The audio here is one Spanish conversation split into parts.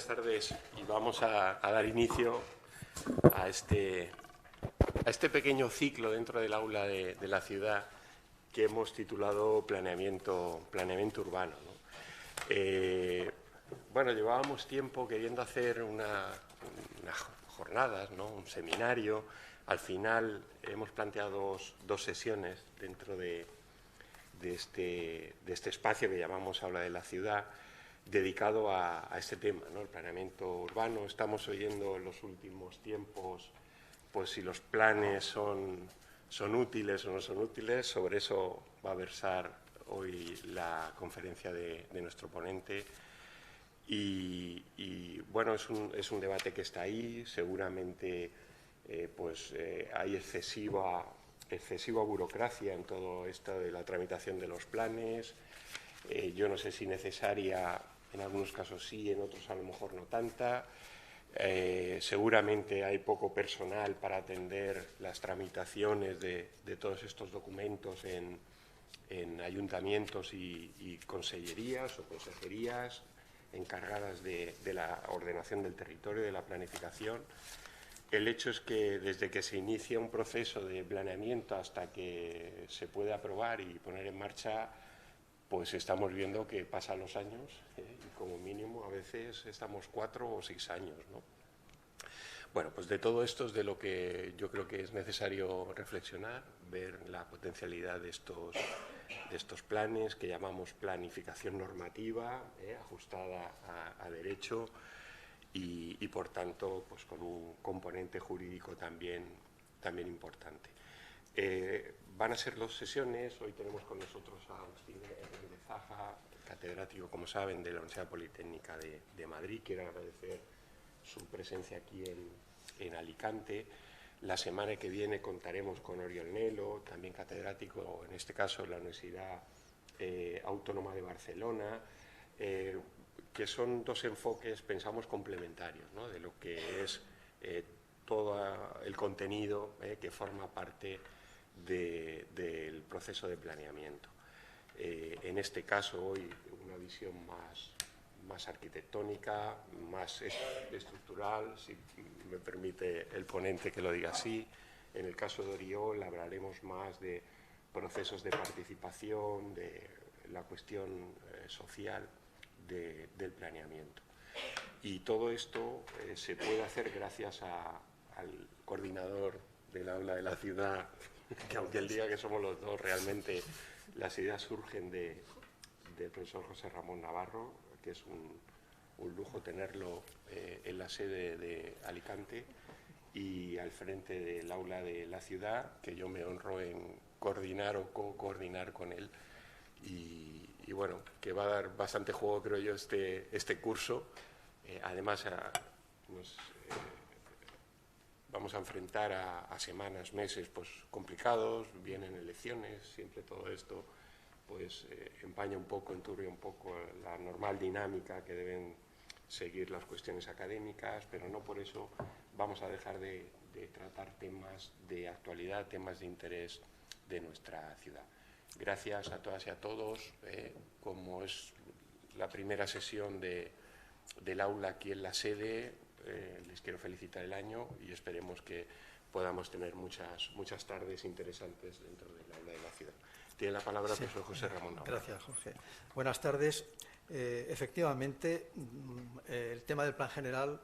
buenas tardes y vamos a dar inicio a este pequeño ciclo dentro del aula de la ciudad que hemos titulado Planeamiento Urbano, ¿no? Bueno, llevábamos tiempo queriendo hacer unas jornadas, ¿no? Un seminario. Al final hemos planteado dos sesiones dentro de este espacio que llamamos Aula de la Ciudad, dedicado a este tema, ¿no? El planeamiento urbano. Estamos oyendo en los últimos tiempos pues si los planes son útiles o no son útiles. Sobre eso va a versar hoy la conferencia de nuestro ponente. Y bueno, es un debate que está ahí. Seguramente hay excesiva burocracia en todo esto de la tramitación de los planes. Yo no sé si necesaria, en algunos casos sí, en otros a lo mejor no tanta. Seguramente hay poco personal para atender las tramitaciones de todos estos documentos en ayuntamientos y consellerías o consejerías encargadas de la ordenación del territorio, de la planificación. El hecho es que desde que se inicia un proceso de planeamiento hasta que se puede aprobar y poner en marcha, pues estamos viendo que pasan los años, y como mínimo a veces estamos 4 o 6 años, ¿no? Bueno, pues de todo esto es de lo que yo creo que es necesario reflexionar, ver la potencialidad de estos planes que llamamos planificación normativa, ajustada a derecho y por tanto pues con un componente jurídico también importante. Van a ser 2 sesiones. Hoy tenemos con nosotros a Agustín Hernández Zaja, catedrático, como saben, de la Universidad Politécnica de Madrid. Quiero agradecer su presencia aquí en Alicante. La semana que viene contaremos con Oriol Nelo, también catedrático, en este caso en la Universidad Autónoma de Barcelona, que son 2 enfoques, pensamos, complementarios, ¿no? De lo que es todo el contenido que forma parte del proceso de planeamiento. En este caso, hoy, una visión más arquitectónica, más estructural, si me permite el ponente que lo diga así. En el caso de Oriol hablaremos más de procesos de participación, de la cuestión social del planeamiento. Y todo esto se puede hacer gracias al coordinador del aula de la ciudad, que aunque él diga que somos los dos, realmente las ideas surgen del profesor José Ramón Navarro, que es un lujo tenerlo en la sede de Alicante y al frente del aula de la ciudad, que yo me honro en coordinar o co-coordinar con él. Y bueno, que va a dar bastante juego, creo yo, este curso. Además, vamos a enfrentar a semanas, meses pues complicados, vienen elecciones, siempre todo esto pues empaña un poco, enturbia un poco la normal dinámica que deben seguir las cuestiones académicas, pero no por eso vamos a dejar de tratar temas de actualidad, temas de interés de nuestra ciudad. Gracias a todas y a todos. Como es la primera sesión del aula aquí en la sede, les quiero felicitar el año y esperemos que podamos tener muchas tardes interesantes dentro del aula de la ciudad. Tiene la palabra el profesor José Ramón Navarro. Gracias, Jorge. Buenas tardes. Efectivamente, el tema del plan general,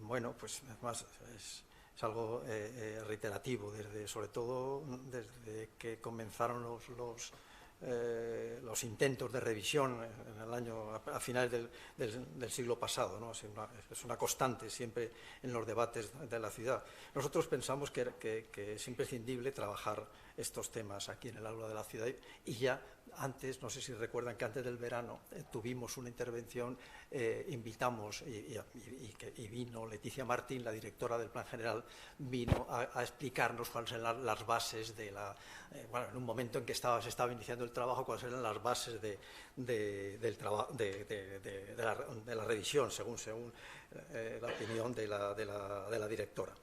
bueno, pues además es algo reiterativo, sobre todo desde que comenzaron los intentos de revisión en el año, a finales del siglo pasado, ¿no? Es una constante siempre en los debates de la ciudad. Nosotros pensamos que es imprescindible trabajar estos temas aquí en el aula de la ciudad y ya antes, no sé si recuerdan que antes del verano tuvimos una intervención, invitamos y vino Leticia Martín, la directora del Plan General, vino a explicarnos cuáles eran las bases de bueno, en un momento en que se estaba iniciando el trabajo, cuáles eran las bases de la revisión, según la opinión de la directora.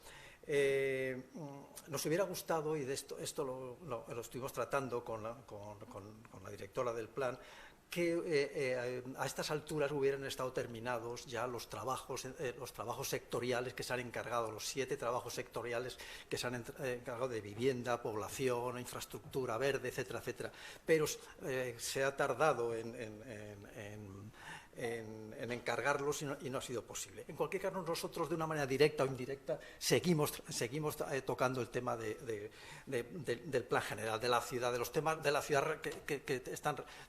Nos hubiera gustado, y de esto lo estuvimos tratando con la directora del plan, que a estas alturas hubieran estado terminados ya los trabajos sectoriales que se han encargado, los 7 trabajos sectoriales que se han encargado de vivienda, población, infraestructura verde, etcétera, etcétera. Pero se ha tardado en encargarlos y no ha sido posible. En cualquier caso, nosotros de una manera directa o indirecta seguimos tocando el tema del plan general, de la ciudad, de los temas de la ciudad que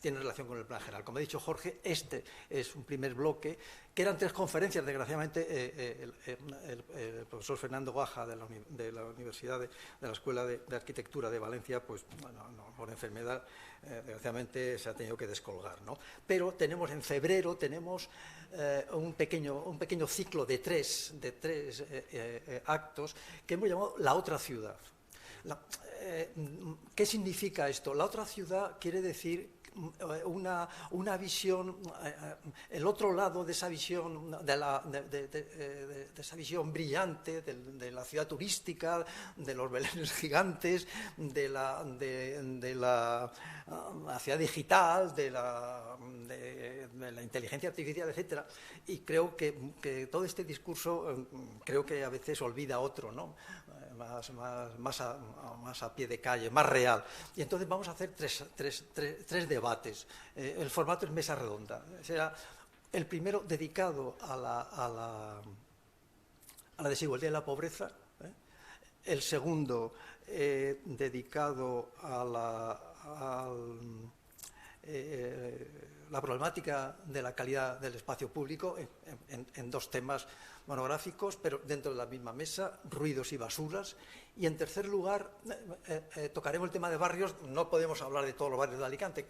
tienen relación con el plan general. Como ha dicho Jorge, este es un primer bloque, que eran 3 conferencias. Desgraciadamente, el profesor Fernando Guaja de la Universidad de la Escuela de Arquitectura de Valencia, pues bueno, por enfermedad, desgraciadamente se ha tenido que descolgar, ¿no? Pero tenemos en febrero un pequeño ciclo de tres actos que hemos llamado La Otra Ciudad. ¿Qué significa esto? La otra ciudad quiere decir una visión, el otro lado de esa visión, de esa visión brillante de la ciudad turística, de los belenes gigantes, de la ciudad digital, de la inteligencia artificial, etcétera. Y creo que todo este discurso creo que a veces olvida otro, ¿no? Más a pie de calle, más real. Y entonces vamos a hacer tres debates. El formato es mesa redonda. Será el primero dedicado a la desigualdad y la pobreza. El segundo dedicado a la problemática de la calidad del espacio público en 2 temas monográficos, pero dentro de la misma mesa, ruidos y basuras. Y en tercer lugar, tocaremos el tema de barrios. No podemos hablar de todos los barrios de Alicante.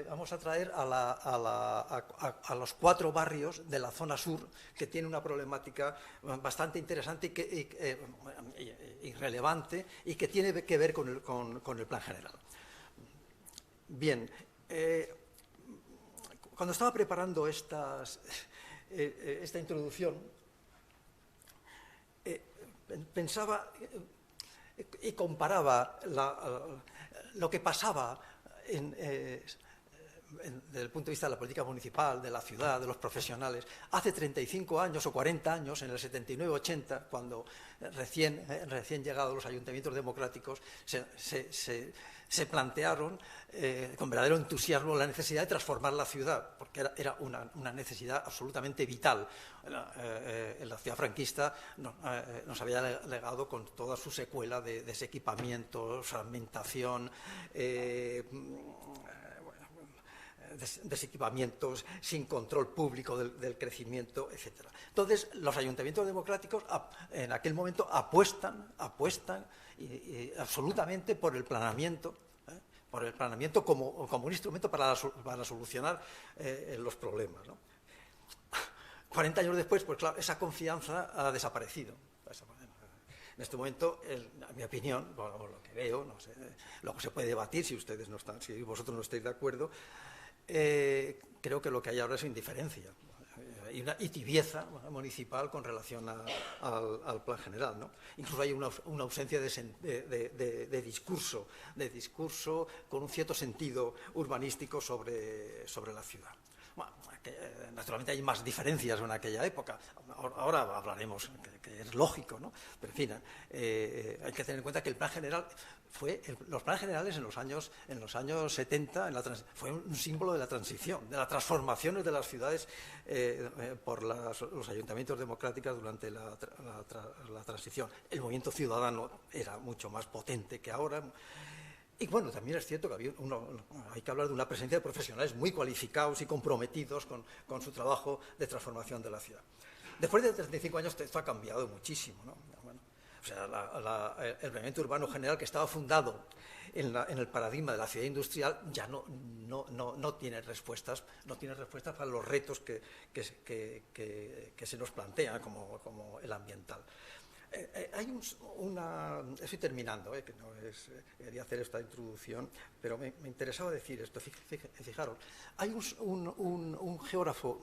Vamos a traer a los 4 barrios de la zona sur, que tiene una problemática bastante interesante y relevante, y que tiene que ver con el plan general. Bien, cuando estaba preparando esta introducción, pensaba y comparaba lo que pasaba desde el punto de vista de la política municipal, de la ciudad, de los profesionales, hace 35 años o 40 años, en el 79-80, cuando recién llegados los ayuntamientos democráticos, se plantearon con verdadero entusiasmo la necesidad de transformar la ciudad, porque era una necesidad absolutamente vital. La ciudad franquista nos había legado con toda su secuela de desequipamiento, fragmentación, desequipamientos sin control público del crecimiento, etc. Entonces, los ayuntamientos democráticos en aquel momento apuestan absolutamente por el planeamiento, como un instrumento para solucionar los problemas, ¿no? 40 años después, pues claro, esa confianza ha desaparecido. En este momento, en mi opinión, lo que veo, no sé, luego se puede debatir si vosotros no estáis de acuerdo, creo que lo que hay ahora es indiferencia y tibieza municipal con relación al plan general, ¿no? Incluso hay una ausencia de discurso con un cierto sentido urbanístico sobre la ciudad. Bueno, naturalmente hay más diferencias en aquella época. Ahora hablaremos, que es lógico, ¿no? Pero en fin, hay que tener en cuenta que el plan general los planes generales en los años 70 fue un símbolo de la transición, de las transformaciones de las ciudades por los ayuntamientos democráticos durante la transición. El movimiento ciudadano era mucho más potente que ahora. Y bueno, también es cierto que hay que hablar de una presencia de profesionales muy cualificados y comprometidos con su trabajo de transformación de la ciudad. Después de 35 años esto ha cambiado muchísimo, ¿no? Bueno, o sea, el planeamiento urbano general, que estaba fundado en el paradigma de la ciudad industrial, ya no tiene respuestas, para los retos que se nos plantean, como el ambiental. Estoy terminando, que no es, quería hacer esta introducción, pero me interesaba decir esto. Fijaros, hay un geógrafo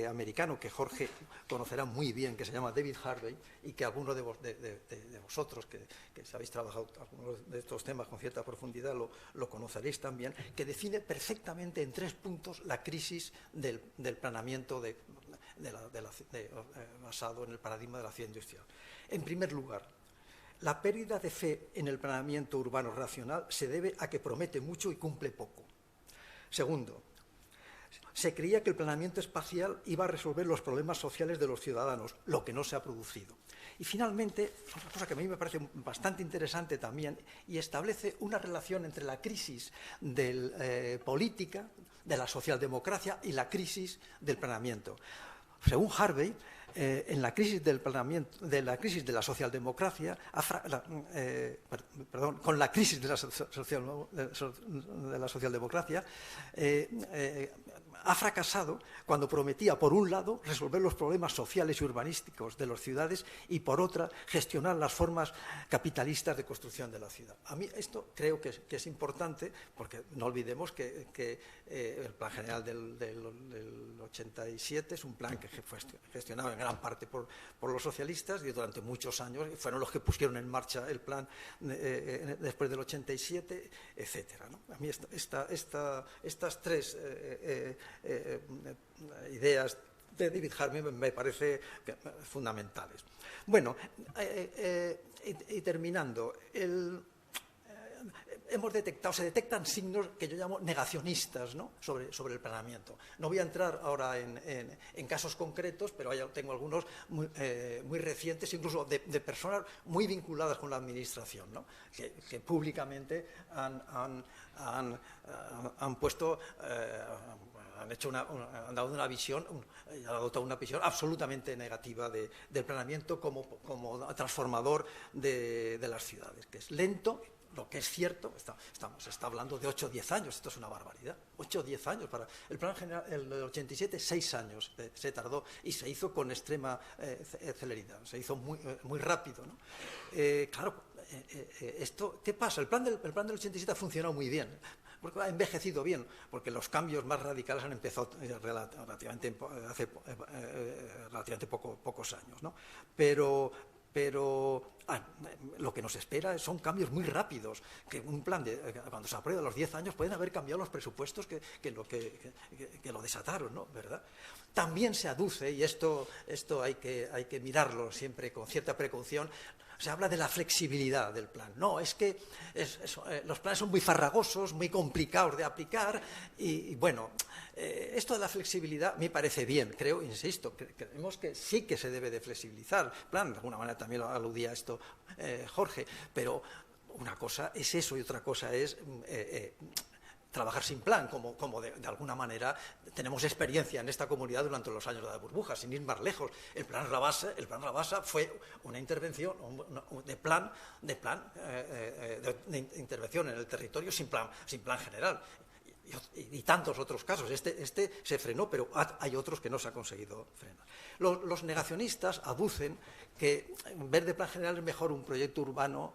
americano que Jorge conocerá muy bien, que se llama David Harvey, y que algunos de vosotros, que habéis trabajado algunos de estos temas con cierta profundidad, lo conoceréis también, que define perfectamente en 3 puntos la crisis del planeamiento basado en el paradigma de la ciudad industrial. En primer lugar, la pérdida de fe en el planeamiento urbano racional se debe a que promete mucho y cumple poco. Segundo, se creía que el planeamiento espacial iba a resolver los problemas sociales de los ciudadanos, lo que no se ha producido. Y finalmente, otra cosa que a mí me parece bastante interesante también, y establece una relación entre la crisis política, de la socialdemocracia y la crisis del planeamiento. Según Harvey, en la crisis del planeamiento, crisis de la socialdemocracia, con la crisis de la socialdemocracia, ha fracasado cuando prometía, por un lado, resolver los problemas sociales y urbanísticos de las ciudades y, por otra, gestionar las formas capitalistas de construcción de la ciudad. A mí esto creo que es importante, porque no olvidemos que el Plan General del 87 es un plan que fue gestionado en gran parte por los socialistas, y durante muchos años fueron los que pusieron en marcha el plan después del 87, etcétera, ¿no? A mí estas 3 ideas de David Harvey me parece fundamentales. Bueno, y terminando, se detectan signos que yo llamo negacionistas, ¿no?, sobre el planeamiento. No voy a entrar ahora en casos concretos, pero tengo algunos muy recientes, incluso de personas muy vinculadas con la administración, ¿no?, que públicamente han puesto... han dado una visión, han adoptado una visión absolutamente negativa del planeamiento como transformador de las ciudades, que es lento. Lo que es cierto, se está hablando de 8 o 10 años, esto es una barbaridad. 8 o 10 años para el plan general, el del 87, 6 años se tardó, y se hizo con extrema celeridad, se hizo muy rápido, ¿no? Claro, ¿qué pasa? El plan del 87 ha funcionado muy bien, porque ha envejecido bien, porque los cambios más radicales han empezado hace relativamente pocos años, ¿no? Pero lo que nos espera son cambios muy rápidos, que un plan cuando se aprueba a los 10 años pueden haber cambiado los presupuestos que lo desataron, ¿no?, ¿verdad? También se aduce, y esto hay que mirarlo siempre con cierta precaución, se habla de la flexibilidad del plan. No, es que los planes son muy farragosos, muy complicados de aplicar, y bueno, esto de la flexibilidad me parece bien, insisto, creemos que sí que se debe de flexibilizar el plan. De alguna manera también lo aludía a esto Jorge, pero una cosa es eso y otra cosa es trabajar sin plan, como de alguna manera tenemos experiencia en esta comunidad durante los años de la burbuja, sin ir más lejos. El plan Rabasa fue una intervención de intervención en el territorio sin plan general. Y tantos otros casos. Este se frenó, pero hay otros que no se ha conseguido frenar. Los negacionistas aducen que en vez de plan general es mejor un proyecto urbano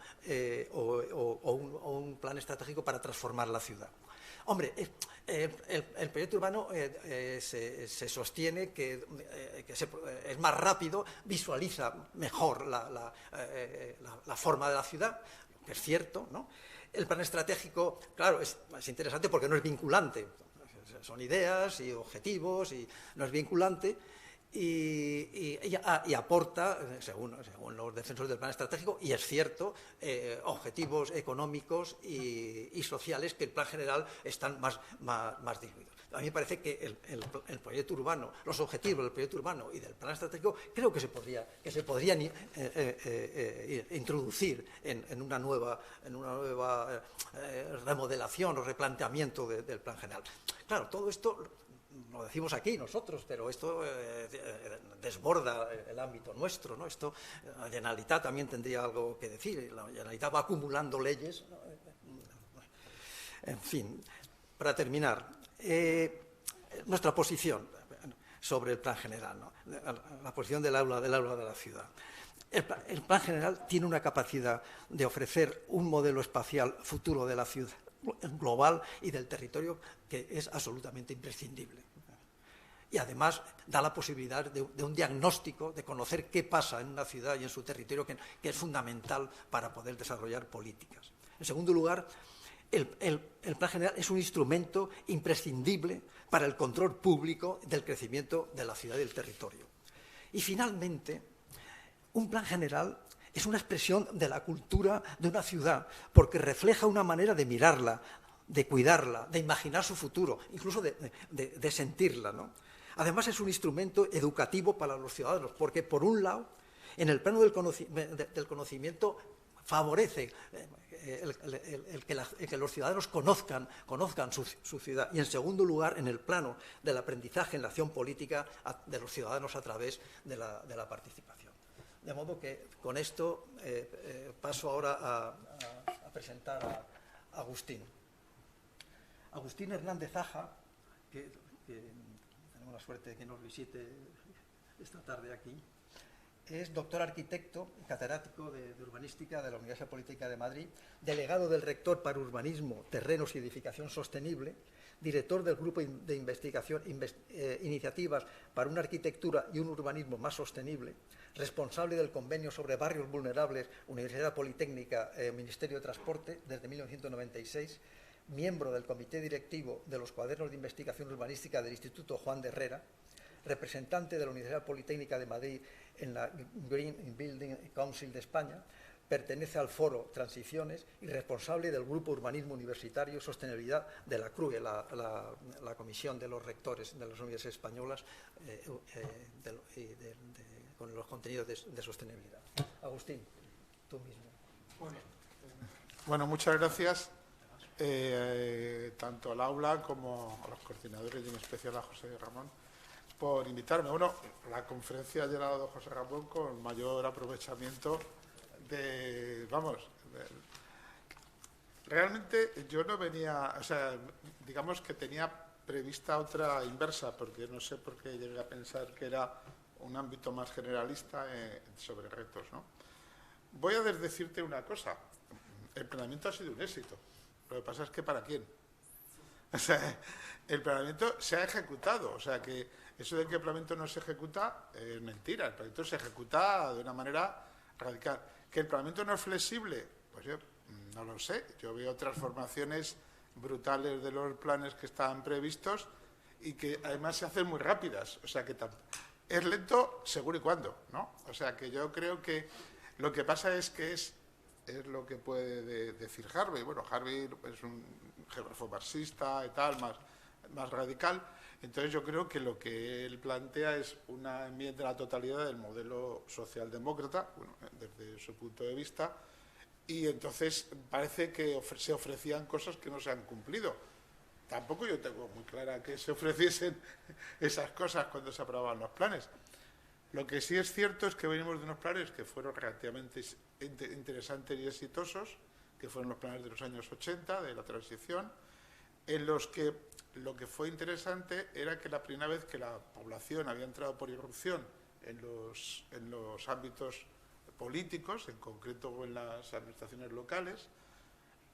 o un plan estratégico para transformar la ciudad. Hombre, el proyecto urbano se sostiene que es más rápido, visualiza mejor la forma de la ciudad, que es cierto, ¿no? El plan estratégico, claro, es interesante porque no es vinculante. Son ideas y objetivos y no es vinculante. Y aporta, según los defensores del plan estratégico, y es cierto, objetivos económicos y sociales que el plan general están más diluidos. A mí me parece que el proyecto urbano, los objetivos del proyecto urbano y del plan estratégico, creo que se podrían introducir en una nueva remodelación o replanteamiento del plan general. Claro, todo esto lo decimos aquí nosotros, pero esto desborda el ámbito nuestro, ¿no? La Generalitat también tendría algo que decir. La Generalitat va acumulando leyes, ¿no? En fin, para terminar, nuestra posición. sobre el plan general, ¿no? La posición del aula de la ciudad. El plan general tiene una capacidad de ofrecer un modelo espacial futuro de la ciudad global y del territorio que es absolutamente imprescindible. Y además da la posibilidad de un diagnóstico, de conocer qué pasa en una ciudad y en su territorio, que es fundamental para poder desarrollar políticas. En segundo lugar, el plan general es un instrumento imprescindible para el control público del crecimiento de la ciudad y del territorio. Y finalmente, un plan general es una expresión de la cultura de una ciudad, porque refleja una manera de mirarla, de cuidarla, de imaginar su futuro, incluso de sentirla, ¿no? Además, es un instrumento educativo para los ciudadanos, porque, por un lado, en el plano del conocimiento favorece el que los ciudadanos conozcan su ciudad, y, en segundo lugar, en el plano del aprendizaje en la acción política de los ciudadanos a través de la participación. De modo que, con esto, paso ahora a presentar a Agustín. Agustín Hernández Aja, que tenemos la suerte de que nos visite esta tarde aquí, es doctor arquitecto y catedrático de urbanística de la Universidad Politécnica de Madrid, delegado del rector para urbanismo, terrenos y edificación sostenible, director del grupo de investigación Iniciativas para una arquitectura y un urbanismo más sostenible, responsable del convenio sobre barrios vulnerables, Universidad Politécnica, Ministerio de Transporte, desde 1996, miembro del comité directivo de los cuadernos de investigación urbanística del Instituto Juan de Herrera, representante de la Universidad Politécnica de Madrid en la Green Building Council de España, pertenece al foro Transiciones y responsable del Grupo Urbanismo Universitario y Sostenibilidad de la CRUE, la Comisión de los Rectores de las Universidades Españolas, con los contenidos de sostenibilidad. Agustín, tú mismo. Bueno, muchas gracias tanto al aula como a los coordinadores y en especial a José Ramón por invitarme. Bueno, la conferencia ha llegado a José Ramón con mayor aprovechamiento realmente yo no venía, o sea, digamos que tenía prevista otra inversa, porque no sé por qué llegué a pensar que era un ámbito más generalista sobre retos, ¿no? Voy a decirte una cosa, el planeamiento ha sido un éxito, lo que pasa es que ¿para quién? O sea, el planeamiento se ha ejecutado, o sea que eso de que el planeamiento no se ejecuta es mentira, el planeamiento se ejecuta de una manera radical. ¿Que el planeamiento no es flexible? Pues yo no lo sé, yo veo transformaciones brutales de los planes que estaban previstos y que además se hacen muy rápidas, o sea que es lento seguro y cuando, ¿no? O sea que yo creo que lo que pasa es que es lo que puede decir Harvey. Bueno, Harvey es un geógrafo marxista y tal, más radical. Entonces yo creo que lo que él plantea es una enmienda a la totalidad del modelo socialdemócrata, bueno, desde su punto de vista, y entonces parece que se ofrecían cosas que no se han cumplido. Tampoco yo tengo muy clara que se ofreciesen esas cosas cuando se aprobaban los planes. Lo que sí es cierto es que venimos de unos planes que fueron relativamente interesantes y exitosos, que fueron los planes de los años 80, de la transición, en los que lo que fue interesante era que la primera vez que la población había entrado por irrupción en los ámbitos políticos, en concreto en las administraciones locales,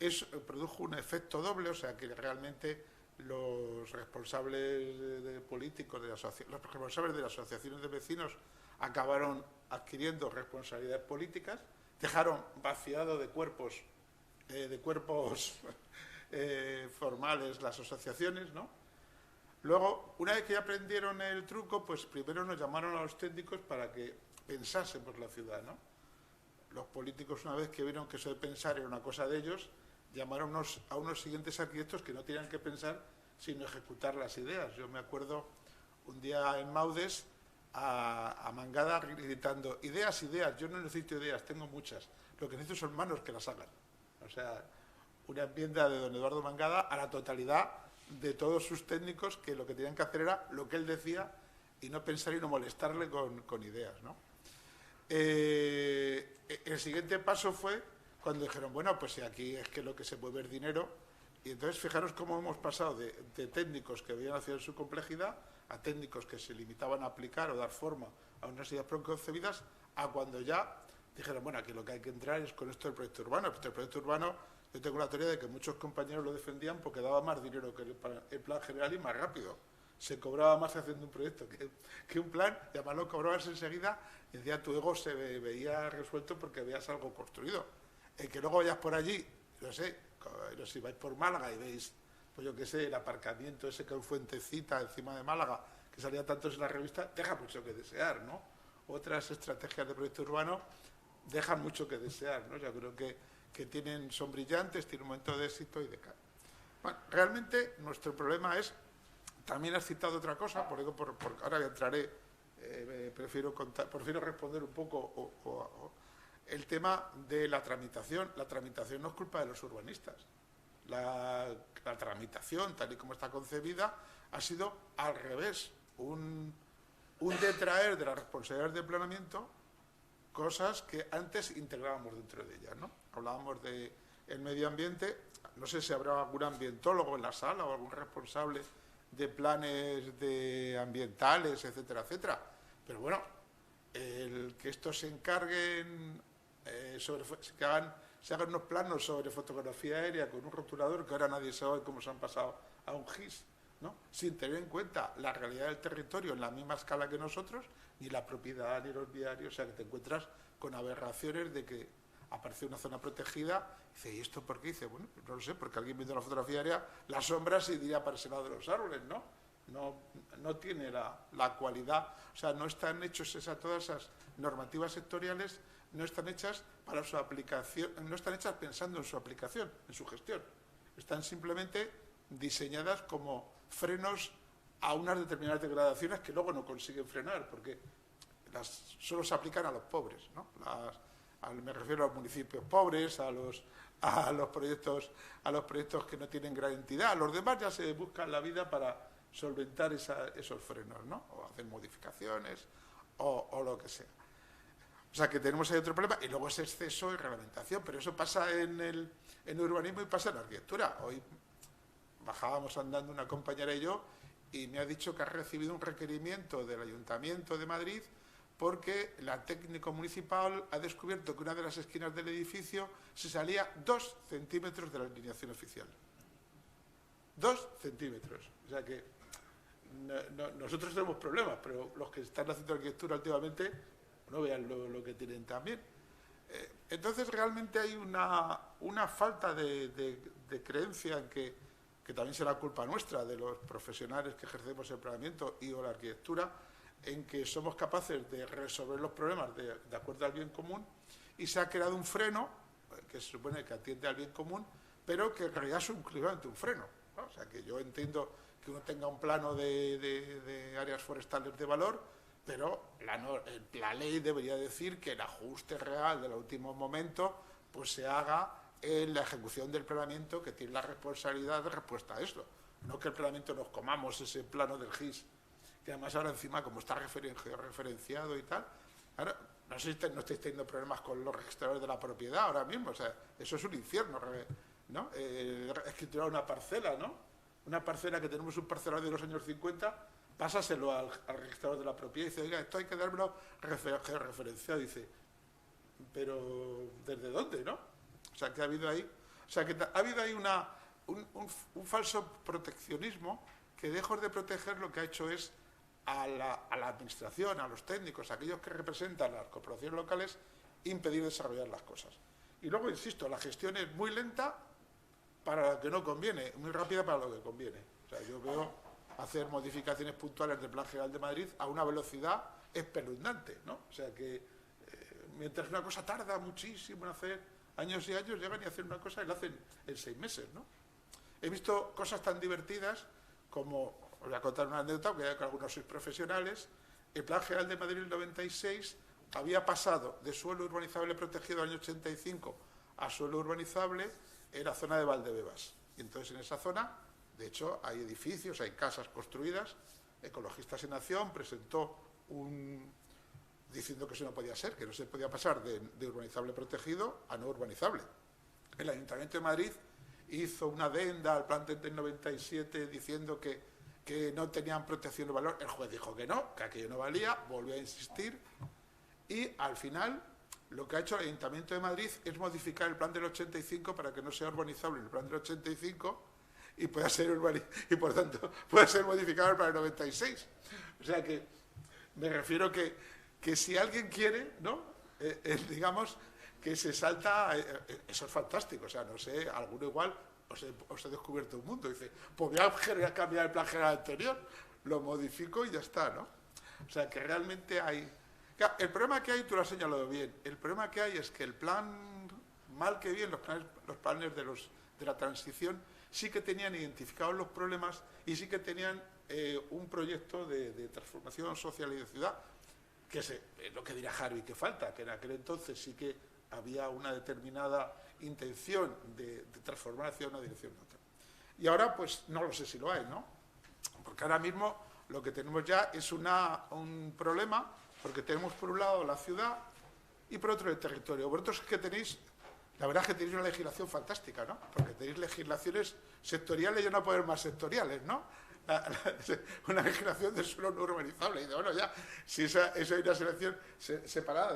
eso produjo un efecto doble, o sea que realmente los responsables políticos, los responsables de las asociaciones de vecinos acabaron adquiriendo responsabilidades políticas, dejaron vaciado de cuerpos formales las asociaciones, ¿no? Luego, una vez que ya aprendieron el truco, pues primero nos llamaron a los técnicos para que pensásemos la ciudad, ¿no? Los políticos, una vez que vieron que eso de pensar era una cosa de ellos, llamaron a unos siguientes arquitectos que no tenían que pensar sino ejecutar las ideas. Yo me acuerdo un día en Maudes a Mangada gritando: ideas, ideas, yo no necesito ideas, tengo muchas, lo que necesito son manos que las hagan. O sea, una enmienda de don Eduardo Mangada a la totalidad de todos sus técnicos, que lo que tenían que hacer era lo que él decía y no pensar y no molestarle con ideas, ¿no? El siguiente paso fue cuando dijeron, bueno, pues si aquí es que lo que se mueve es dinero, Y entonces fijaros cómo hemos pasado de técnicos que veían la ciudad en su complejidad a técnicos que se limitaban a aplicar o dar forma a unas ideas preconcebidas, a cuando ya dijeron, bueno, aquí lo que hay que entrar es con esto del proyecto urbano. El proyecto urbano, yo tengo la teoría de que muchos compañeros lo defendían porque daba más dinero que el plan general y más rápido. Se cobraba más haciendo un proyecto que un plan, y además lo cobrabas enseguida, y decía, tu ego se veía resuelto porque veías algo construido. El que luego vayas por allí, no sé, si vais por Málaga y veis, pues yo qué sé, el aparcamiento ese que hay Fuentecita encima de Málaga, que salía tantos en la revista, deja mucho que desear, ¿no? Otras estrategias de proyecto urbano dejan mucho que desear, ¿no? Yo creo que son brillantes, tienen un momento de éxito y de cambio. Bueno, realmente nuestro problema es, también has citado otra cosa, ahora entraré, prefiero responder un poco el tema de la tramitación. La tramitación no es culpa de los urbanistas. La tramitación, tal y como está concebida, ha sido al revés, un detraer de las responsabilidades de planeamiento cosas que antes integrábamos dentro de ellas, ¿no? Hablábamos del medio ambiente, no sé si habrá algún ambientólogo en la sala o algún responsable de planes ambientales, etcétera, etcétera. Pero bueno, el que estos se encarguen, que hagan unos planos sobre fotografía aérea con un rotulador, que ahora nadie sabe cómo se han pasado a un GIS, ¿no? Sin tener en cuenta la realidad del territorio en la misma escala que nosotros, ni la propiedad, ni los viarios, o sea, que te encuentras con aberraciones de que aparece una zona protegida, y dice, ¿y esto por qué? Dice, bueno, pues no lo sé, porque alguien viendo la fotografía aérea, las sombras se diría para ese lado de los árboles, ¿no? No tiene la cualidad, o sea, no están hechos todas esas normativas sectoriales, no están hechas para su aplicación, no están hechas pensando en su aplicación, en su gestión. Están simplemente diseñadas como frenos a unas determinadas degradaciones que luego no consiguen frenar, porque solo se aplican a los pobres, ¿no? Me refiero a los municipios pobres, a los proyectos que no tienen gran entidad. A los demás ya se buscan la vida para solventar esos frenos, ¿no? O hacer modificaciones o lo que sea. O sea, que tenemos ahí otro problema, y luego ese exceso de reglamentación, pero eso pasa en el urbanismo y pasa en la arquitectura. Hoy bajábamos andando una compañera y yo, y me ha dicho que ha recibido un requerimiento del Ayuntamiento de Madrid porque la técnico municipal ha descubierto que una de las esquinas del edificio se salía 2 centímetros de la alineación oficial. 2 centímetros. O sea que nosotros tenemos problemas, pero los que están haciendo arquitectura últimamente no vean lo que tienen también. Entonces realmente hay una falta de creencia en que también será culpa nuestra, de los profesionales que ejercemos el planeamiento y o la arquitectura, en que somos capaces de resolver los problemas de acuerdo al bien común, y se ha creado un freno que se supone que atiende al bien común, pero que en realidad es exclusivamente un freno, ¿no? O sea, que yo entiendo que uno tenga un plano de áreas forestales de valor, pero la ley debería decir que el ajuste real del último momento pues se haga en la ejecución del planeamiento, que tiene la responsabilidad de respuesta a eso. No que el planeamiento nos comamos ese plano del GIS, que además ahora encima, como está georreferenciado y tal, ahora no sé si no estáis teniendo problemas con los registradores de la propiedad ahora mismo, o sea, eso es un infierno, ¿no? Escriturar una parcela, ¿no? Una parcela que tenemos un parcelario de los años 50, pásaselo al registrador de la propiedad y dice, oiga, esto hay que dármelo georreferenciado. Dice, pero ¿desde dónde, no? O sea, que ha habido ahí un falso proteccionismo que, lejos de proteger, lo que ha hecho es a la administración, a los técnicos, a aquellos que representan las corporaciones locales, impedir desarrollar las cosas. Y luego, insisto, la gestión es muy lenta para lo que no conviene, muy rápida para lo que conviene. O sea, yo veo hacer modificaciones puntuales del Plan General de Madrid a una velocidad espeluznante, ¿no? O sea que mientras una cosa tarda muchísimo en hacer, años y años, llegan y hacen una cosa y la hacen en 6 meses, ¿no? He visto cosas tan divertidas como, os voy a contar una anécdota, que algunos sois profesionales. El Plan General de Madrid del 96 había pasado de suelo urbanizable protegido del año 85 a suelo urbanizable en la zona de Valdebebas. Y entonces en esa zona, de hecho, hay edificios, hay casas construidas. Ecologistas en Acción presentó diciendo que eso no podía ser, que no se podía pasar de urbanizable protegido a no urbanizable. El Ayuntamiento de Madrid hizo una adenda al plan del 97 diciendo que no tenían protección de valor. El juez dijo que no, que aquello no valía, volvió a insistir y al final lo que ha hecho el Ayuntamiento de Madrid es modificar el plan del 85 para que no sea urbanizable el plan del 85 y pueda ser y por tanto pueda ser modificado para el 96. O sea que me refiero que si alguien quiere, ¿no? Digamos que se salta, eso es fantástico, o sea, no sé, alguno igual os he descubierto un mundo, dice, pues voy a cambiar el plan general anterior, lo modifico y ya está, ¿no? O sea, que realmente hay... Claro, el problema que hay, tú lo has señalado bien, el problema que hay es que el plan, mal que bien, los planes de la transición, sí que tenían identificados los problemas y sí que tenían un proyecto de transformación social y de ciudad, que es lo que dirá Harvey que falta, que en aquel entonces sí que había una determinada intención de transformar hacia una dirección u otra. Y ahora, pues, no lo sé si lo hay, ¿no? Porque ahora mismo lo que tenemos ya es un problema, porque tenemos por un lado la ciudad y por otro el territorio. Vosotros es que tenéis, la verdad es que tenéis una legislación fantástica, ¿no? Porque tenéis legislaciones sectoriales y no poder más sectoriales, ¿no? Una legislación del suelo no urbanizable. Y de, bueno, ya, si eso hay una selección separada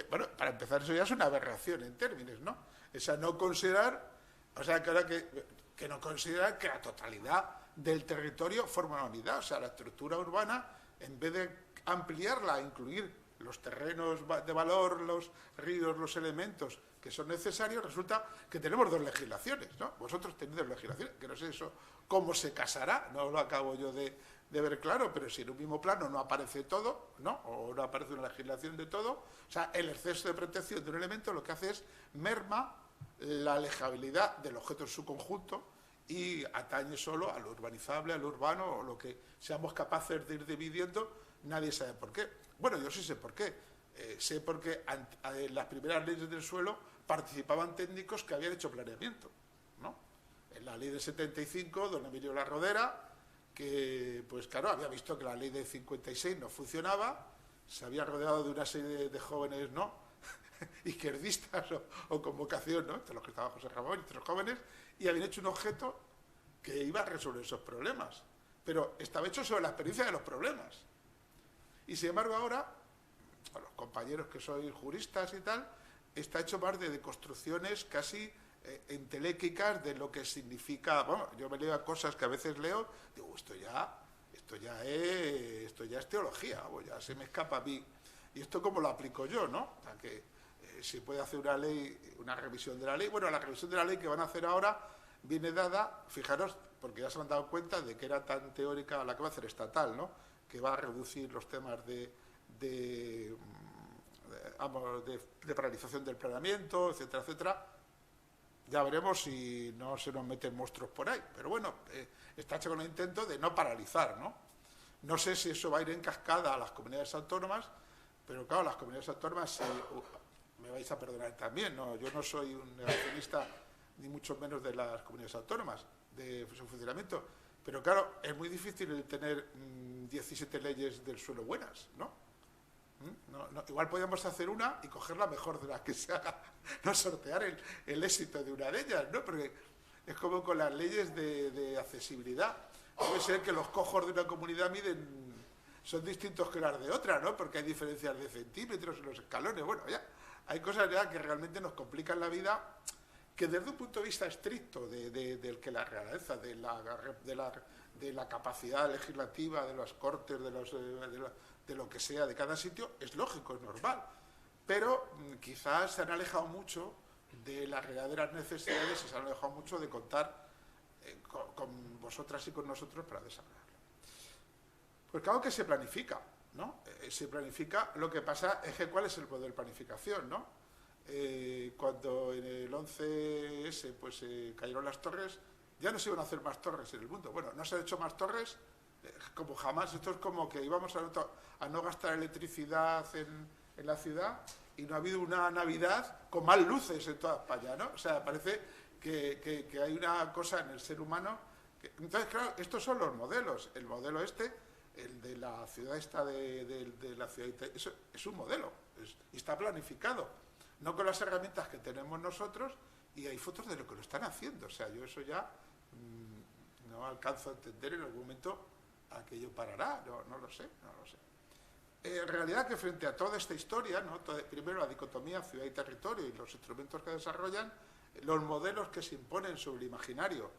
bueno, para empezar, eso ya es una aberración en términos, ¿no? Esa no considerar, o sea, que ahora que no considerar que la totalidad del territorio forma una unidad, o sea, la estructura urbana, en vez de ampliarla, incluir los terrenos de valor, los ríos, los elementos que son necesarios, resulta que tenemos dos legislaciones, ¿no? Vosotros tenéis dos legislaciones, que no sé eso cómo se casará, no lo acabo yo de ver claro, pero si en un mismo plano no aparece todo, ¿no? O no aparece una legislación de todo, o sea, el exceso de protección de un elemento lo que hace es merma la legibilidad del objeto en su conjunto y atañe solo a lo urbanizable, a lo urbano, o lo que seamos capaces de ir dividiendo, nadie sabe por qué. Bueno, yo sí sé por qué. Sé porque en las primeras leyes del suelo participaban técnicos que habían hecho planeamiento, ¿no? En la ley del 75, don Emilio La Rodera, que, pues claro, había visto que la ley del 56 no funcionaba, se había rodeado de una serie de jóvenes, ¿no?, izquierdistas o con vocación, ¿no?, entre los que estaba José Ramón, entre los jóvenes, y habían hecho un objeto que iba a resolver esos problemas, pero estaba hecho sobre la experiencia de los problemas. Y sin embargo ahora, a los compañeros que sois juristas y tal, está hecho más de construcciones casi enteléquicas de lo que significa. Bueno, yo me leo cosas que a veces leo, digo, esto ya es teología, o ya se me escapa a mí. ¿Y esto cómo lo aplico yo, no? O sea, que si puede hacer una ley, una revisión de la ley. Bueno, la revisión de la ley que van a hacer ahora viene dada, fijaros, porque ya se han dado cuenta de que era tan teórica la que va a hacer estatal, ¿no?, que va a reducir los temas de paralización del planeamiento, etcétera, etcétera. Ya veremos si no se nos meten monstruos por ahí. Pero bueno, está hecho con el intento de no paralizar, ¿no? No sé si eso va a ir en cascada a las comunidades autónomas, pero claro, las comunidades autónomas, me vais a perdonar también, ¿no? Yo no soy un negacionista, ni mucho menos de las comunidades autónomas, de su funcionamiento. Pero claro, es muy difícil tener 17 leyes del suelo buenas, ¿no? Igual podríamos hacer una y coger la mejor de las que se haga, no sortear el éxito de una de ellas, ¿no? Porque es como con las leyes de accesibilidad. Puede ser que los cojos de una comunidad son distintos que las de otra, ¿no? Porque hay diferencias de centímetros en los escalones. Bueno, ya hay cosas ya que realmente nos complican la vida, que desde un punto de vista estricto del que la realeza, de la capacidad legislativa, de las cortes, de lo que sea de cada sitio, es lógico, es normal. Pero quizás se han alejado mucho de las verdaderas necesidades y se han alejado mucho de contar con vosotras y con nosotros para desarrollarlo. Pues claro que se planifica, ¿no? Se planifica, lo que pasa es que ¿cuál es el modelo de planificación, no? Cuando en el 11S pues, cayeron las torres, ya no se iban a hacer más torres en el mundo. Bueno, no se han hecho más torres como jamás. Esto es como que íbamos a no gastar electricidad en la ciudad y no ha habido una Navidad con más luces en toda España, ¿no? O sea, parece que hay una cosa en el ser humano. Entonces, claro, estos son los modelos. El modelo el de la ciudad esta de la ciudad, eso es un modelo y está planificado. No con las herramientas que tenemos nosotros, y hay fotos de lo que lo están haciendo. O sea, yo eso ya no alcanzo a entender en algún momento aquello parará, no lo sé. En realidad que frente a toda esta historia, ¿no? Primero la dicotomía ciudad y territorio y los instrumentos que desarrollan, los modelos que se imponen sobre el imaginario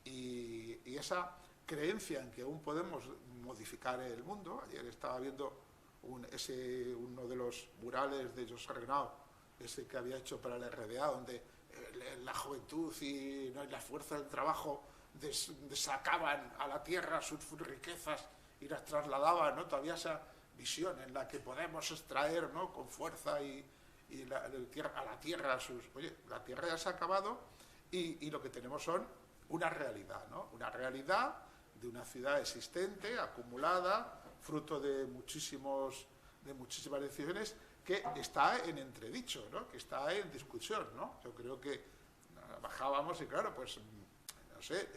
y esa creencia en que aún podemos modificar el mundo. Ayer estaba viendo uno de los murales de José Renau, ese que había hecho para la RDA, donde la juventud y, ¿no?, y las fuerzas del trabajo sacaban a la tierra sus riquezas y las trasladaban, ¿no? Todavía esa visión en la que podemos extraer, ¿no?, con fuerza y a la tierra Oye, la tierra ya se ha acabado y lo que tenemos son una realidad, ¿no? Una realidad de una ciudad existente, acumulada, fruto de muchísimas decisiones, que está en entredicho, ¿no?, que está en discusión, ¿no? Yo creo que bajábamos y claro, pues no sé,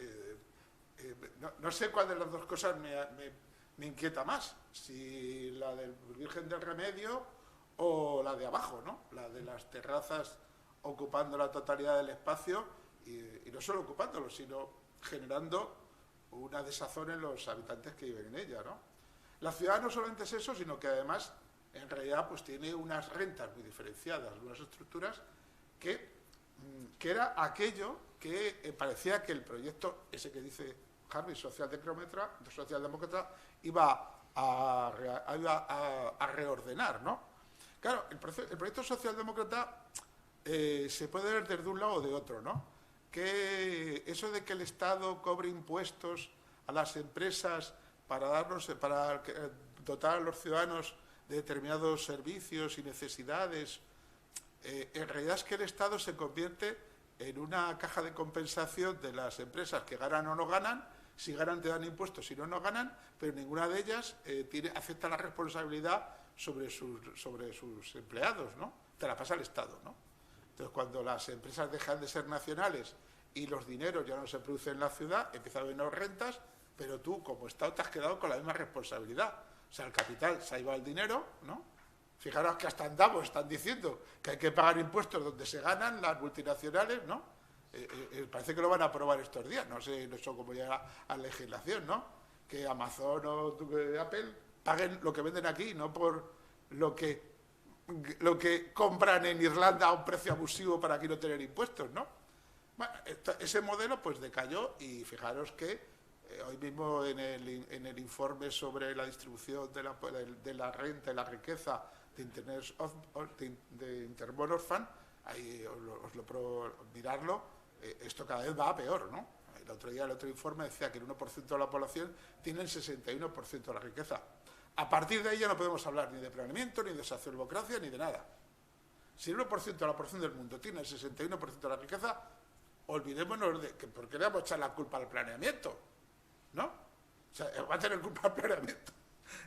no sé cuál de las dos cosas me inquieta más, si la del Virgen del Remedio o la de abajo, ¿no?, la de las terrazas ocupando la totalidad del espacio y no solo ocupándolo, sino generando una desazón en los habitantes que viven en ella, ¿no? La ciudad no solamente es eso, sino que además en realidad pues tiene unas rentas muy diferenciadas, unas estructuras que era aquello que parecía que el proyecto, ese que dice Harvey, socialdemócrata, iba a reordenar, ¿no? Claro, el proyecto socialdemócrata se puede ver desde un lado o de otro, ¿no? Que eso de que el Estado cobre impuestos a las empresas para dotar a los ciudadanos de determinados servicios y necesidades, en realidad es que el Estado se convierte en una caja de compensación de las empresas que ganan o no ganan. Si ganan te dan impuestos, si no, no ganan, pero ninguna de ellas acepta la responsabilidad sobre sus empleados, ¿no? Te la pasa el Estado, ¿no? Entonces, cuando las empresas dejan de ser nacionales y los dineros ya no se producen en la ciudad, empieza a haber menos rentas, pero tú, como Estado, te has quedado con la misma responsabilidad. O sea, el capital se ha ido al dinero, ¿no? Fijaros que hasta en Davos están diciendo que hay que pagar impuestos donde se ganan las multinacionales, ¿no? Parece que lo van a aprobar estos días, no sé cómo llega a la legislación, ¿no? Que Amazon o Apple paguen lo que venden aquí, no por lo que compran en Irlanda a un precio abusivo para aquí no tener impuestos, ¿no? Bueno, ese modelo pues decayó y fijaros que hoy mismo en el informe sobre la distribución de la renta y la riqueza de Intermon Fund, ahí mirarlo, esto cada vez va a peor, ¿no? El otro informe decía que el 1% de la población tiene el 61% de la riqueza. A partir de ahí ya no podemos hablar ni de planeamiento, ni de socialdemocracia, ni de nada. Si el 1% de la población del mundo tiene el 61% de la riqueza, olvidémonos de que por qué le vamos a echar la culpa al planeamiento, ¿no? O sea, va a tener culpa al planeamiento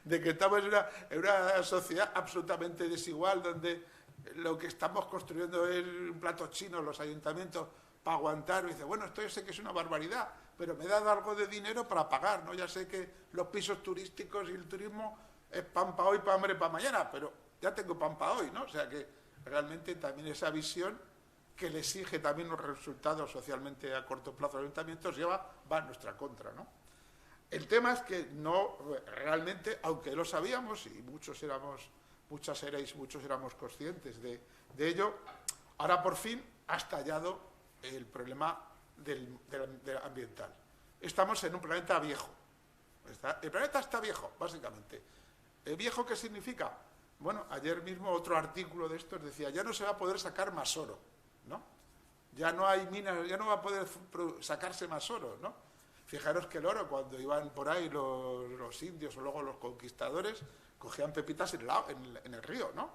de que estamos en una sociedad absolutamente desigual, donde lo que estamos construyendo es un plato chino, los ayuntamientos, para aguantar. Y dice, bueno, esto yo sé que es una barbaridad, pero me da algo de dinero para pagar, ¿no? Ya sé que los pisos turísticos y el turismo es pan para hoy, pan hambre para mañana, pero ya tengo pan para hoy, ¿no? O sea que realmente también esa visión que le exige también los resultados socialmente a corto plazo de los ayuntamientos va en nuestra contra, ¿no? El tema es que no realmente, aunque lo sabíamos y muchos éramos conscientes de ello, ahora por fin ha estallado el problema del ambiental. Estamos en un planeta viejo. El planeta está viejo, básicamente. ¿Viejo qué significa? Bueno, ayer mismo otro artículo de estos decía, ya no se va a poder sacar más oro, ¿no? Ya no hay minas, ya no va a poder sacarse más oro, ¿no? Fijaros que el oro, cuando iban por ahí los indios o luego los conquistadores, cogían pepitas en el río, ¿no?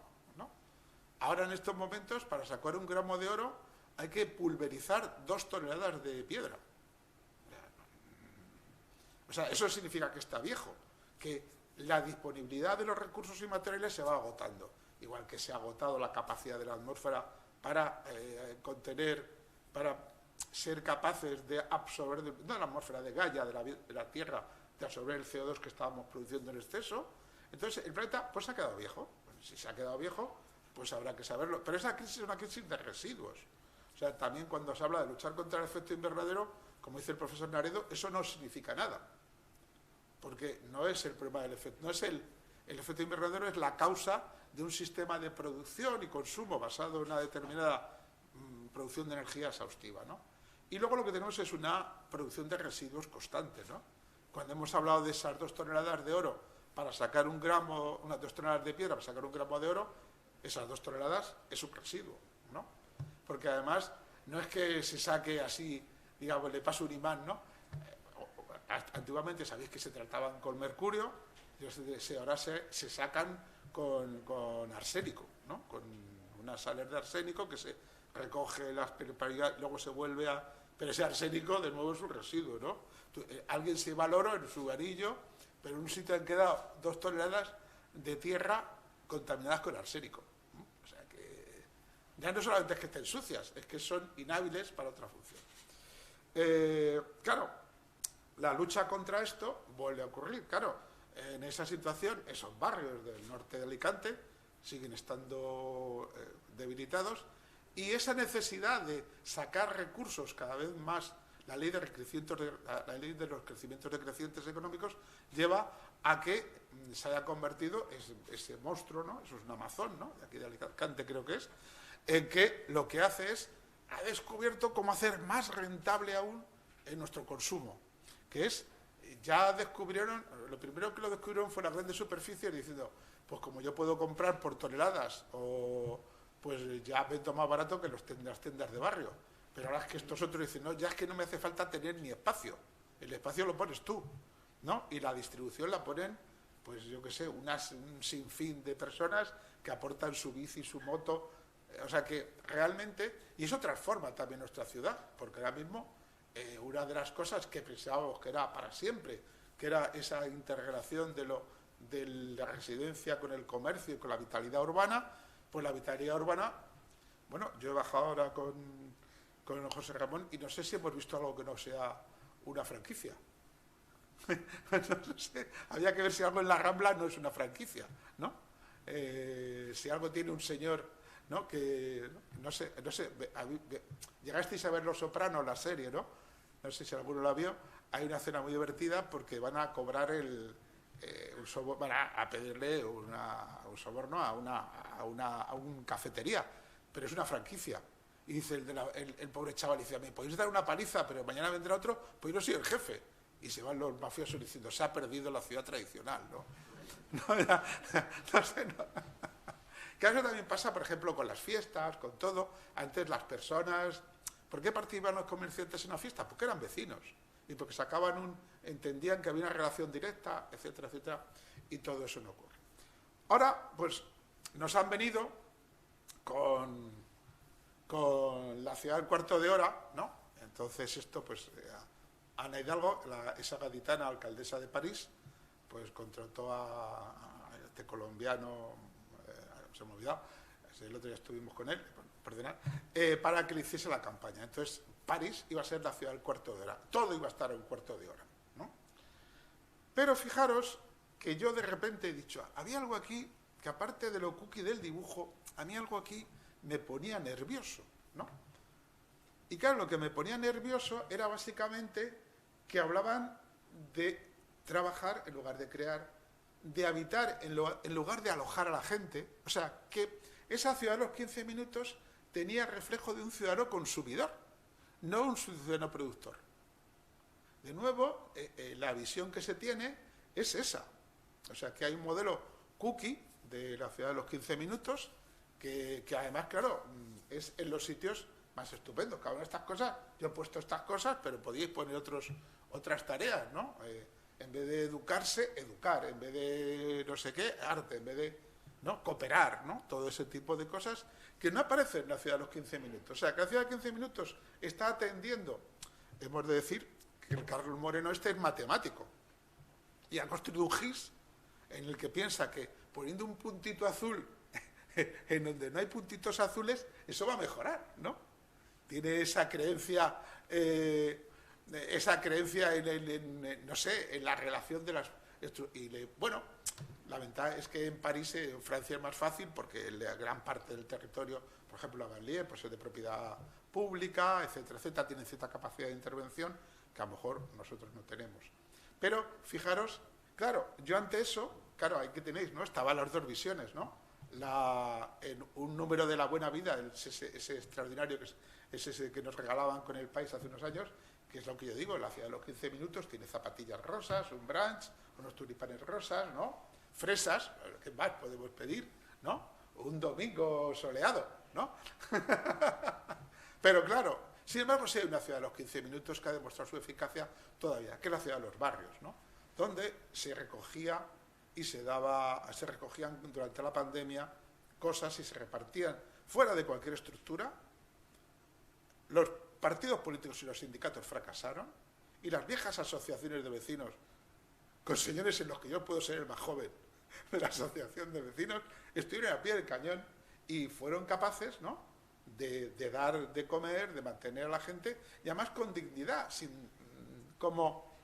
Ahora en estos momentos, para sacar un gramo de oro, hay que pulverizar 2 toneladas de piedra. O sea, eso significa que está viejo, que la disponibilidad de los recursos y materiales se va agotando, igual que se ha agotado la capacidad de la atmósfera para para ser capaces de absorber, no de la atmósfera de Gaia, de la Tierra, de absorber el CO2 que estábamos produciendo en exceso. Entonces, el planeta pues se ha quedado viejo. Bueno, si se ha quedado viejo, pues habrá que saberlo. Pero esa crisis es una crisis de residuos. O sea, también cuando se habla de luchar contra el efecto invernadero, como dice el profesor Naredo, eso no significa nada. Porque no es el problema del efecto, no es el efecto invernadero, es la causa de un sistema de producción y consumo basado en una determinada producción de energía exhaustiva, ¿no? Y luego lo que tenemos es una producción de residuos constante, ¿no? Cuando hemos hablado de esas 2 toneladas de oro para sacar 1 gramo, unas 2 toneladas de piedra para sacar 1 gramo de oro, esas 2 toneladas es un residuo, ¿no? Porque además no es que se saque así, digamos, le pasa un imán, ¿no? Antiguamente sabéis que se trataban con mercurio, y ahora se sacan con arsénico, ¿no? Con unas sales de arsénico que se recoge las peripherías, luego se vuelve a... Pero ese arsénico, de nuevo, es un residuo, ¿no? Alguien se va al oro en su anillo, pero en un sitio han quedado 2 toneladas de tierra contaminadas con arsénico. O sea que ya no solamente es que estén sucias, es que son inhábiles para otra función. Claro, la lucha contra esto vuelve a ocurrir. Claro, en esa situación, esos barrios del norte de Alicante siguen estando debilitados, y esa necesidad de sacar recursos cada vez más, la ley de los crecimientos decrecientes económicos, lleva a que se haya convertido ese monstruo, ¿no? Eso es un Amazon, ¿no? De aquí de Alicante creo que es, en que lo que hace es, ha descubierto cómo hacer más rentable aún en nuestro consumo, que es, ya descubrieron, lo primero que lo descubrieron fue las grandes superficies, diciendo, pues como yo puedo comprar por toneladas, o pues ya vendo más barato que las tiendas de barrio. Pero ahora es que estos otros dicen, no, ya es que no me hace falta tener ni espacio, el espacio lo pones tú, ¿no? Y la distribución la ponen, pues yo qué sé, un sinfín de personas que aportan su bici, su moto, o sea que realmente, y eso transforma también nuestra ciudad, porque ahora mismo una de las cosas que pensábamos que era para siempre, que era esa interrelación de la residencia con el comercio y con la vitalidad urbana, pues la vitalidad urbana, bueno, yo he bajado ahora con José Ramón y no sé si hemos visto algo que no sea una franquicia. No sé, había que ver si algo en la Rambla no es una franquicia, ¿no? Si algo tiene un señor, ¿no? Que, no sé, llegasteis a ver Los Sopranos, la serie, ¿no? No sé si alguno la vio. Hay una escena muy divertida porque van a cobrar van a pedirle un soborno a una cafetería, pero es una franquicia. Y dice el pobre chaval, dice, me podéis dar una paliza, pero mañana vendrá otro, pues yo no soy el jefe. Y se van los mafiosos diciendo, se ha perdido la ciudad tradicional, ¿no? No sé, no. Que eso también pasa, por ejemplo, con las fiestas, con todo. Antes las personas... ¿Por qué participaban los comerciantes en una fiesta? Porque eran vecinos. Y porque entendían que había una relación directa, etcétera, etcétera. Y todo eso no ocurre. Ahora, pues, nos han venido con la ciudad del cuarto de hora, ¿no? Entonces esto, pues, Ana Hidalgo, esa gaditana alcaldesa de París, pues contrató a este colombiano, se me ha olvidado, el otro día estuvimos con él, perdonad, para que le hiciese la campaña. Entonces, París iba a ser la ciudad del cuarto de hora, todo iba a estar en un cuarto de hora, ¿no? Pero fijaros que yo de repente he dicho, había algo aquí que aparte de lo cookie del dibujo, a mí algo aquí me ponía nervioso, ¿no? Y claro, lo que me ponía nervioso era básicamente que hablaban de trabajar en lugar de crear, de habitar en lugar de alojar a la gente. O sea, que esa ciudad de los 15 minutos tenía reflejo de un ciudadano consumidor, no un ciudadano productor. De nuevo, la visión que se tiene es esa. O sea, que hay un modelo cookie de la ciudad de los 15 minutos que además, claro, es en los sitios más estupendos. Cada una de estas cosas, yo he puesto estas cosas, pero podíais poner otras tareas, ¿no? En vez de educarse, educar. En vez de no sé qué, arte. En vez de, ¿no?, cooperar, ¿no? Todo ese tipo de cosas que no aparecen en la ciudad de los 15 minutos. O sea, que la ciudad de 15 minutos está atendiendo, hemos de decir, que el Carlos Moreno es matemático. Y ha construido un GIS en el que piensa que poniendo un puntito azul en donde no hay puntitos azules, eso va a mejorar, ¿no? Tiene esa creencia no sé, en la relación de las... Bueno, la ventaja es que en París, en Francia es más fácil porque la gran parte del territorio, por ejemplo, la Banlieue, pues es de propiedad pública, etcétera, etcétera, tienen cierta capacidad de intervención que a lo mejor nosotros no tenemos. Pero, fijaros, claro, yo ante eso, claro, ahí que tenéis, ¿no? Estaban las dos visiones, ¿no? En un número de La Buena Vida, ese extraordinario que es ese que nos regalaban con El País hace unos años, que es lo que yo digo, la ciudad de los 15 minutos tiene zapatillas rosas, un brunch, unos tulipanes rosas, ¿no? Fresas, ¿qué más podemos pedir, no? Un domingo soleado, ¿no? Pero claro, sin embargo, sí hay una ciudad de los 15 minutos que ha demostrado su eficacia todavía, que es la ciudad de los barrios, ¿no? Donde se recogía y se recogían durante la pandemia cosas y se repartían fuera de cualquier estructura. Los partidos políticos y los sindicatos fracasaron y las viejas asociaciones de vecinos, con señores en los que yo puedo ser el más joven de la asociación de vecinos, estuvieron a pie del cañón y fueron capaces, ¿no?, de dar de comer, de mantener a la gente, y además con dignidad, como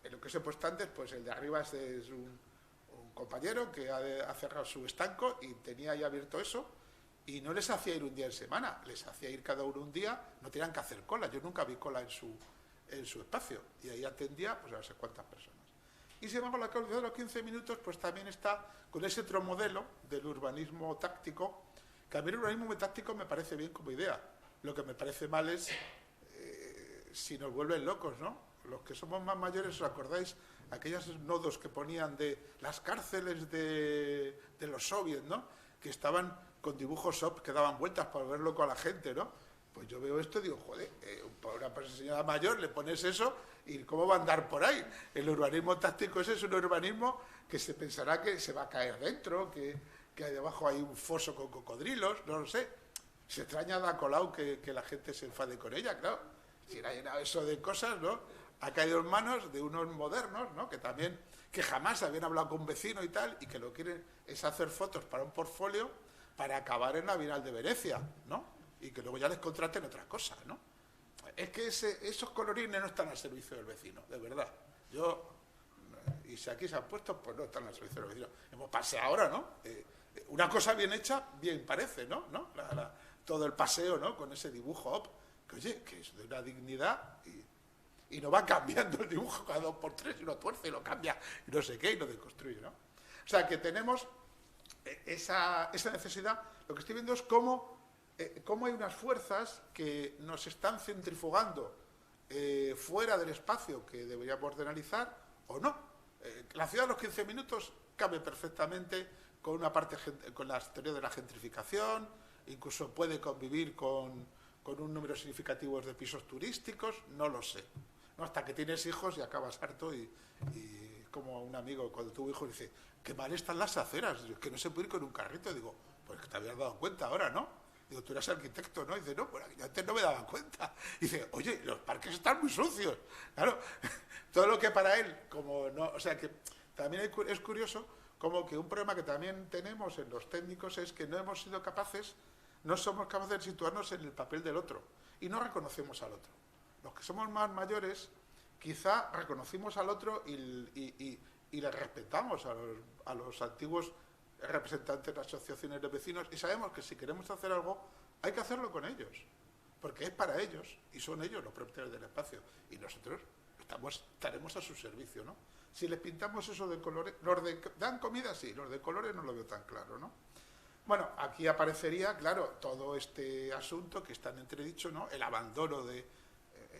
lo que os he puesto antes, pues el de arriba es un compañero que ha cerrado su estanco y tenía ya abierto eso, y no les hacía ir un día en semana, les hacía ir cada uno un día, no tenían que hacer cola, yo nunca vi cola en su espacio, y ahí atendía pues a no sé cuántas personas. Y sin embargo la calidad de los 15 minutos pues también está con ese otro modelo del urbanismo táctico, que a mí el urbanismo táctico me parece bien como idea, lo que me parece mal es si nos vuelven locos, ¿no? Los que somos más mayores, ¿os acordáis? Aquellos nodos que ponían de las cárceles de los soviets, ¿no?, que estaban con dibujos SOP que daban vueltas para ver loco a la gente, ¿no? Pues yo veo esto y digo, joder, para una señora mayor le pones eso y ¿cómo va a andar por ahí? El urbanismo táctico ese es un urbanismo que se pensará que se va a caer dentro, que hay debajo hay un foso con cocodrilos, no lo sé. Se extraña a Colau que la gente se enfade con ella, claro. Si ha llenado eso de cosas, ¿no? Ha caído en manos de unos modernos, ¿no?, que jamás habían hablado con un vecino y tal, y que lo quieren es hacer fotos para un portfolio para acabar en la Bienal de Venecia, ¿no? Y que luego ya les contraten otra cosa, ¿no? Es que esos colorines no están al servicio del vecino, de verdad. Y si aquí se han puesto, pues no están al servicio del vecino. Hemos paseado ahora, ¿no? Una cosa bien hecha, bien parece, ¿no? Todo el paseo, ¿no?, con ese dibujo, que oye, que es de una dignidad y no va cambiando el dibujo cada 2x3 y lo tuerce y lo cambia y no sé qué y lo deconstruye, ¿no? O sea, que tenemos esa necesidad. Lo que estoy viendo es cómo hay unas fuerzas que nos están centrifugando fuera del espacio que deberíamos de analizar o no. La ciudad de los 15 minutos cabe perfectamente con una parte, con la teoría de la gentrificación, incluso puede convivir con un número significativo de pisos turísticos, no lo sé. ¿No? Hasta que tienes hijos y acabas harto y como un amigo cuando tuvo hijos dice, qué mal están las aceras, que no se puede ir con un carrito. Digo, pues que te habías dado cuenta ahora, ¿no? Digo, tú eres arquitecto, ¿no? Y dice, no, pues antes no me daba cuenta. Y dice, oye, los parques están muy sucios. Claro, todo lo que para él, como no, o sea que también es curioso como que un problema que también tenemos en los técnicos es que no somos capaces de situarnos en el papel del otro y no reconocemos al otro. Los que somos más mayores quizá reconocimos al otro y le respetamos a los antiguos representantes de las asociaciones de vecinos y sabemos que si queremos hacer algo hay que hacerlo con ellos, porque es para ellos y son ellos los propietarios del espacio y nosotros estaremos a su servicio, ¿no? Si les pintamos eso de colores, dan comida, sí, los de colores no lo veo tan claro, ¿no? Bueno, aquí aparecería, claro, todo este asunto que está en entredicho, ¿no? El abandono de...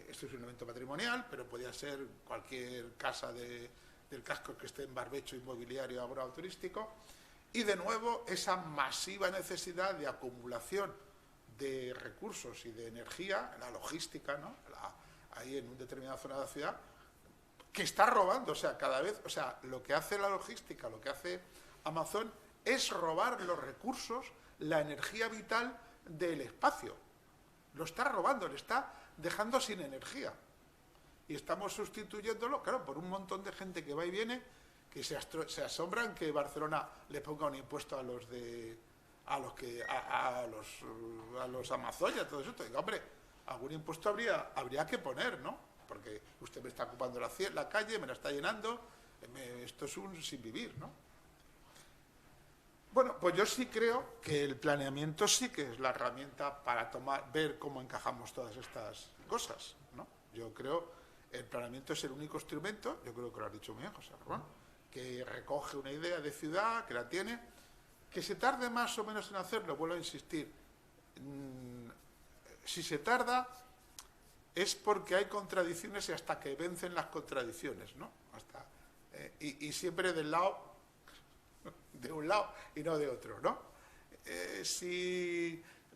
esto es un evento patrimonial, pero podría ser cualquier casa del casco que esté en barbecho inmobiliario agroturístico. Y de nuevo, esa masiva necesidad de acumulación de recursos y de energía, la logística, ¿no? Ahí en una determinada zona de la ciudad, que está robando, o sea, cada vez, o sea, lo que hace la logística, lo que hace Amazon es robar los recursos, la energía vital del espacio. Lo está robando, le está dejando sin energía. Y estamos sustituyéndolo, claro, por un montón de gente que va y viene, que se asombran que Barcelona le ponga un impuesto a los Amazon y a todo eso. Digo, hombre, algún impuesto habría que poner, ¿no? Porque usted me está ocupando la calle, me la está llenando, esto es un sin vivir, ¿no? Bueno, pues yo sí creo que el planeamiento sí que es la herramienta para ver cómo encajamos todas estas cosas, ¿no? Yo creo que el planeamiento es el único instrumento, yo creo que lo has dicho muy bien, José Ramón, que recoge una idea de ciudad, que la tiene, que se tarde más o menos en hacerlo, vuelvo a insistir. Si se tarda es porque hay contradicciones y hasta que vencen las contradicciones, ¿no? Y siempre de un lado y no de otro, ¿no?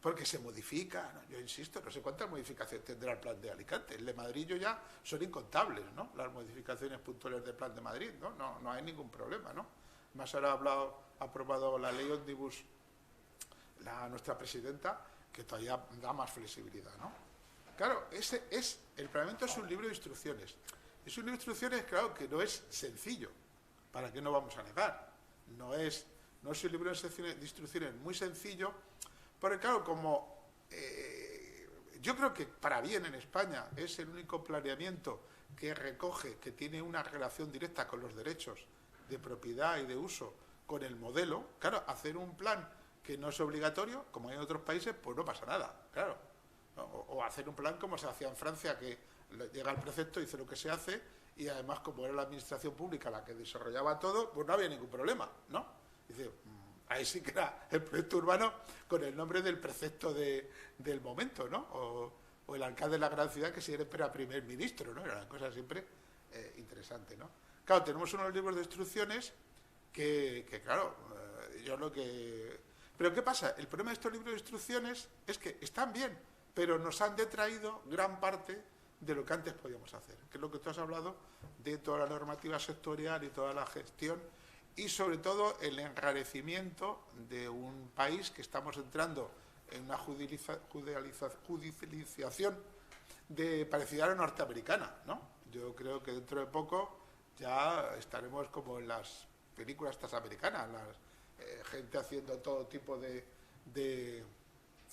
Porque se modifica, ¿no? Yo insisto, no sé cuántas modificaciones tendrá el plan de Alicante. El de Madrid ya son incontables, ¿no? Las modificaciones puntuales del plan de Madrid, ¿no? No hay ningún problema, ¿no? Más ahora ha aprobado la ley Omnibus nuestra presidenta, que todavía da más flexibilidad, ¿no? Claro, el planeamiento es un libro de instrucciones. Es un libro de instrucciones, claro, que no es sencillo, ¿para qué no vamos a negar? No es un libro de instrucciones muy sencillo, porque claro, yo creo que para bien en España es el único planeamiento que recoge, que tiene una relación directa con los derechos de propiedad y de uso, con el modelo. Claro, hacer un plan que no es obligatorio, como hay en otros países, pues no pasa nada, claro. O hacer un plan como se hacía en Francia, que llega el precepto, dice lo que se hace, y además, como era la administración pública la que desarrollaba todo, pues no había ningún problema, ¿no? Dice, ahí sí que era el proyecto urbano con el nombre del precepto del momento, ¿no? O el alcalde de la gran ciudad que siempre era primer ministro, ¿no? Era una cosa siempre interesante, ¿no? Claro, tenemos unos libros de instrucciones que claro, Pero ¿qué pasa? El problema de estos libros de instrucciones es que están bien, pero nos han detraído gran parte de lo que antes podíamos hacer, que es lo que tú has hablado de toda la normativa sectorial y toda la gestión, y sobre todo el enrarecimiento de un país que estamos entrando en una judicialización parecida a la norteamericana, ¿no? Yo creo que dentro de poco ya estaremos como en las películas estas americanas, gente haciendo todo tipo de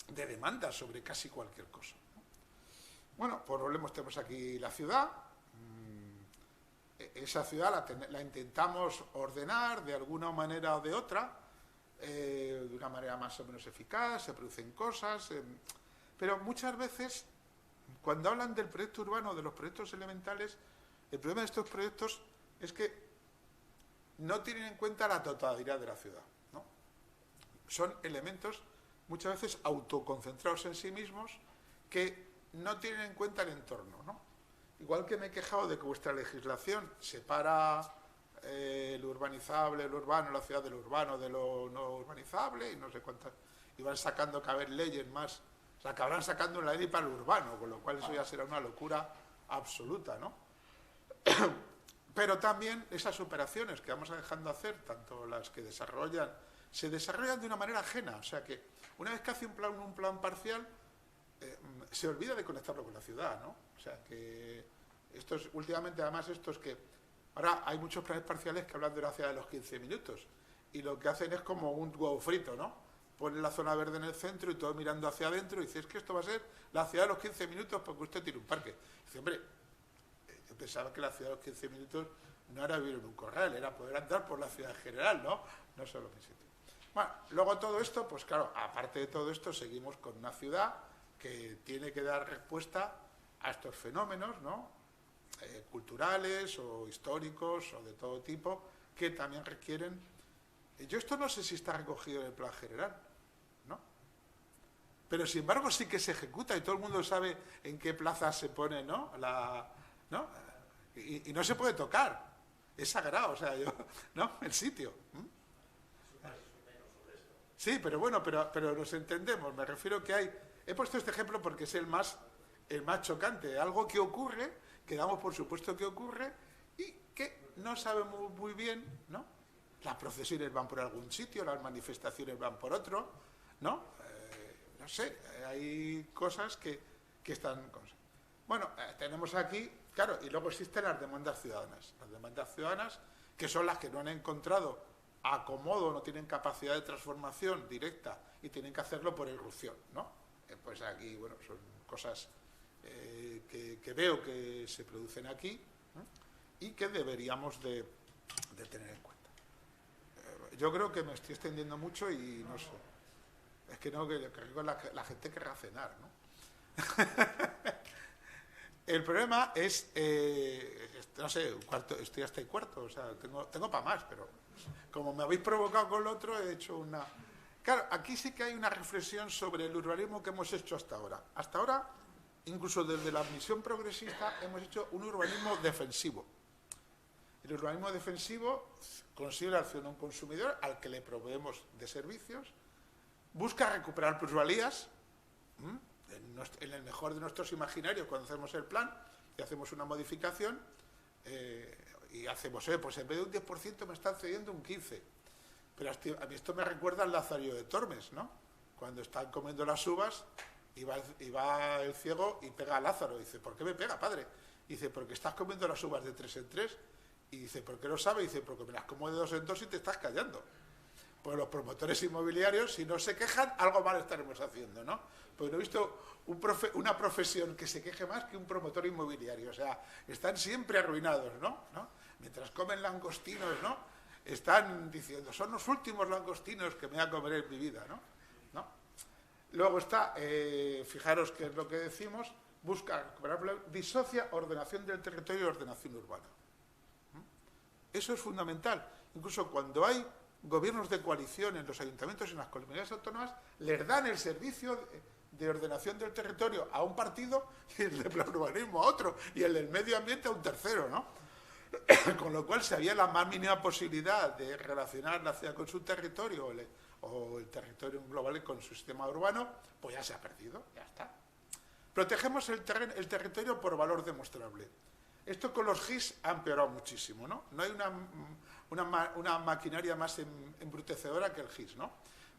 demandas sobre casi cualquier cosa. Bueno, pues tenemos aquí la ciudad. Esa ciudad la intentamos ordenar de alguna manera o de otra, de una manera más o menos eficaz, se producen cosas, pero muchas veces, cuando hablan del proyecto urbano, de los proyectos elementales, el problema de estos proyectos es que no tienen en cuenta la totalidad de la ciudad, ¿no? Son elementos muchas veces autoconcentrados en sí mismos que no tienen en cuenta el entorno, ¿no? Igual que me he quejado de que vuestra legislación separa lo urbanizable, lo urbano, la ciudad de lo urbano de lo no urbanizable y no sé cuántas, y van sacando cada vez leyes más, o sea, acabarán sacando una ley para lo urbano, con lo cual eso ya será una locura absoluta, ¿no? Pero también esas operaciones que vamos dejando hacer, tanto las que se desarrollan de una manera ajena, o sea que una vez que hace un plan parcial, se olvida de conectarlo con la ciudad, ¿no? O sea que últimamente además que ahora hay muchos planes parciales que hablan de la ciudad de los 15 minutos y lo que hacen es como un huevo frito, ¿no? Ponen la zona verde en el centro y todo mirando hacia adentro y dice, es que esto va a ser la ciudad de los 15 minutos porque usted tiene un parque. Dice, hombre, yo pensaba que la ciudad de los 15 minutos no era vivir en un corral, era poder andar por la ciudad en general, ¿no? No solo mi sitio. Bueno, luego todo esto, pues claro, aparte de todo esto, seguimos con una ciudad que tiene que dar respuesta a estos fenómenos, ¿no? Culturales o históricos o de todo tipo, que también requieren... Yo esto no sé si está recogido en el plan general, ¿no? Pero sin embargo sí que se ejecuta y todo el mundo sabe en qué plaza se pone, ¿no? ¿No? Y no se puede tocar, es sagrado, o sea, ¿no? El sitio. Sí, pero bueno, pero nos entendemos, me refiero que hay... He puesto este ejemplo porque es el más chocante, algo que ocurre, que damos por supuesto que ocurre y que no sabemos muy bien, ¿no? Las procesiones van por algún sitio, las manifestaciones van por otro, ¿no? No sé, hay cosas que están... Bueno, tenemos aquí, claro, y luego existen las demandas ciudadanas. Las demandas ciudadanas, que son las que no han encontrado acomodo, no tienen capacidad de transformación directa y tienen que hacerlo por irrupción, ¿no? Pues aquí, bueno, son cosas que veo que se producen aquí y que deberíamos de tener en cuenta. yo creo que me estoy extendiendo mucho y no sé. Es que no, que la gente querrá cenar, ¿no? El problema es, no sé, un cuarto, estoy hasta el cuarto, o sea, tengo para más, pero como me habéis provocado con lo otro, he hecho una... Claro, aquí sí que hay una reflexión sobre el urbanismo que hemos hecho hasta ahora. Hasta ahora, incluso desde la misión progresista, hemos hecho un urbanismo defensivo. El urbanismo defensivo considera a un consumidor al que le proveemos de servicios, busca recuperar plusvalías, en el mejor de nuestros imaginarios, cuando hacemos el plan y hacemos una modificación, y hacemos, pues en vez de un 10% me están cediendo un 15%. Pero a mí esto me recuerda al Lazarillo de Tormes, ¿no? Cuando están comiendo las uvas y va el ciego y pega a Lázaro. Y dice, ¿por qué me pega, padre? Y dice, porque estás comiendo las uvas de 3 en 3. Y dice, ¿por qué lo sabe? Y dice, porque me las como de 2 en 2 y te estás callando. Pues los promotores inmobiliarios, si no se quejan, algo mal estaremos haciendo, ¿no? Pues no he visto una profesión que se queje más que un promotor inmobiliario. O sea, están siempre arruinados, ¿no? Mientras comen langostinos, ¿no? Están diciendo, son los últimos langostinos que me voy a comer en mi vida, ¿no? Luego está, fijaros qué es lo que decimos, busca, disocia ordenación del territorio y ordenación urbana. Eso es fundamental. Incluso cuando hay gobiernos de coalición en los ayuntamientos y en las comunidades autónomas, les dan el servicio de ordenación del territorio a un partido y el de urbanismo a otro, y el del medio ambiente a un tercero, ¿no? Con lo cual, si había la más mínima posibilidad de relacionar la ciudad con su territorio o el territorio global con su sistema urbano, pues ya se ha perdido, ya está. Protegemos el territorio por valor demostrable. Esto con los GIS ha empeorado muchísimo, ¿no? No hay una maquinaria más embrutecedora que el GIS, ¿no?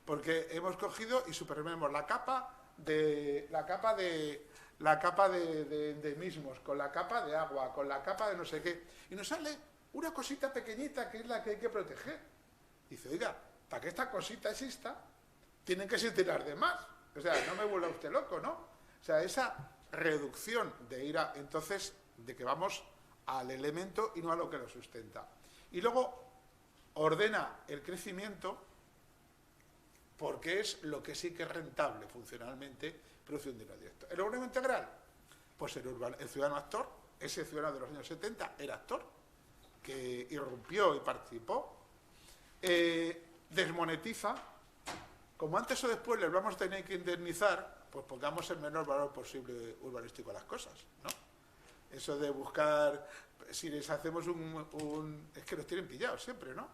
Porque hemos cogido y superponemos la capa de mismos, con la capa de agua, con la capa de no sé qué, y nos sale una cosita pequeñita que es la que hay que proteger. Dice, oiga, para que esta cosita exista, tienen que existir las demás. O sea, no me vuelva usted loco, ¿no? O sea, esa reducción de ir a... Entonces, de que vamos al elemento y no a lo que lo sustenta. Y luego ordena el crecimiento porque es lo que sí que es rentable funcionalmente, producción de dinero directo. ¿El urbanismo integral? Pues el ciudadano actor, ese ciudadano de los años 70 era actor, que irrumpió y participó, desmonetiza, como antes o después les vamos a tener que indemnizar, pues pongamos el menor valor posible urbanístico a las cosas, ¿no? Eso de buscar, si les hacemos es que los tienen pillados siempre, ¿no?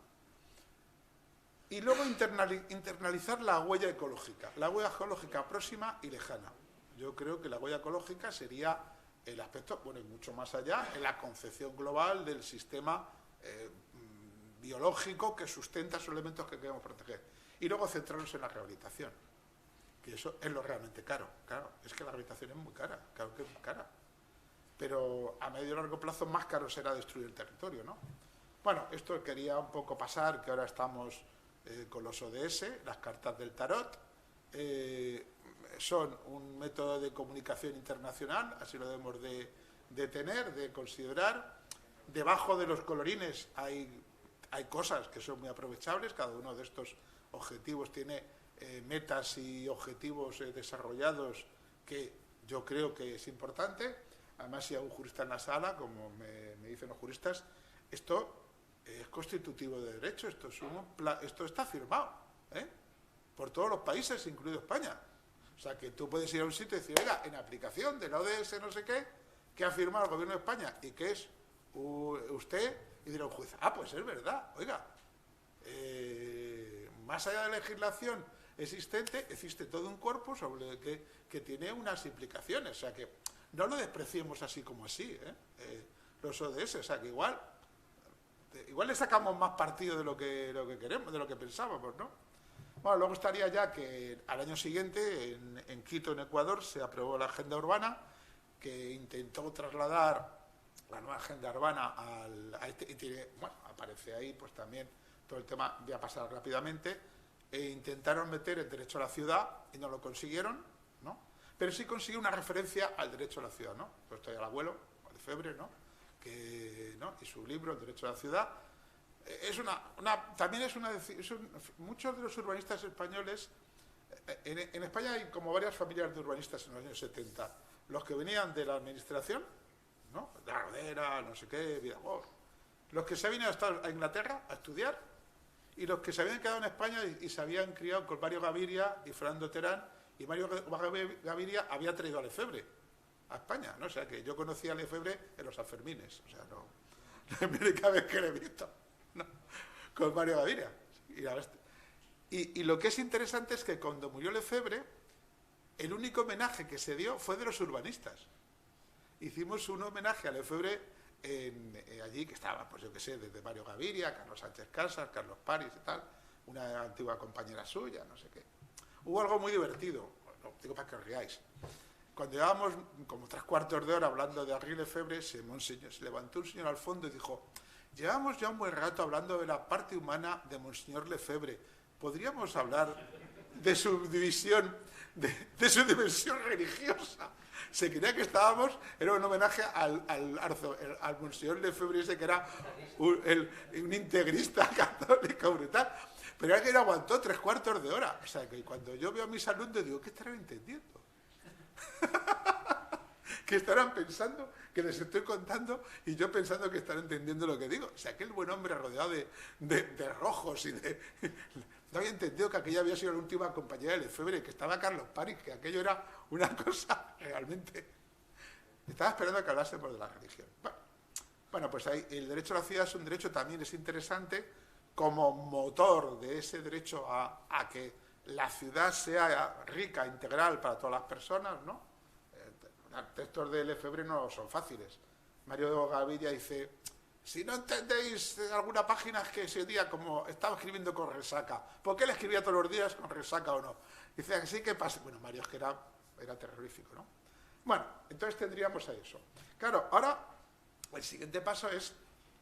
Y luego internalizar la huella ecológica próxima y lejana. Yo creo que la huella ecológica sería el aspecto, bueno, y mucho más allá, en la concepción global del sistema biológico que sustenta esos elementos que queremos proteger. Y luego centrarnos en la rehabilitación, que eso es lo realmente caro. Claro, es que la rehabilitación es muy cara, claro que es muy cara. Pero a medio y largo plazo más caro será destruir el territorio, ¿no? Bueno, esto quería un poco pasar, que ahora estamos con los ODS, las cartas del tarot, son un método de comunicación internacional, así lo debemos de tener, de considerar. Debajo de los colorines hay cosas que son muy aprovechables, cada uno de estos objetivos tiene metas y objetivos desarrollados que yo creo que es importante. Además, si hay un jurista en la sala, como me dicen los juristas, esto es constitutivo de derecho, esto está firmado por todos los países, incluido España. O sea, que tú puedes ir a un sitio y decir, oiga, en aplicación de la ODS no sé qué, que ha firmado el gobierno de España y que es usted, y dirá un juez, pues es verdad, oiga, más allá de la legislación existente, existe todo un corpus sobre que tiene unas implicaciones. O sea, que no lo despreciemos así como así, los ODS. O sea, que igual le sacamos más partido de lo que queremos, de lo que pensábamos, ¿no? Bueno, luego estaría ya que al año siguiente, en Quito, en Ecuador, se aprobó la agenda urbana, que intentó trasladar la nueva agenda urbana y tiene, bueno, aparece ahí pues también todo el tema, voy a pasar rápidamente, intentaron meter el derecho a la ciudad y no lo consiguieron, ¿no? Pero sí consiguió una referencia al derecho a la ciudad, ¿no? Pues estoy al abuelo, Lefebvre, ¿no? Y su libro, El derecho a la ciudad, También muchos de los urbanistas españoles, en España hay como varias familias de urbanistas en los años 70, los que venían de la administración, ¿no? De la Rodera, no sé qué, Vidagor, los que se habían ido a Inglaterra a estudiar y los que se habían quedado en España y se habían criado con Mario Gaviria y Fernando Terán, y Mario Gaviria había traído a Lefebvre a España, ¿no? O sea que yo conocí a Lefebvre en los Sanfermines, o sea, no la única vez que lo he visto, ¿no? Con Mario Gaviria. Y lo que es interesante es que cuando murió Lefebvre, el único homenaje que se dio fue de los urbanistas. Hicimos un homenaje a Lefebvre allí, que estaba, pues yo qué sé, desde Mario Gaviria, Carlos Sánchez Casas, Carlos París y tal, una antigua compañera suya, no sé qué. Hubo algo muy divertido, lo digo para que os riáis. Cuando llevábamos como 3/4 de hora hablando de Henri Lefebvre, se levantó un señor al fondo y dijo: llevamos ya un buen rato hablando de la parte humana de Monseñor Lefebvre. ¿Podríamos hablar de su división, de su dimensión religiosa? Se creía que era un homenaje al Monseñor Lefebvre ese, que era un integrista católico brutal. Pero era que aguantó 3/4 de hora. O sea, que cuando yo veo a mis alumnos digo, ¿qué estarán entendiendo? Que estarán pensando que les estoy contando y yo pensando que estarán entendiendo lo que digo. O sea, aquel buen hombre rodeado de rojos y de... No había entendido que aquella había sido la última compañera de Lefebvre, que estaba Carlos París, que aquello era una cosa realmente... Estaba esperando a que hablásemos de la religión. Bueno, pues ahí el derecho a la ciudad es un derecho, también es interesante como motor de ese derecho a que la ciudad sea rica, integral para todas las personas, ¿no? Los textos de Lefebvre no son fáciles. Mario Gaviria dice: si no entendéis alguna página, es que ese día, como estaba escribiendo con resaca. ¿Por qué le escribía todos los días con resaca o no? Dice, así que pasa. Bueno, Mario es que era terrorífico, ¿no? Bueno, entonces tendríamos a eso. Claro, ahora el siguiente paso es,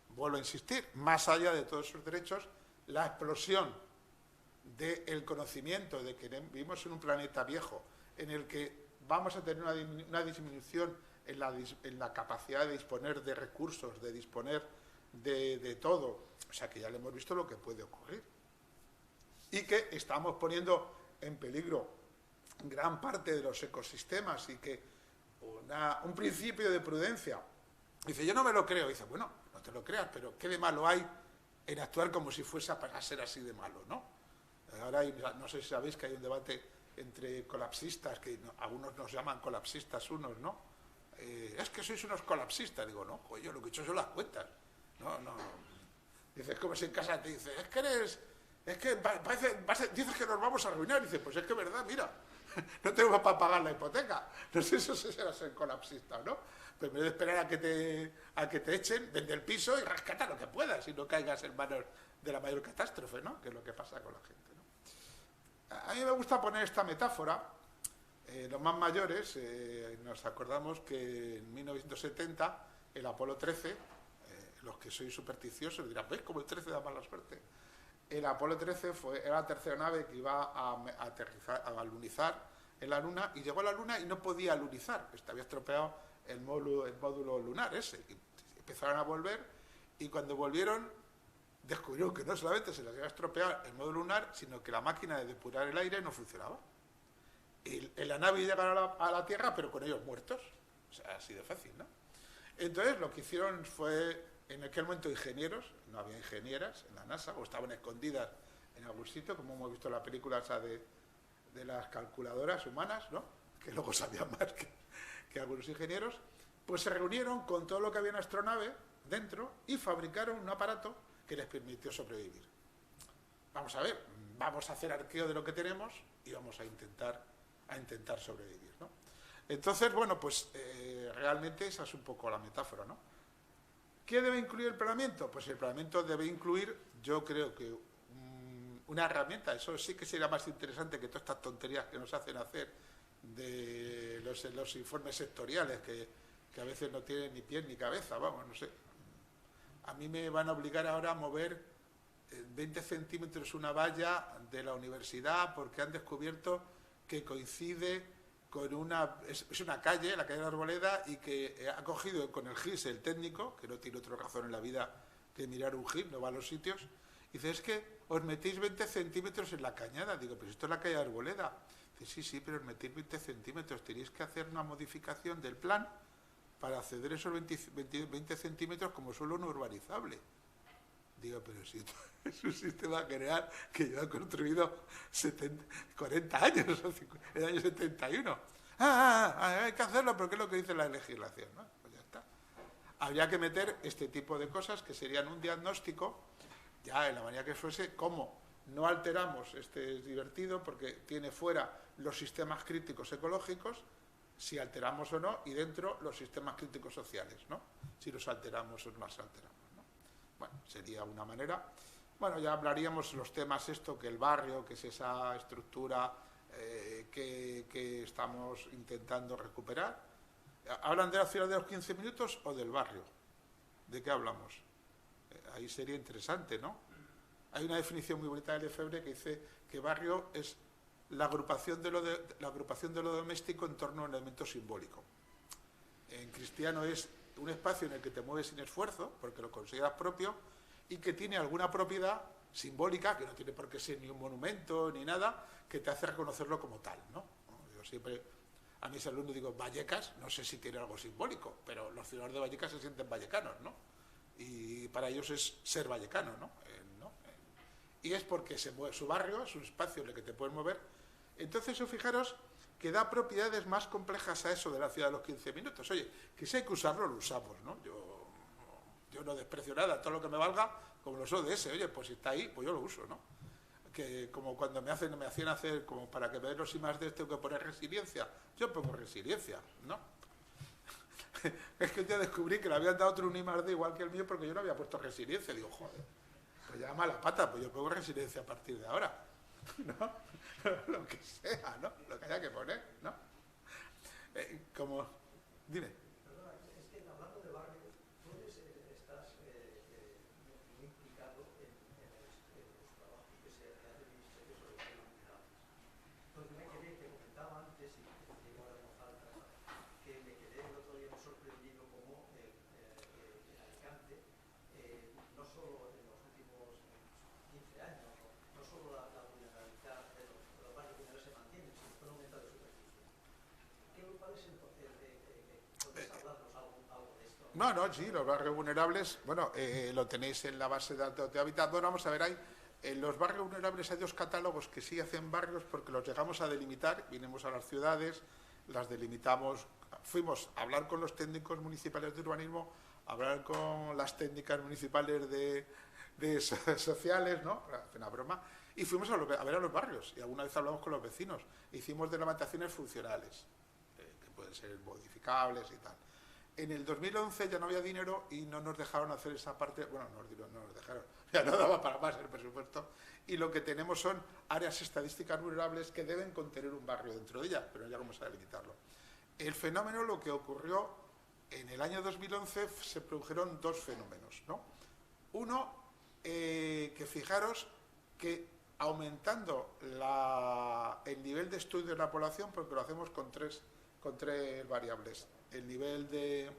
vuelvo a insistir, más allá de todos esos derechos, la explosión del conocimiento de que vivimos en un planeta viejo, en el que vamos a tener una disminución en la capacidad de disponer de recursos, de disponer de todo. O sea, que ya le hemos visto lo que puede ocurrir. Y que estamos poniendo en peligro gran parte de los ecosistemas y que un principio de prudencia. Dice, yo no me lo creo. Dice, bueno, no te lo creas, pero ¿qué de malo hay en actuar como si fuese para ser así de malo, ¿no? Ahora no sé si sabéis que hay un debate entre colapsistas, que algunos nos llaman colapsistas unos, ¿no? Es que sois unos colapsistas. Digo, no, coño, lo que he hecho son las cuentas. No. Dices, como si en casa te dice, dices que nos vamos a arruinar. Dices, pues es que es verdad, mira, no tengo para pagar la hipoteca. No sé si eso será ser colapsista, ¿no? Pero en vez de esperar a que te echen, vende el piso y rescata lo que puedas y no caigas en manos de la mayor catástrofe, ¿no? Que es lo que pasa con la gente, ¿no? A mí me gusta poner esta metáfora. Los más mayores nos acordamos que en 1970 el Apolo 13, los que sois supersticiosos dirán, ¿ves cómo el 13 da mala suerte? El Apolo 13 era la tercera nave que iba a aterrizar, a alunizar en la Luna, y llegó a la Luna y no podía alunizar, había estropeado el módulo lunar ese. Y empezaron a volver, y cuando volvieron descubrieron que no solamente se les había estropeado el módulo lunar, sino que la máquina de depurar el aire no funcionaba. Y la nave llegaron a la Tierra, pero con ellos muertos. O sea, así de fácil, ¿no? Entonces, lo que hicieron fue, en aquel momento, ingenieros, no había ingenieras en la NASA, o estaban escondidas en algún sitio, como hemos visto en la película esa de las calculadoras humanas, ¿no? Que luego sabían más que algunos ingenieros, pues se reunieron con todo lo que había en la astronave dentro y fabricaron un aparato que les permitió sobrevivir. Vamos a ver, vamos a hacer arqueo de lo que tenemos y vamos a intentar sobrevivir, ¿no? Entonces, bueno, pues realmente esa es un poco la metáfora, ¿no? ¿Qué debe incluir el planeamiento? Pues el planeamiento debe incluir, yo creo que una herramienta, eso sí que sería más interesante que todas estas tonterías que nos hacen hacer de los informes sectoriales que a veces no tienen ni pies ni cabeza, vamos, no sé. A mí me van a obligar ahora a mover 20 centímetros una valla de la universidad porque han descubierto que coincide con es una calle, la calle de la Arboleda, y que ha cogido con el GIS, el técnico, que no tiene otra razón en la vida de mirar un GIF, no va a los sitios. Dice, es que os metéis 20 centímetros en la cañada. Digo, pero esto es la calle Arboleda. Dice, sí, sí, pero os metéis 20 centímetros. Tenéis que hacer una modificación del plan para acceder a esos 20 centímetros como suelo no urbanizable. Digo, pero si esto es un sistema general que lleva construido 40 años, en el año 71. Hay que hacerlo porque es lo que dice la legislación, ¿no? Pues ya está. Habría que meter este tipo de cosas que serían un diagnóstico, ya en la manera que fuese, cómo no alteramos, este es divertido porque tiene fuera los sistemas críticos ecológicos, si alteramos o no, y dentro los sistemas críticos sociales, ¿no? Si los alteramos o no los alteramos, ¿no? Bueno, sería una manera. Bueno, ya hablaríamos los temas que el barrio, que es esa estructura que estamos intentando recuperar. ¿Hablan de la ciudad de los 15 minutos o del barrio? ¿De qué hablamos? Ahí sería interesante, ¿no? Hay una definición muy bonita de Lefebvre que dice que barrio es la agrupación de lo doméstico en torno a un elemento simbólico. En cristiano es un espacio en el que te mueves sin esfuerzo, porque lo consideras propio, y que tiene alguna propiedad simbólica, que no tiene por qué ser ni un monumento ni nada, que te hace reconocerlo como tal, ¿no? Yo siempre, a mis alumnos digo, Vallecas, no sé si tiene algo simbólico, pero los ciudadanos de Vallecas se sienten vallecanos, ¿no? Y para ellos es ser vallecano, ¿no? Y es porque se mueve, su barrio es un espacio en el que te puedes mover. Entonces, fijaros que da propiedades más complejas a eso de la ciudad de los 15 minutos. Oye, que si hay que usarlo, lo usamos, ¿no? Yo no desprecio nada, todo lo que me valga, como los ODS, oye, pues si está ahí, pues yo lo uso, ¿no? Que como cuando me hacían hacer, como para que me den los I+D tengo que poner resiliencia, yo pongo resiliencia, ¿no? Es que un día descubrí que le habían dado otro un I+D igual que el mío porque yo no había puesto resiliencia. Digo, joder, pues ya mala pata, pues yo pongo resiliencia a partir de ahora, ¿no? Lo que sea, ¿no? Lo que haya que poner, ¿no? Dime. Perdona, es que hablando de barrio, tú estás muy implicado en los trabajos que se hacen en el Ministerio sobre los vulnerables. Entonces me quedé, te comentaba antes, y te digo ahora no falta, que me quedé el otro día muy sorprendido como en Alicante, no solo en los últimos 15 años, no solo la vulnerabilidad de los barrios vulnerables se mantiene, sino que aumenta de superficie. ¿Cuál es ¿Puedes hablarnos algo de esto? No, sí, los barrios vulnerables, bueno, lo tenéis en la base de datos de hábitat. Bueno, vamos a ver, en los barrios vulnerables hay dos catálogos que sí hacen barrios porque los llegamos a delimitar, vinimos a las ciudades, las delimitamos, fuimos a hablar con los técnicos municipales de urbanismo, a hablar con las técnicas municipales de sociales, ¿no? Hace una broma, y fuimos a ver a los barrios, y alguna vez hablamos con los vecinos, hicimos delimitaciones funcionales, que pueden ser modificables y tal. En el 2011 ya no había dinero y no nos dejaron hacer esa parte, bueno, no nos dejaron, ya no daba para más el presupuesto, y lo que tenemos son áreas estadísticas vulnerables que deben contener un barrio dentro de ellas, pero ya vamos a delimitarlo. El fenómeno, lo que ocurrió en el año 2011, se produjeron dos fenómenos, ¿no? Uno, que fijaros que aumentando el nivel de estudio de la población, porque lo hacemos con tres variables. El nivel de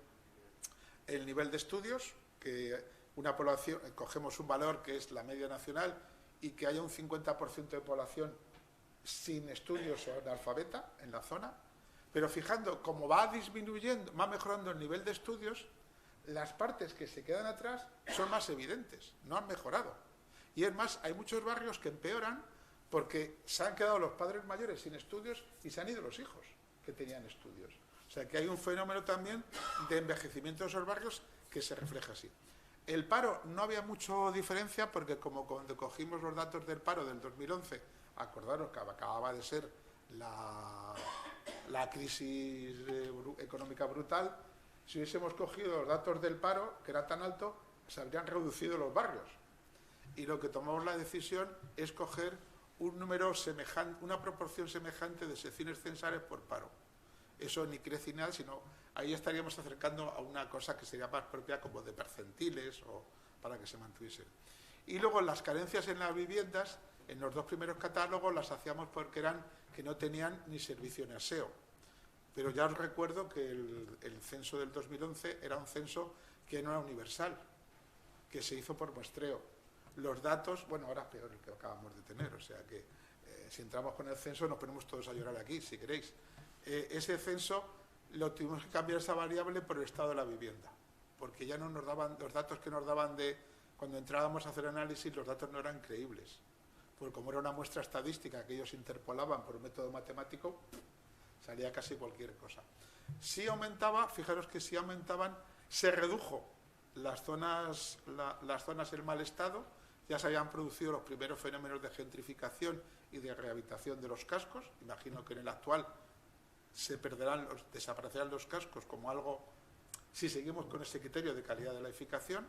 estudios, que una población, cogemos un valor que es la media nacional y que haya un 50% de población sin estudios o analfabeta en la zona, pero fijando cómo va disminuyendo, va mejorando el nivel de estudios, las partes que se quedan atrás son más evidentes, no han mejorado. Y es más, hay muchos barrios que empeoran porque se han quedado los padres mayores sin estudios y se han ido los hijos que tenían estudios. O sea que hay un fenómeno también de envejecimiento de esos barrios que se refleja así. El paro no había mucha diferencia porque como cuando cogimos los datos del paro del 2011, acordaros que acababa de ser la crisis económica brutal, si hubiésemos cogido los datos del paro, que era tan alto, se habrían reducido los barrios. Y lo que tomamos la decisión es coger un número semejante, una proporción semejante de secciones censales por paro. Eso ni crece ni nada, sino ahí estaríamos acercando a una cosa que sería más propia como de percentiles o para que se mantuviese. Y luego las carencias en las viviendas, en los dos primeros catálogos las hacíamos porque eran que no tenían ni servicio ni aseo. Pero ya os recuerdo que el censo del 2011 era un censo que no era universal. que se hizo por muestreo. Los datos, bueno, ahora es peor el que acabamos de tener, o sea que si entramos con el censo nos ponemos todos a llorar aquí, si queréis. Ese censo lo tuvimos que cambiar esa variable por el estado de la vivienda, porque ya no nos daban, los datos que nos daban de cuando entrábamos a hacer análisis, los datos no eran creíbles, porque como era una muestra estadística que ellos interpolaban por un método matemático, salía casi cualquier cosa. Si aumentaba, fijaros que si aumentaban, se redujo las zonas en mal estado, ya se habían producido los primeros fenómenos de gentrificación y de rehabilitación de los cascos. Imagino que en el actual desaparecerán los cascos como algo, si seguimos con ese criterio de calidad de la edificación.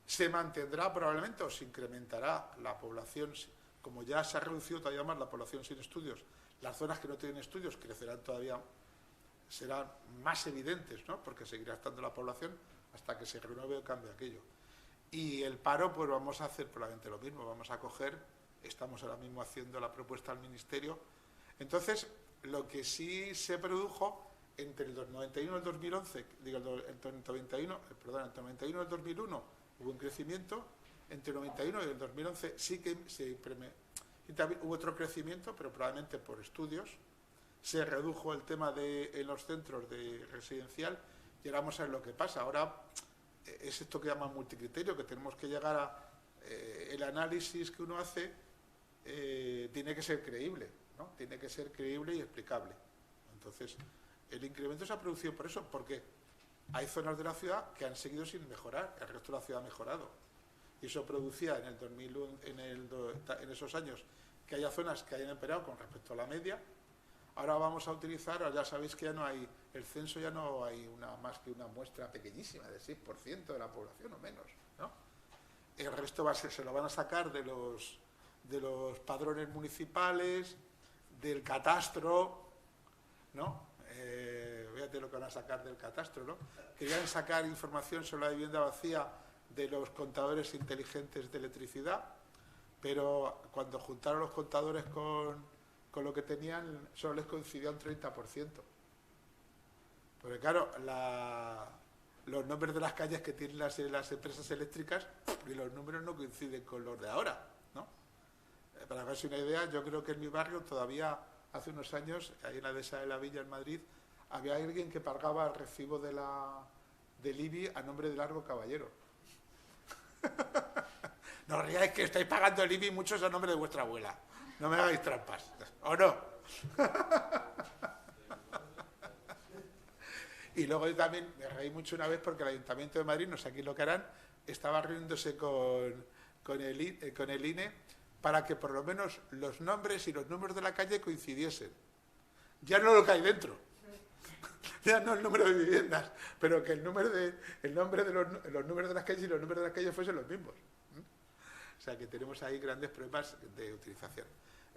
Se mantendrá probablemente o se incrementará la población, como ya se ha reducido todavía más la población sin estudios. Las zonas que no tienen estudios crecerán todavía, serán más evidentes, ¿no? Porque seguirá estando la población hasta que se renueve o cambie aquello. Y el paro, pues vamos a hacer probablemente lo mismo, vamos a coger, estamos ahora mismo haciendo la propuesta al Ministerio. Entonces, lo que sí se produjo entre el 91 y el 2011, digo, el 91 y el 2001 hubo un crecimiento, entre el 91 y el 2011 sí que y también hubo otro crecimiento, pero probablemente por estudios. Se redujo el tema en los centros de residencial y ahora vamos a ver lo que pasa. Ahora es esto que llaman multicriterio, que tenemos que llegar a el análisis que uno hace tiene que ser creíble, ¿no? Tiene que ser creíble y explicable. Entonces, el incremento se ha producido por eso, porque hay zonas de la ciudad que han seguido sin mejorar, el resto de la ciudad ha mejorado. Y eso producía en el 2001, en esos años, que haya zonas que hayan empeorado con respecto a la media. Ahora vamos a utilizar, ya sabéis que ya no hay, el censo ya no hay más que una muestra pequeñísima, de 6% de la población o menos, ¿no? El resto se lo van a sacar de los padrones municipales, del catastro, ¿no? Fíjate lo que van a sacar del catastro, ¿no? Querían sacar información sobre la vivienda vacía de los contadores inteligentes de electricidad, pero cuando juntaron los contadores con lo que tenían, solo les coincidía un 30%. Porque claro, los nombres de las calles que tienen las empresas eléctricas y los números no coinciden con los de ahora, ¿no? Para hacerse una idea, yo creo que en mi barrio todavía hace unos años, ahí en la dehesa de la Villa, en Madrid, había alguien que pagaba el recibo del IBI a nombre de Largo Caballero. No os riáis que estáis pagando el IBI muchos a nombre de vuestra abuela. No me hagáis trampas, ¿o no? Y luego yo también me reí mucho una vez porque el Ayuntamiento de Madrid, no sé aquí lo que harán, estaba reuniéndose con el INE para que por lo menos los nombres y los números de la calle coincidiesen. Ya no lo que hay dentro, ya no el número de viviendas, pero que los números de las calles y los números de las calles fuesen los mismos. O sea que tenemos ahí grandes problemas de utilización.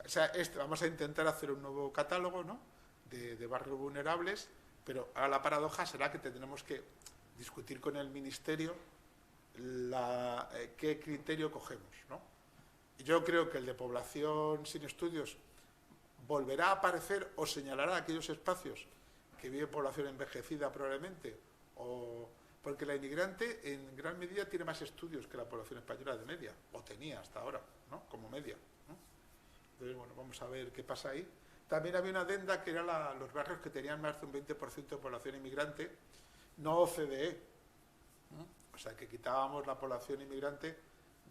O sea, vamos a intentar hacer un nuevo catálogo, ¿no?, de barrios vulnerables, pero ahora la paradoja será que tendremos que discutir con el Ministerio qué criterio cogemos, ¿no? Yo creo que el de población sin estudios volverá a aparecer o señalará aquellos espacios que vive población envejecida probablemente, porque la inmigrante en gran medida tiene más estudios que la población española de media, o tenía hasta ahora, ¿no?, como media, ¿no? Entonces, bueno, vamos a ver qué pasa ahí. También había una adenda que era los barrios que tenían más de un 20% de población inmigrante, no OCDE, ¿no? O sea, que quitábamos la población inmigrante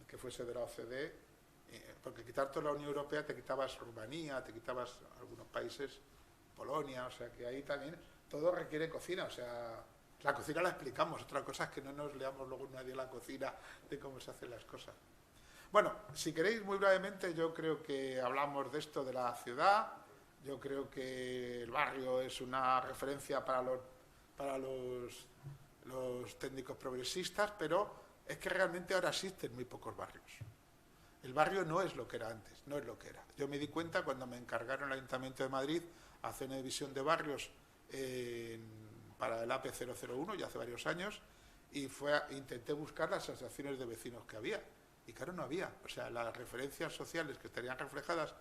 que fuese de la OCDE, porque quitar toda la Unión Europea te quitabas Rumanía, te quitabas algunos países, Polonia, o sea que ahí también todo requiere cocina, o sea, la cocina la explicamos, otra cosa es que no nos leamos luego nadie la cocina de cómo se hacen las cosas. Bueno, si queréis muy brevemente, yo creo que hablamos de esto de la ciudad, yo creo que el barrio es una referencia para los técnicos progresistas, pero es que realmente ahora existen muy pocos barrios. El barrio no es lo que era antes, no es lo que era. Yo me di cuenta cuando me encargaron el Ayuntamiento de Madrid hacer una división de barrios para el AP 001, ya hace varios años, y intenté buscar las asociaciones de vecinos que había. Y claro, no había. O sea, las referencias sociales que estarían reflejadas,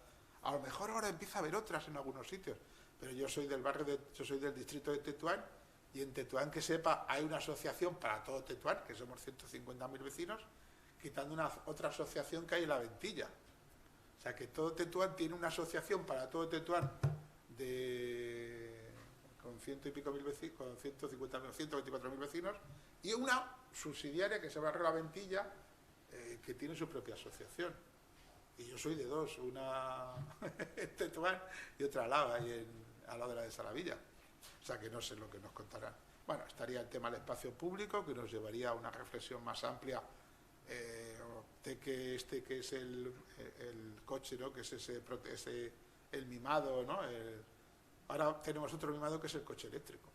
a lo mejor ahora empieza a haber otras en algunos sitios, pero yo soy del distrito de Tetuán, y en Tetuán, que sepa, hay una asociación para todo Tetuán, que somos 150.000 vecinos, quitando otra asociación que hay en La Ventilla. O sea, que todo Tetuán tiene una asociación para todo Tetuán con 100 y pico mil vecinos, con 150.000, 124.000 vecinos, y una subsidiaria que se llama La Ventilla, que tiene su propia asociación. Y yo soy de dos, una en Tetuán y otra al lado, al lado de la de Saravilla. O sea, que no sé lo que nos contarán. Bueno, estaría el tema del espacio público, que nos llevaría a una reflexión más amplia de que que es el coche, ¿no? Que es el mimado, ¿no? Ahora tenemos otro mimado que es el coche eléctrico.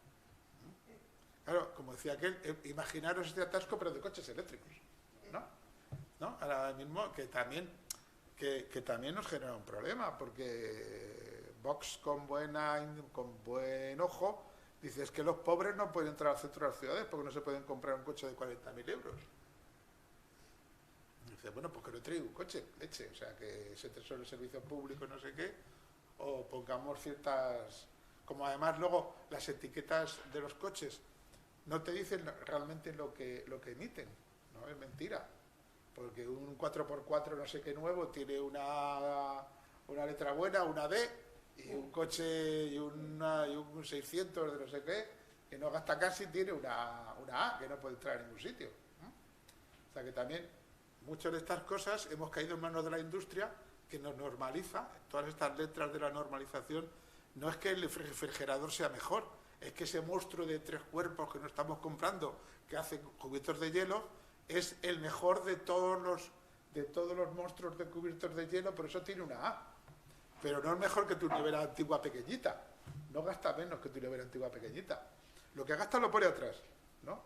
Claro, como decía aquel, imaginaros este atasco, pero de coches eléctricos, ¿no? Ahora mismo que también nos genera un problema, porque Vox con buen ojo dice, es que los pobres no pueden entrar al centro de las ciudades porque no se pueden comprar un coche de 40.000 euros. Dice, bueno, pues que no traigo un coche, leche, o sea, que se te sobre el servicio público, no sé qué, o pongamos ciertas... Como además luego las etiquetas de los coches no te dicen realmente lo que emiten, ¿no? Es mentira, porque un 4x4 no sé qué nuevo tiene una letra buena, una D, y un coche y un 600 de no sé qué, que no gasta casi, tiene una A, que no puede entrar en ningún sitio, ¿no? O sea que también muchas de estas cosas hemos caído en manos de la industria, que nos normaliza. Todas estas letras de la normalización, no es que el refrigerador sea mejor, es que ese monstruo de 3 cuerpos que nos estamos comprando, que hace cubiertos de hielo, es el mejor de todos los monstruos de cubiertos de hielo, por eso tiene una A. Pero no es mejor que tu nevera antigua pequeñita, no gasta menos que tu nevera antigua pequeñita. Lo que gasta lo pone atrás, ¿no?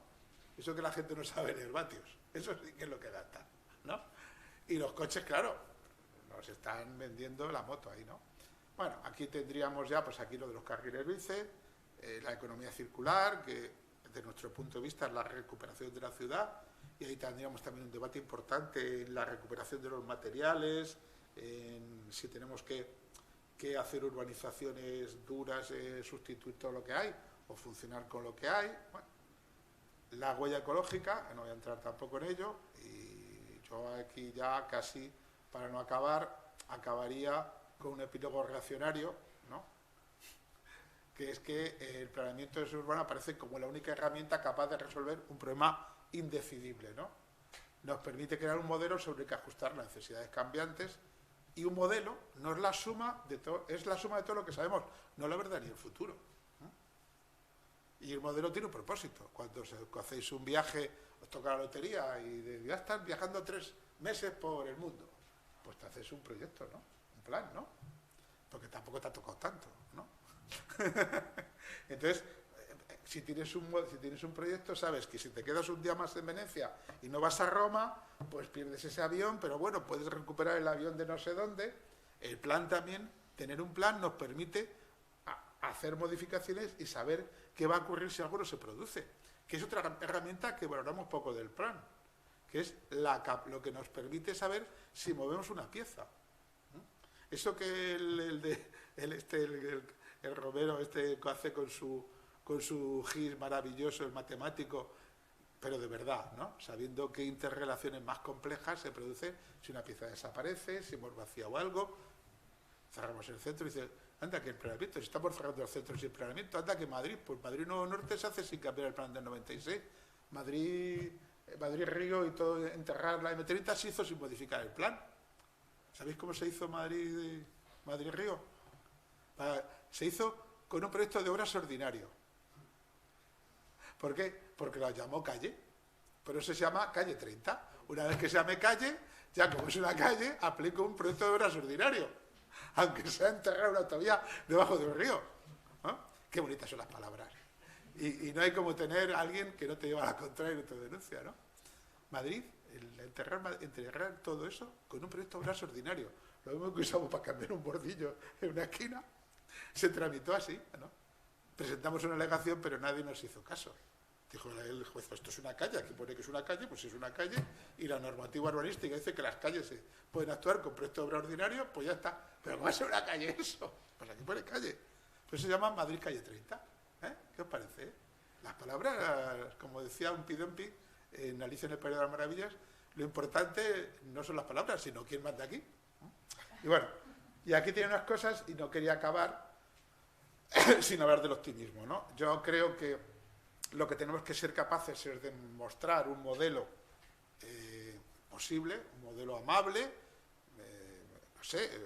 Eso que la gente no sabe en hervatios, eso sí que es lo que gasta, ¿no? Y los coches, claro, nos están vendiendo la moto ahí, ¿no? Bueno, aquí tendríamos ya, pues aquí lo de los carriles bici, la economía circular, que desde nuestro punto de vista es la recuperación de la ciudad, y ahí tendríamos también un debate importante en la recuperación de los materiales, en si tenemos que hacer urbanizaciones duras, sustituir todo lo que hay, o funcionar con lo que hay. Bueno, la huella ecológica, no voy a entrar tampoco en ello, y yo aquí ya casi, para no acabaría con un epílogo reaccionario, ¿no? Que es que el planeamiento de urbana parece como la única herramienta capaz de resolver un problema indecidible, ¿no? Nos permite crear un modelo sobre el que ajustar las necesidades cambiantes, y un modelo no es la suma de todo, es la suma de todo lo que sabemos, no la verdad ni el futuro, ¿no? Y el modelo tiene un propósito. Cuando hacéis un viaje, os toca la lotería y ya están viajando 3 meses por el mundo, pues te haces un proyecto, ¿no? Un plan, ¿no? Porque tampoco te ha tocado tanto, ¿no? Entonces, si tienes un proyecto, sabes que si te quedas un día más en Venecia y no vas a Roma, pues pierdes ese avión, pero bueno, puedes recuperar el avión de no sé dónde. El plan también, tener un plan nos permite hacer modificaciones y saber qué va a ocurrir si algo no se produce, que es otra herramienta que valoramos poco del plan, que es lo que nos permite saber si movemos una pieza. Eso que el Romero que hace con su GIS maravilloso, el matemático, pero de verdad, ¿no? Sabiendo qué interrelaciones más complejas se producen si una pieza desaparece, si hemos vaciado algo. Cerramos el centro y dice, anda que el planeamiento, si estamos cerrando el centro sin planeamiento, anda que Madrid, pues Madrid Nuevo Norte se hace sin cambiar el plan del 96. Madrid Río y todo, enterrar la M30 se hizo sin modificar el plan. ¿Sabéis cómo se hizo Madrid Río? Se hizo con un proyecto de obras ordinario. ¿Por qué? Porque lo llamó calle. Por eso se llama calle 30. Una vez que se llame calle, ya como es una calle, aplico un proyecto de obras ordinario. Aunque sea enterrar una autovía debajo de un río, ¿no? Qué bonitas son las palabras. Y no hay como tener a alguien que no te lleva a la contraria y no te denuncia, ¿no? Madrid, enterrar todo eso con un proyecto de obras ordinario. Lo mismo que usamos para cambiar un bordillo en una esquina. Se tramitó así, ¿no? Presentamos una alegación, pero nadie nos hizo caso. Dijo el juez, esto es una calle, aquí pone que es una calle, pues es una calle, y la normativa urbanística dice que las calles se pueden actuar con proyecto de obra ordinario, pues ya está. Pero ¿cómo va a ser una calle eso? Pues aquí pone calle. Pues se llama Madrid Calle 30. ¿Qué os parece? Las palabras, como decía un Pidempi en Alicia en el País de las Maravillas, lo importante no son las palabras, sino quién manda aquí. Y bueno, y aquí tiene unas cosas y no quería acabar sin hablar del optimismo, ¿no? Yo creo que lo que tenemos que ser capaces es de mostrar un modelo posible, un modelo amable, no sé,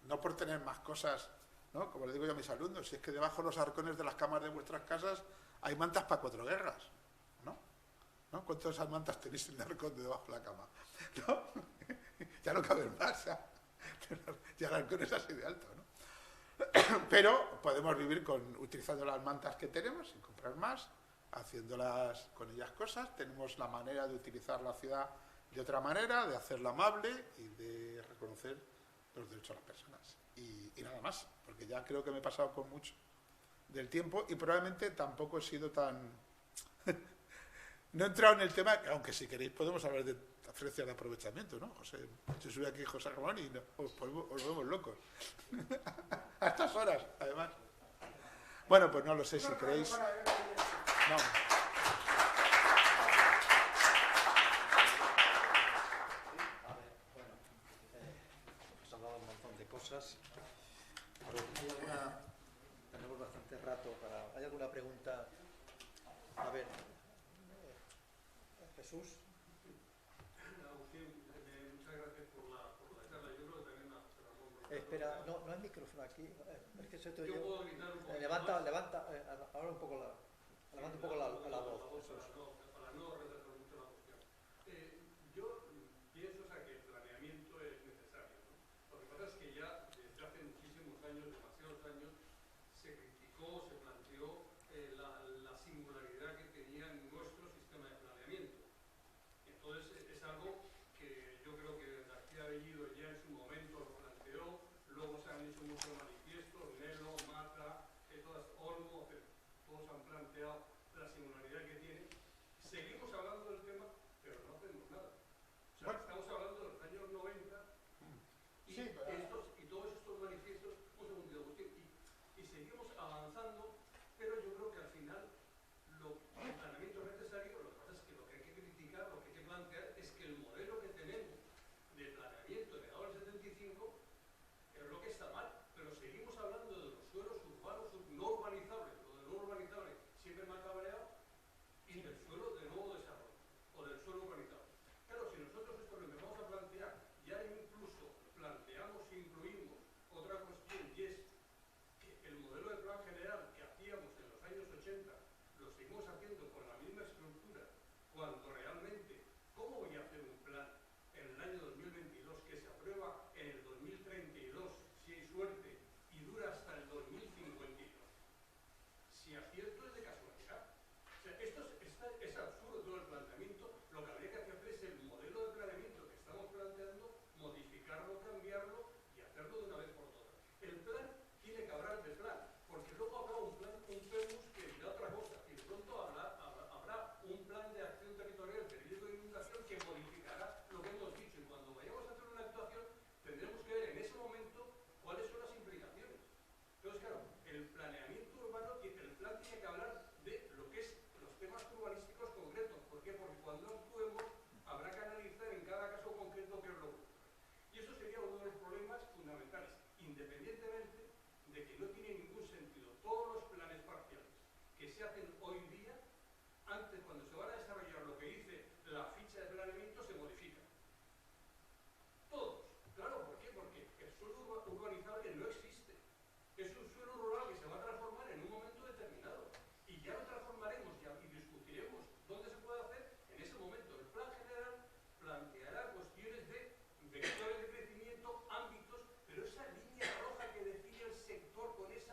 no por tener más cosas, ¿no? Como le digo yo a mis alumnos, si es que debajo de los arcones de las camas de vuestras casas hay mantas para 4 guerras, ¿no? ¿No? ¿Cuántas mantas tenéis en el arcón de debajo de la cama? ¿No? Ya no caben más, ya el arcón es así de alto, ¿no? Pero podemos vivir utilizando las mantas que tenemos, sin comprar más, haciéndolas con ellas cosas. Tenemos la manera de utilizar la ciudad de otra manera, de hacerla amable y de reconocer los derechos de las personas. Y nada más, porque ya creo que me he pasado con mucho del tiempo y probablemente tampoco he sido tan... No he entrado en el tema, aunque si queréis podemos hablar de transferencias de aprovechamiento, ¿no? José, se sube aquí José Ramón y os volvemos locos. A estas horas, además. Bueno, pues no lo sé si queréis. No. Hemos hablado un montón de cosas, pero tenemos bastante rato para... ¿Hay alguna pregunta? A ver, Jesús. Muchas gracias por la charla. Yo creo que también a José Ramón. Espera, no hay micrófono aquí. Es que se te oye. Yo puedo gritar un poco. Levanta, ahora un poco levanta un poco la voz. Para no retrasar mucho la cuestión. Yo pienso, o sea, que el planeamiento es necesario, ¿no? Lo que pasa es que ya desde hace muchísimos años, demasiados años, se criticó, se planteó la singularidad que tenía nuestro sistema de planeamiento. Entonces es algo que yo creo que García Bellido ya en su momento lo planteó, luego se han hecho muchos manifiestos, Nelo, Mata, Olmo, todos han planteado la singularidad que tiene. Seguimos hablando del tema, pero no hacemos nada. O sea, estamos hablando de los años 90 y, Sí, y todos estos manifiestos, un segundo, Agustín, y seguimos avanzando, pero yo creo que al final el planeamiento es necesario. Lo que pasa es que lo que hay que criticar, lo que hay que plantear es que el modelo que tenemos de planeamiento de ahora el 75 es lo que está mal, pero seguimos hablando de los suelos urbanos no urbanizables. Lo de no urbanizable siempre me ha cabreado, y del suelo de nuevo desarrollo o del suelo urbanizable. Claro, si nosotros esto lo empezamos a plantear, ya incluso planteamos e incluimos otra cuestión, y es que el modelo de plan general que hacíamos en los años 80 lo seguimos haciendo con la misma estructura, cuando realmente, ¿cómo voy a hacer un plan en el año 2022 que se aprueba en el 2032, si hay suerte, y dura hasta el 2052? Si acierto es de casualidad. O sea, es absurdo todo el planteamiento. Lo que habría que hacer es el modelo de planeamiento que estamos planteando, modificarlo, cambiarlo y hacerlo de una vez por todas. El plan tiene que hablar de plan, porque luego habrá un plan, un PEMUS que dirá otra cosa, y de pronto habrá un plan de acción territorial de riesgo de inundación que modificará lo que hemos dicho, y cuando vayamos a hacer una actuación tendremos que ver en ese momento cuáles son las implicaciones. Entonces, claro, el planeamiento urbano, el plan tiene que hablar de lo que es los temas urbanísticos concretos. ¿Por qué? Porque cuando actuemos habrá que analizar en cada caso concreto qué es lo que ocurre. Y eso sería uno de los problemas fundamentales, independientemente de que no tiene ningún sentido todos los planes parciales que se hacen hoy día. Antes, cuando se van a desarrollar lo que dice la ficha de planeamiento, se modifica. Todos. Claro, ¿por qué? Porque el suelo urbanizable no existe. Es un suelo rural que se va a transformar en un momento determinado. Y ya lo transformaremos y discutiremos dónde se puede hacer en ese momento. El plan general planteará cuestiones de vectores de crecimiento, ámbitos, pero esa línea roja que define el sector con es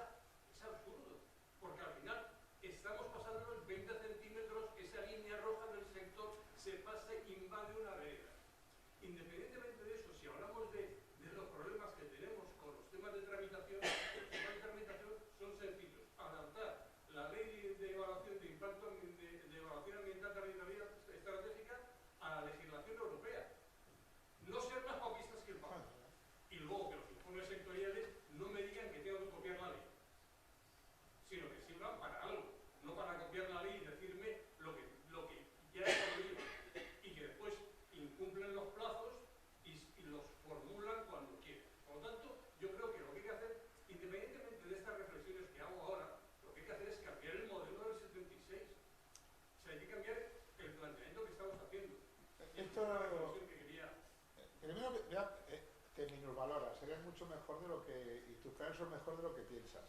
absurdo. Porque al final estamos pasando esto... Primero, te minusvaloras, eres mucho mejor de lo que... y tus planes son mejor de lo que piensas.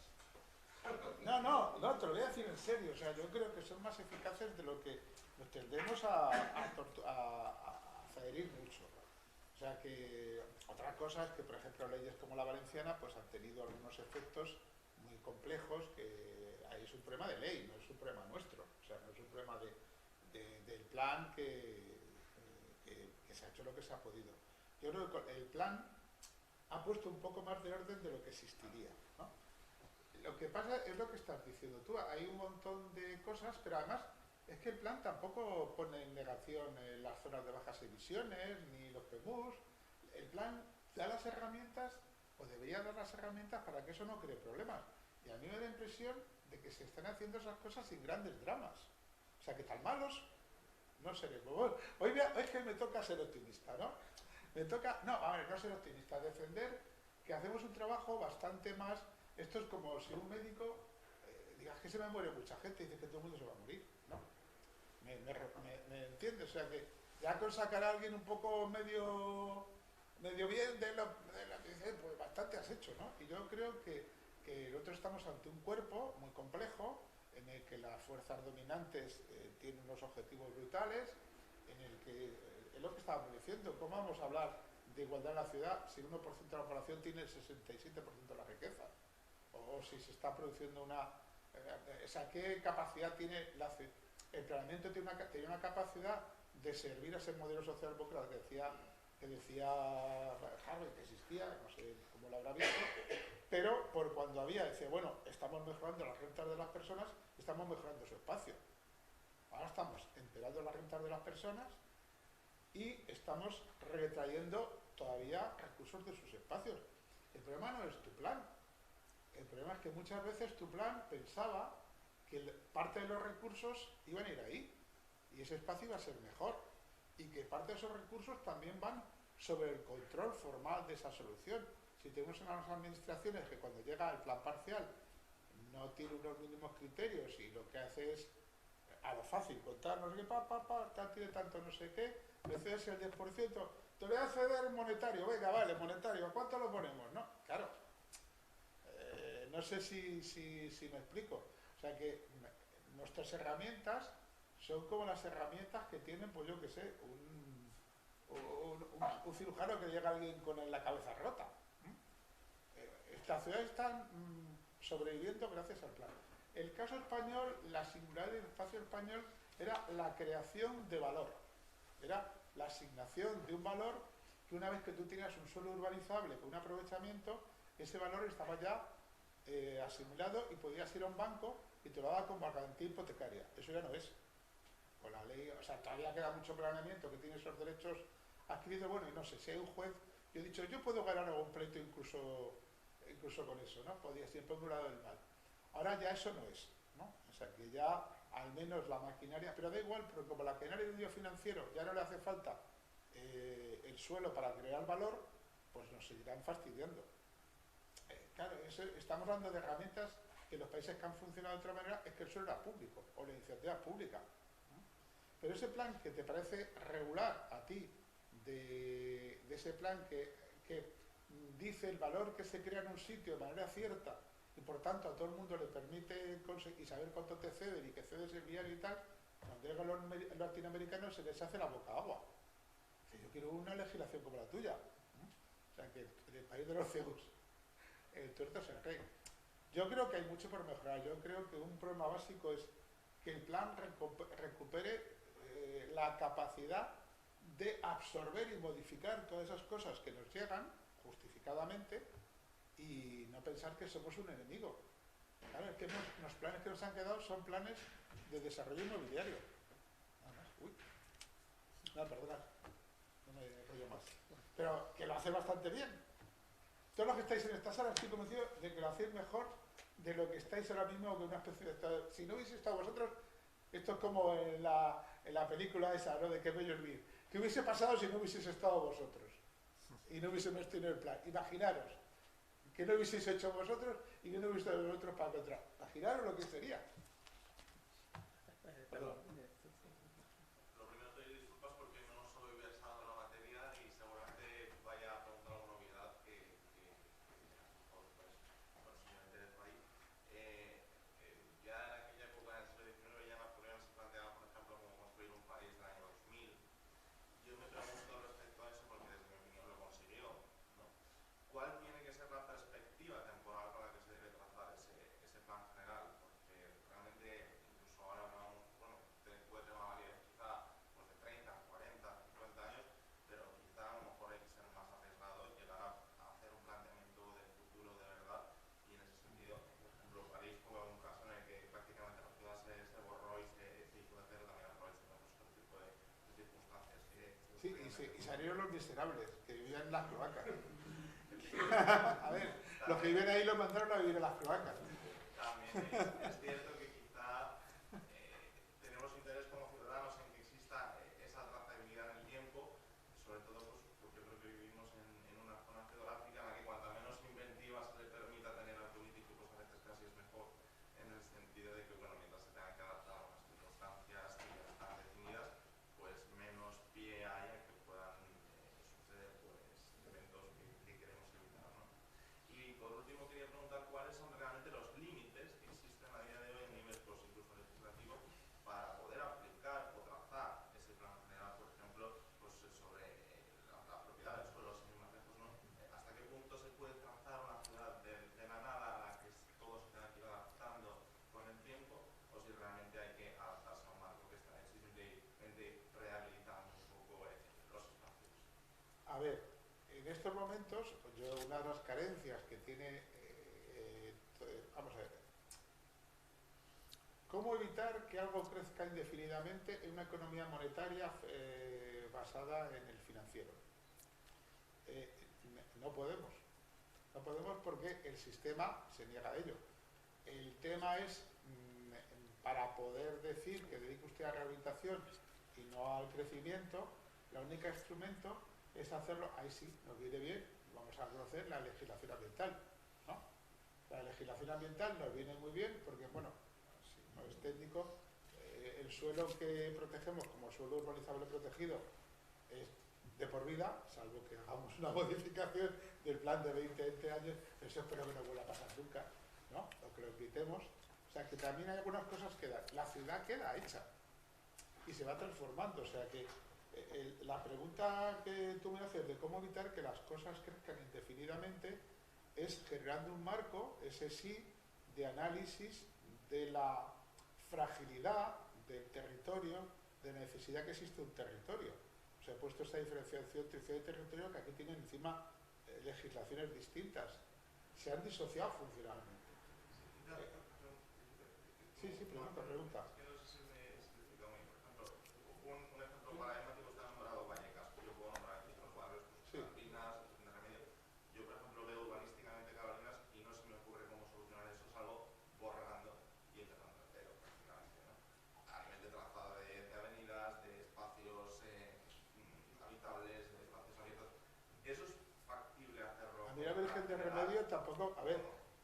No, te lo voy a decir en serio. O sea, yo creo que son más eficaces de lo que nos tendemos a herir mucho. O sea, que otra cosa es que, por ejemplo, leyes como la valenciana pues han tenido algunos efectos muy complejos, que ahí es un problema de ley, no es un problema nuestro. O sea, no es un problema del plan que se ha hecho lo que se ha podido. Yo creo que el plan ha puesto un poco más de orden de lo que existiría, ¿no? Lo que pasa es lo que estás diciendo tú, hay un montón de cosas, pero además es que el plan tampoco pone en negación las zonas de bajas emisiones ni los PMUs. El plan da las herramientas, o debería dar las herramientas para que eso no cree problemas. Y a mí me da la impresión de que se están haciendo esas cosas sin grandes dramas. O sea, que tan malos no seremos. Hoy es que me toca ser optimista, ¿no? No ser optimista, defender que hacemos un trabajo bastante más... Esto es como si un médico diga que se me muere mucha gente y dice que todo el mundo se va a morir, ¿no? ¿Me entiendes? O sea que ya con sacar a alguien un poco medio bien de lo que dice, pues bastante has hecho, ¿no? Y yo creo que nosotros estamos ante un cuerpo muy complejo, en el que las fuerzas dominantes tienen unos objetivos brutales, en el que, es lo que estábamos diciendo, ¿cómo vamos a hablar de igualdad en la ciudad si el 1% de la población tiene el 67% de la riqueza? O si se está produciendo una... o sea, ¿qué capacidad tiene la ciudad? El planeamiento tiene una capacidad de servir a ese modelo socialdemócrata que decía Harvey, que existía, no sé cómo lo habrá visto, pero por cuando decía, bueno, estamos mejorando las rentas de las personas, estamos mejorando su espacio. Ahora estamos empeorando las rentas de las personas y estamos retrayendo todavía recursos de sus espacios. El problema no es tu plan. El problema es que muchas veces tu plan pensaba que parte de los recursos iban a ir ahí y ese espacio iba a ser mejor y que parte de esos recursos también van sobre el control formal de esa solución. Si tenemos unas administraciones que cuando llega el plan parcial no tiene unos mínimos criterios y lo que hace es a lo fácil contar, no sé qué, tiene tanto no sé qué, me cedes el 10%, te voy a ceder monetario, venga, vale, monetario, ¿a cuánto lo ponemos? No, claro. No sé si me explico. O sea que nuestras herramientas son como las herramientas que tienen, pues yo qué sé, un cirujano que llega a alguien con la cabeza rota. Estas ciudades están sobreviviendo gracias al plan. El caso español, la singularidad del espacio español era la creación de valor. Era la asignación de un valor que una vez que tú tenías un suelo urbanizable con un aprovechamiento, ese valor estaba ya asimilado y podías ir a un banco y te lo daba como garantía hipotecaria. Eso ya no es. Con la ley, o sea, todavía queda mucho planeamiento que tiene esos derechos adquiridos. Bueno, y no sé, si hay un juez, yo he dicho, yo puedo ganar algún pleito incluso con eso, ¿no? Podía siempre un lado del mal. Ahora ya eso no es, ¿no? O sea, que ya al menos la maquinaria, pero da igual, porque como la maquinaria de un financiero ya no le hace falta el suelo para crear valor, pues nos seguirán fastidiando. Claro, estamos hablando de herramientas que los países que han funcionado de otra manera es que el suelo era público, o la iniciativa es pública, ¿no? Pero ese plan que te parece regular a ti, de ese plan que dice el valor que se crea en un sitio de manera cierta, y por tanto a todo el mundo le permite conseguir saber cuánto te ceden y que cedes el vial y tal, cuando llega los latinoamericanos se les hace la boca agua. Yo quiero una legislación como la tuya, ¿no? O sea, que en el país de los ciegos el tuerto se cree. Yo creo que hay mucho por mejorar. Yo creo que un problema básico es que el plan recupere la capacidad de absorber y modificar todas esas cosas que nos llegan justificadamente y no pensar que somos un enemigo. Claro, es que los planes que nos han quedado son planes de desarrollo inmobiliario. Nada más. Uy. No, perdonad. No me rollo más. Pero que lo hace bastante bien. Todos los que estáis en esta sala estoy convencido de que lo hacéis mejor de lo que estáis ahora mismo, que una especie de estado. Si no hubiese estado vosotros, esto es como en la película esa, ¿no? De Qué bello es vivir. ¿Qué hubiese pasado si no hubieseis estado vosotros? Y no hubiésemos tenido el plan. Imaginaros que no hubieseis hecho vosotros y que no hubieseis estado vosotros para encontrar. Imaginaros lo que sería. Perdón. Lo primero te doy disculpas porque no soy Sí, y salieron los miserables, que vivían en las cloacas. A ver, los que viven ahí los mandaron a vivir en las cloacas. También es cierto que quizá tenemos interés como ciudadanos en que exista esa trazabilidad en el tiempo, sobre todo pues, porque creo que vivimos en una zona geográfica en la que cuanta menos inventiva se le permita tener al político, pues a veces casi es mejor, en el sentido de que, bueno, mientras se tenga que adaptar a unas circunstancias que ya están definidas, pues menos pie hay a que puedan suceder pues, eventos que queremos evitar, ¿no? Y por último quería preguntar cuáles son realmente los límites que existen a día de hoy en nivel pues, incluso legislativo para poder aplicar o trazar ese plan general, por ejemplo, pues, sobre la propiedad del suelo, sin ir más lejos, ¿no? ¿Hasta qué punto se puede trazar una ciudad de la nada a la que todo se tenga que ir adaptando con el tiempo, o si realmente hay que adaptarse a un marco que está hecho y simplemente rehabilitando un poco los espacios? A ver, en estos momentos, una de las carencias que tiene, vamos a ver, ¿cómo evitar que algo crezca indefinidamente en una economía monetaria basada en el financiero? No podemos. No podemos porque el sistema se niega a ello. El tema es, para poder decir que dedique usted a rehabilitación y no al crecimiento, el único instrumento es hacerlo, ahí sí, nos viene bien, vamos a conocer la legislación ambiental, ¿no? La legislación ambiental nos viene muy bien porque, bueno, si no es técnico, el suelo que protegemos como suelo urbanizable protegido es de por vida, salvo que hagamos una modificación del plan de 20 años, eso espero que no vuelva a pasar nunca, ¿no? O que lo quitemos. O sea, que también hay algunas cosas que la ciudad queda hecha y se va transformando, o sea que la pregunta que tú me haces de cómo evitar que las cosas crezcan indefinidamente es generando un marco, ese sí, de análisis de la fragilidad del territorio, de la necesidad que existe un territorio. O sea, he puesto esta diferenciación entre ciudad y territorio que aquí tienen encima legislaciones distintas. Se han disociado funcionalmente. Sí, pregunta. Es que no sé si me he explicado muy bien. Por ejemplo, un ejemplo paradigmático está nombrado Vallecas. Yo puedo nombrar aquí otros barrios, pues Carolinas, de Remedio. Yo, por ejemplo, veo urbanísticamente Carolinas y no se me ocurre cómo solucionar eso, salvo borrando y empezando de cero, prácticamente, ¿no? A nivel de trazado de avenidas, de espacios habitables, de espacios abiertos. Eso es factible hacerlo. A mí la Virgen de Remedio tampoco, a ver,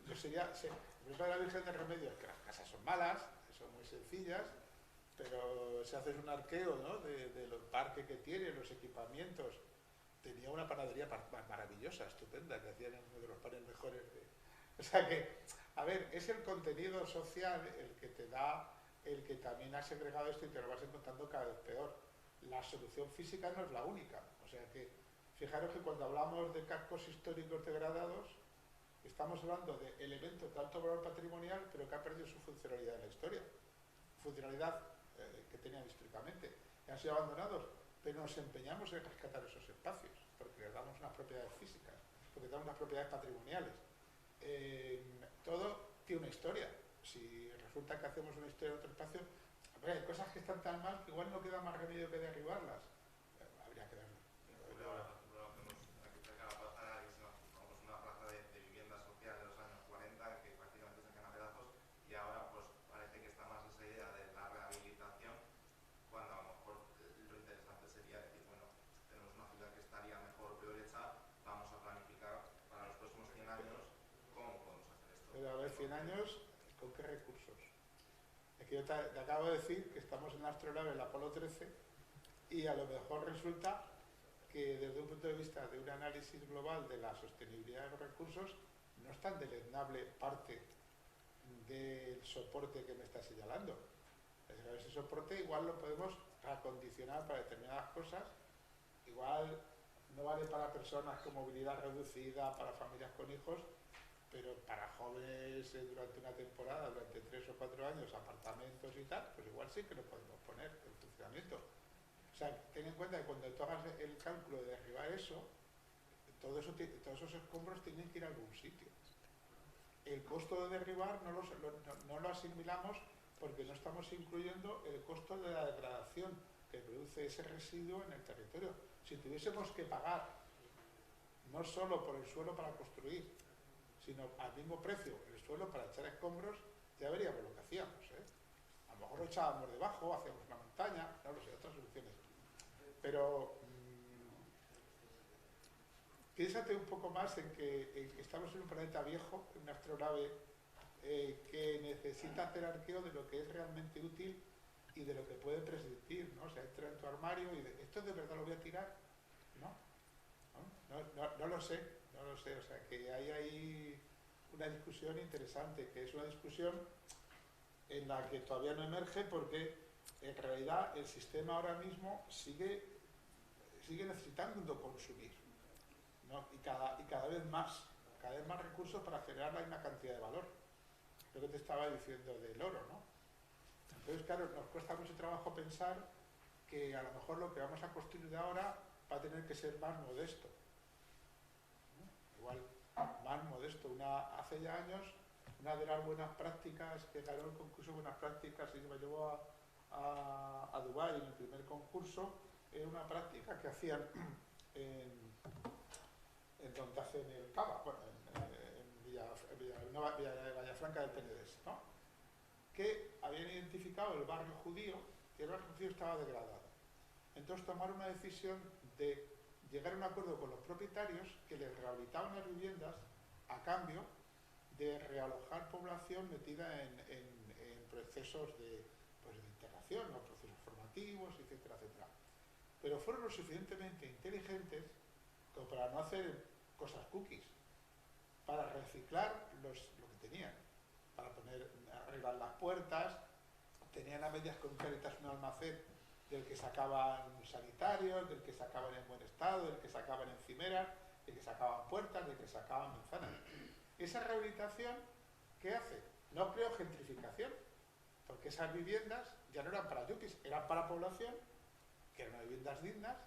yo sería, el problema de la Virgen de Remedio es que las casas son malas, son muy sencillas, pero si haces un arqueo, ¿no? de los parques que tiene, los equipamientos, tenía una panadería maravillosa, estupenda, que hacían uno de los panes mejores. O sea que, a ver, es el contenido social el que te da, el que también ha segregado esto y te lo vas encontrando cada vez peor. La solución física no es la única, o sea que, fijaros que cuando hablamos de cascos históricos degradados, estamos hablando de elementos de alto valor patrimonial, pero que ha perdido su funcionalidad en la historia. Funcionalidad que tenían históricamente. Han sido abandonados, pero nos empeñamos en rescatar esos espacios, porque les damos unas propiedades físicas, porque les damos unas propiedades patrimoniales. Todo tiene una historia. Si resulta que hacemos una historia de otro espacio, hay cosas que están tan mal que igual no queda más remedio que derribarlas. Habría que verlo. Y ahora pues parece que está más esa idea de la rehabilitación, cuando a lo mejor lo interesante sería decir, bueno, tenemos una ciudad que estaría mejor o peor hecha, vamos a planificar para los próximos 100 años cómo podemos hacer esto. Pero a ver, 100 años, ¿con qué recursos? Es que yo te acabo de decir que estamos en la astronave, el Apolo 13, y a lo mejor resulta que desde un punto de vista de un análisis global de la sostenibilidad de los recursos, no es tan deleznable parte del soporte que me está señalando. Ese soporte igual lo podemos acondicionar para determinadas cosas, igual no vale para personas con movilidad reducida, para familias con hijos, pero para jóvenes durante una temporada, durante 3 o 4 años, apartamentos y tal, pues igual sí que lo podemos poner en funcionamiento. O sea, ten en cuenta que cuando tú hagas el cálculo de derribar eso, todos esos escombros tienen que ir a algún sitio. El costo de derribar no lo asimilamos porque no estamos incluyendo el costo de la degradación que produce ese residuo en el territorio. si tuviésemos que pagar no solo por el suelo para construir, sino al mismo precio el suelo para echar escombros, ya veríamos lo que hacíamos, ¿eh? A lo mejor lo echábamos debajo, hacíamos una montaña, no lo sé, otras soluciones. Pero piénsate un poco más en que estamos en un planeta viejo, en una astronave que necesita hacer arqueo de lo que es realmente útil y de lo que puede prescindir, ¿no? O sea, entra en tu armario y ¿esto de verdad lo voy a tirar? No lo sé, o sea, que hay ahí una discusión interesante, que es una discusión en la que todavía no emerge porque en realidad el sistema ahora mismo sigue necesitando consumir, ¿no? y cada vez más recursos para generar la misma cantidad de valor. Lo que te estaba diciendo del oro, ¿no? Entonces, claro, nos cuesta mucho trabajo pensar que a lo mejor lo que vamos a construir ahora va a tener que ser más modesto, ¿no? Igual, más modesto. Hace ya años, una de las buenas prácticas que ganó el concurso de buenas prácticas y me llevó a Dubái en el primer concurso, era una práctica que hacían en donde hacen el Cava, bueno, en Villafranca del Penedès, ¿no? Que habían identificado el barrio judío, que el barrio judío estaba degradado. Entonces tomaron una decisión de llegar a un acuerdo con los propietarios que les rehabilitaban las viviendas a cambio de realojar población metida en procesos de integración, ¿no? Procesos formativos, etcétera, etcétera. Pero fueron lo suficientemente inteligentes como para no hacer cosas cookies, para reciclar lo que tenían, para arreglar las puertas, tenían a medias concretas un almacén del que sacaban sanitarios, del que sacaban en buen estado, del que sacaban encimeras, del que sacaban puertas, del que sacaban manzanas. Esa rehabilitación, ¿qué hace? No creo gentrificación, porque esas viviendas ya no eran para yuppies, eran para población, que eran viviendas dignas,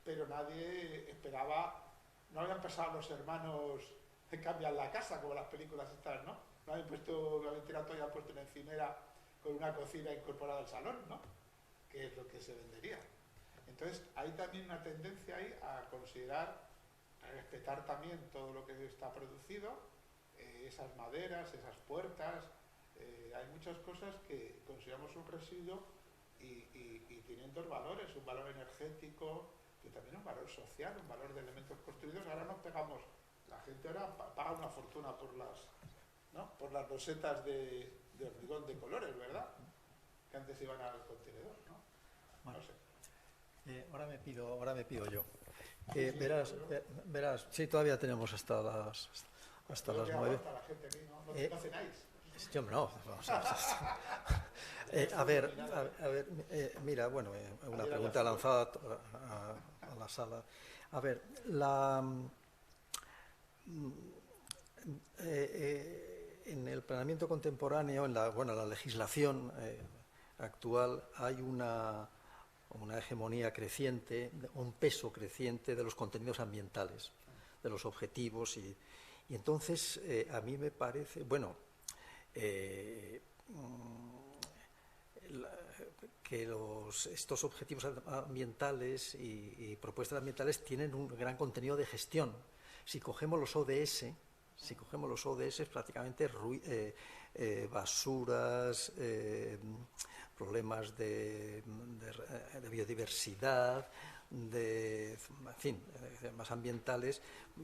pero nadie esperaba, no habían pensado los hermanos en cambiar la casa, como las películas estas, ¿no? No habían tirado todo y habían puesto una encimera con una cocina incorporada al salón, ¿no? Que es lo que se vendería. Entonces, hay también una tendencia ahí a considerar, a respetar también todo lo que está producido, esas maderas, esas puertas, hay muchas cosas que consideramos un residuo y tienen dos valores, un valor energético, pero también un valor social, un valor de elementos construidos. Ahora nos pegamos, la gente ahora paga una fortuna por las rosetas de hormigón de colores, ¿verdad? Que antes iban al contenedor, ¿no? Bueno, no sé. Ahora me pido yo. Verás, sí, todavía tenemos hasta las 9. La gente aquí, ¿no cenáis? Yo no, vamos a ver, mira, bueno, una pregunta lanzada a la sala. A ver, en el planeamiento contemporáneo, en la legislación actual, hay una hegemonía creciente, un peso creciente de los contenidos ambientales, de los objetivos y entonces a mí me parece, bueno, que estos objetivos ambientales y propuestas ambientales tienen un gran contenido de gestión. Si cogemos los ODS, prácticamente basuras, problemas de biodiversidad, en fin, temas ambientales,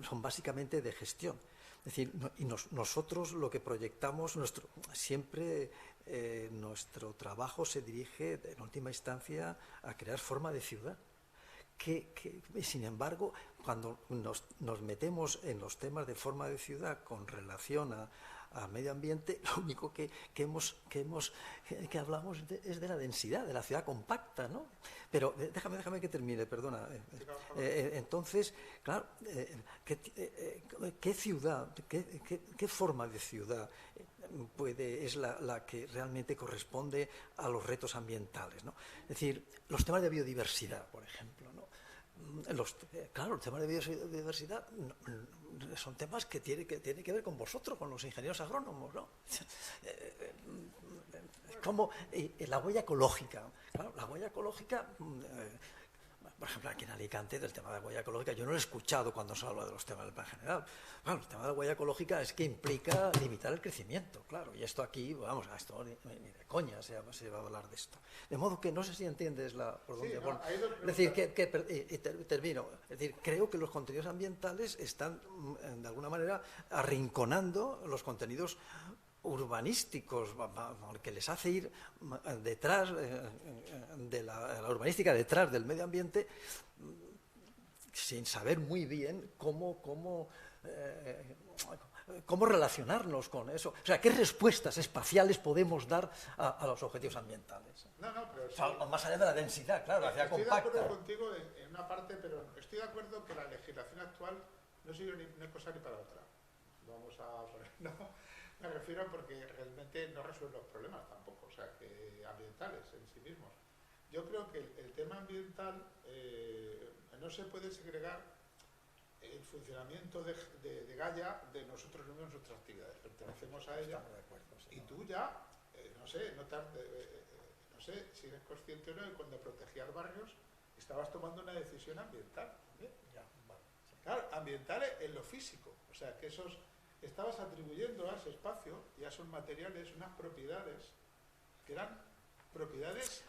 son básicamente de gestión. Es decir, nosotros lo que proyectamos, siempre nuestro trabajo se dirige en última instancia a crear forma de ciudad. Sin embargo, cuando nos metemos en los temas de forma de ciudad con relación a medio ambiente, lo único que hablamos es de la densidad, de la ciudad compacta, ¿no? Pero déjame que termine, perdona. Entonces, claro, ¿qué ciudad, qué forma de ciudad es la que realmente corresponde a los retos ambientales, ¿no? Es decir, los temas de biodiversidad, por ejemplo, ¿no? Claro, los temas de biodiversidad son temas que tienen que ver con vosotros, con los ingenieros agrónomos, ¿no? Como la huella ecológica. Claro, la huella ecológica, por ejemplo, aquí en Alicante, del tema de la huella ecológica, yo no lo he escuchado cuando se habla de los temas del plan general. Bueno, el tema de la huella ecológica es que implica limitar el crecimiento, claro, y esto aquí, vamos, a esto ni de coña se va a hablar de esto. De modo que no sé si entiendes por dónde... Sí, bueno, hay dos es decir, termino, es decir, creo que los contenidos ambientales están, de alguna manera, arrinconando los contenidos urbanísticos, que les hace ir detrás de la urbanística, detrás del medio ambiente, sin saber muy bien cómo relacionarnos con eso. O sea, ¿qué respuestas espaciales podemos dar a los objetivos ambientales? No, pero o sea, más allá de la densidad, claro, la ciudad estoy compacta. de acuerdo contigo en una parte, pero estoy de acuerdo que la legislación actual no sirve ni una cosa ni para otra. Vamos a poner, no, me refiero porque realmente no resuelve los problemas tampoco, o sea, que ambientales en sí mismos. Yo creo que el tema ambiental no se puede segregar el funcionamiento de Gaia de nosotros mismos, nuestras actividades. Pertenecemos a ella. Estamos de acuerdo, sí, Y tú ya, no sé si eres consciente o no, de cuando protegías barrios estabas tomando una decisión ambiental. Ya, vale, sí. Claro, ambiental en lo físico. O sea, que estabas atribuyendo a ese espacio y a esos materiales unas propiedades que eran propiedades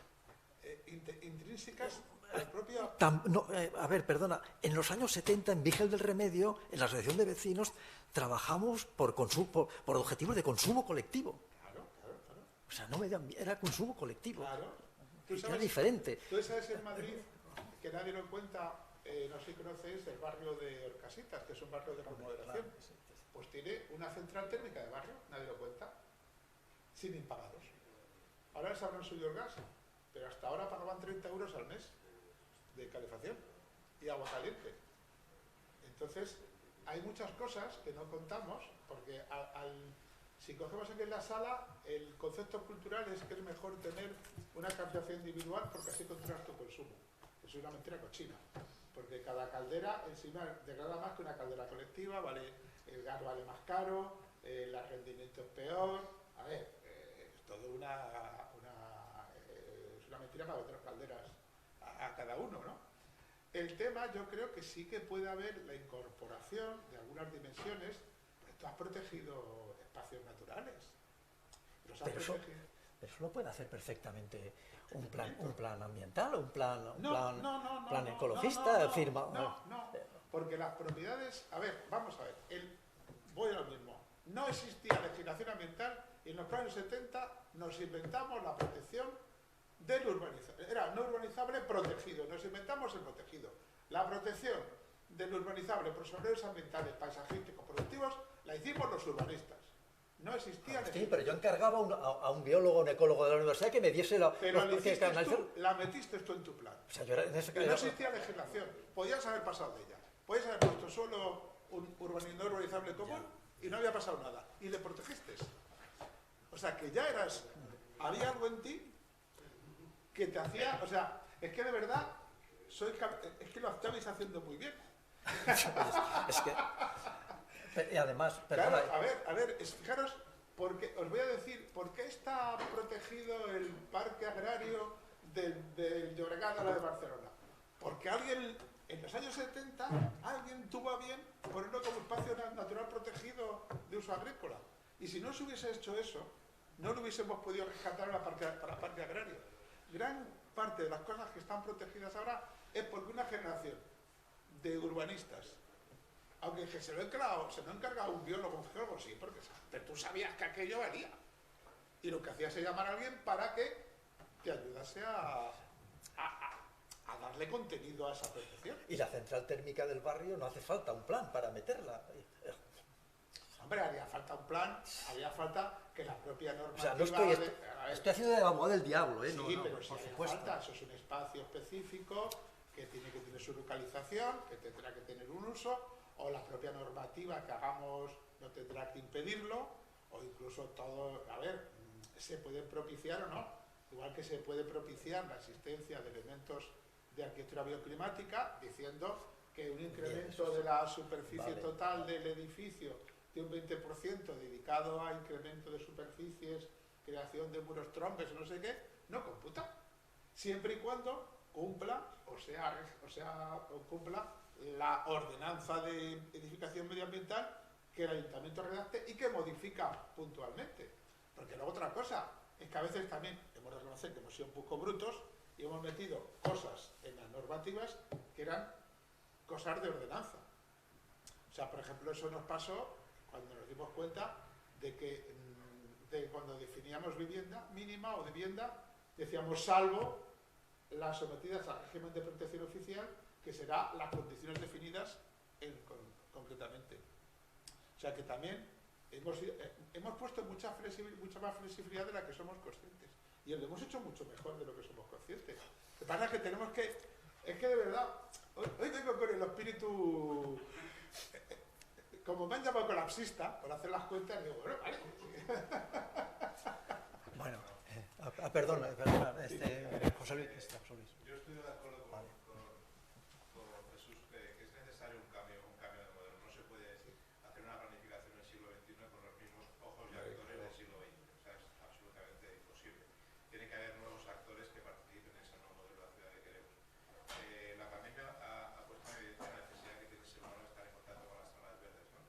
intrínsecas al propio... A ver, perdona, en los años 70 en Vigel del Remedio, en la asociación de vecinos, trabajamos por objetivos de consumo colectivo. Claro. O sea, no era consumo colectivo. Claro. Era diferente. Tú sabes en Madrid, que nadie lo cuenta, no sé si conocéis el barrio de Orcasitas, que es un barrio de remodelación. Pues tiene una central térmica de barrio, nadie lo cuenta, sin impagados. Ahora les habrán subido el gas, pero hasta ahora pagaban 30 euros al mes de calefacción y agua caliente. Entonces, hay muchas cosas que no contamos, porque si cogemos aquí en la sala, el concepto cultural es que es mejor tener una calefacción individual porque así controlas tu consumo. Es una mentira cochina, porque cada caldera encima degrada más que una caldera colectiva, el gas vale más caro, el rendimiento es peor. A ver, es todo es una mentira para otras calderas a cada uno, ¿no? El tema, yo creo que sí que puede haber la incorporación de algunas dimensiones. Tú has protegido espacios naturales. Pero eso lo puede hacer perfectamente un plan ambiental o un plan ecologista. No, porque las propiedades... A ver, vamos a ver. Voy a lo mismo. No existía legislación ambiental y en los años 70 nos inventamos la protección del urbanizable. Era no urbanizable protegido. Nos inventamos el protegido. La protección del urbanizable por sobriedades ambientales, paisajísticos, productivos, la hicimos los urbanistas. No existía... Sí, pero yo encargaba a un biólogo, un ecólogo de la universidad que me diese la... Pero la metiste tú en tu plan. O sea, no existía legislación. Podías haber pasado de ella. Podías haber puesto solo un urbanizable común y no había pasado nada. Y le protegiste. O sea, que ya eras... Había algo en ti que te hacía... O sea, es que de verdad... Es que lo estabais haciendo muy bien. Es que... Y además, perdona, claro, a ver, fijaros, porque os voy a decir, ¿por qué está protegido el parque agrario del Llobregat a la de Barcelona? Porque alguien, en los años 70, alguien tuvo a bien ponerlo como espacio natural protegido de uso agrícola. Y si no se hubiese hecho eso, no lo hubiésemos podido rescatar para el parque agrario. Gran parte de las cosas que están protegidas ahora es porque una generación de urbanistas, aunque se lo ha encargado un biólogo, un geólogo, sí, pero tú sabías que aquello valía. Y lo que hacías es llamar a alguien para que te ayudase a darle contenido a esa protección. Y la central térmica del barrio no hace falta un plan para meterla. Hombre, haría falta un plan, haría falta que la propia normativa... O sea, no estoy haciendo de abogado del diablo, ¿eh? Sí, pero por si hace supuesto. falta, eso es un espacio específico que tiene que tener su localización, que tendrá que tener un uso, o la propia normativa que hagamos no tendrá que impedirlo, o incluso todo, a ver, se puede propiciar o no, igual que se puede propiciar la existencia de elementos de arquitectura bioclimática, diciendo que un incremento de la superficie total del edificio de un 20% dedicado a incremento de superficies, creación de muros trombes, no sé qué, no computa, siempre y cuando cumpla o cumpla la ordenanza de edificación medioambiental que el ayuntamiento redacte y que modifica puntualmente. Porque luego otra cosa es que a veces también hemos de reconocer que hemos sido un poco brutos y hemos metido cosas en las normativas que eran cosas de ordenanza. O sea, por ejemplo, eso nos pasó cuando nos dimos cuenta de que cuando definíamos vivienda mínima o vivienda, decíamos salvo las sometidas al régimen de protección oficial, que será las condiciones definidas concretamente. O sea que también hemos puesto mucha más flexibilidad de la que somos conscientes. Y lo hemos hecho mucho mejor de lo que somos conscientes. Lo que pasa es que tenemos que... Es que de verdad, hoy vengo con el espíritu... Como me han llamado colapsista, por hacer las cuentas, digo, bueno, vale. Bueno, perdona, José Luis. Yo estoy de acuerdo con Jesús que es necesario un cambio de modelo. No se puede hacer una planificación del siglo XXI con los mismos ojos y actores del siglo XX. O sea, es absolutamente imposible. Tiene que haber nuevos actores que participen en ese nuevo modelo de la ciudad que queremos. La pandemia ha puesto en evidencia la necesidad que tiene el ser humano de estar en contacto con las zonas verdes, ¿no?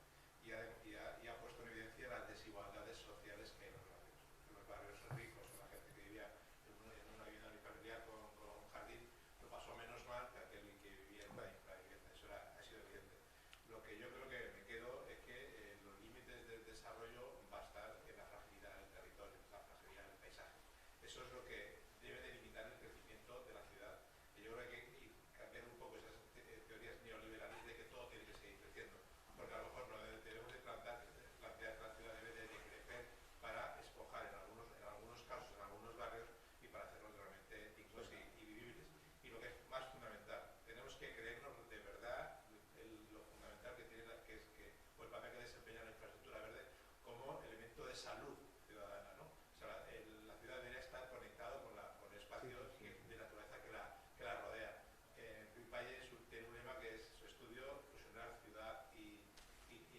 Y ha puesto en evidencia las desigualdades sociales que hay en los barrios ricos, la gente que vivía en una vivienda unifamiliar con un jardín lo pasó menos mal que aquel que vivía en una infravivienda. Eso ha sido evidente. Lo que yo creo que me quedo es que los límites del desarrollo va a estar en la fragilidad del territorio, la fragilidad del paisaje. Eso es lo que debe delimitar el crecimiento de la ciudad. Y yo creo que hay que cambiar un poco esas teorías neoliberales de que todo tiene que seguir creciendo. Porque a lo mejor no debemos de plantear que la ciudad debe de crecer para esponjar en algunos casos, en algunos barrios, y para hacerlos realmente dignos y vivibles. Y lo que es más fundamental, tenemos que creernos de verdad lo fundamental que tiene o el papel que desempeña la infraestructura verde como elemento de salud ciudadana, ¿no? O sea, la ciudad debería estar conectada con espacios de naturaleza que la rodea. Pim Palle tiene un lema que es su estudio fusionar ciudad y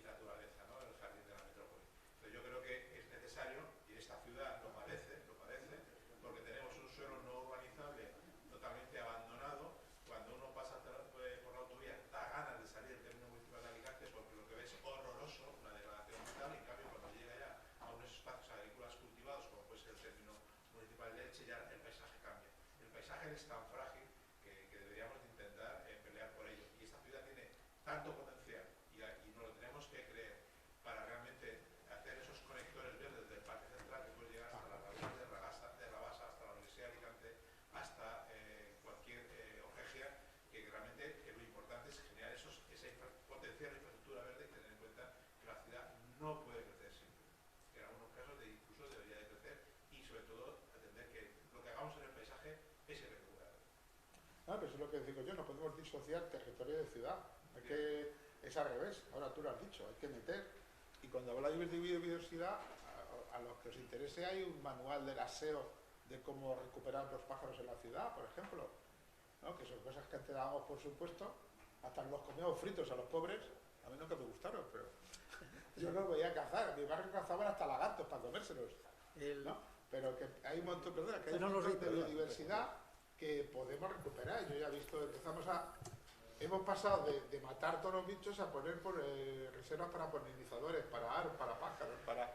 naturaleza, ¿no? El jardín de la metrópoli. Entonces yo creo que es necesario, y esta ciudad lo padece, porque tenemos un suelo no urbanizable totalmente abandonado. Cuando uno pasa por la autovía da ganas de salir del término municipal de Alicante porque lo que ve es horroroso, una degradación brutal. En cambio, cuando llega ya a unos espacios agrícolas cultivados, como puede ser el término municipal de Elche, ya el paisaje cambia. El paisaje es tan frágil que deberíamos de intentar pelear por ello. Y esta ciudad tiene tanto potencial y nos lo tenemos que creer para realmente hacer esos conectores verdes del Parque Central que puede llegar hasta las lagunas de Rabasa, hasta la Universidad de Alicante, hasta cualquier Ogegia, que realmente lo importante es generar ese potencial de infraestructura verde y tener en cuenta que la ciudad no puede crecer siempre. Que en algunos casos incluso debería de crecer y sobre todo entender que lo que hagamos en el paisaje es irrecuperable. No, pero eso es lo que digo yo, no podemos disociar territorio de ciudad. Es al revés, ahora tú lo has dicho, hay que meter. Y cuando habla de biodiversidad, a los que os interese hay un manual del aseo de cómo recuperar los pájaros en la ciudad, por ejemplo, ¿no? Que son cosas que antes dábamos por supuesto, hasta los comíamos fritos a los pobres, a mí nunca me gustaron, pero yo los veía cazar, en mi barrio cazaban hasta lagartos para comérselos, ¿no? Pero que hay un montón, que hay un montón de biodiversidad que podemos recuperar. Yo ya he visto, hemos pasado de matar todos los bichos a poner reservas para polinizadores, para pájaros, para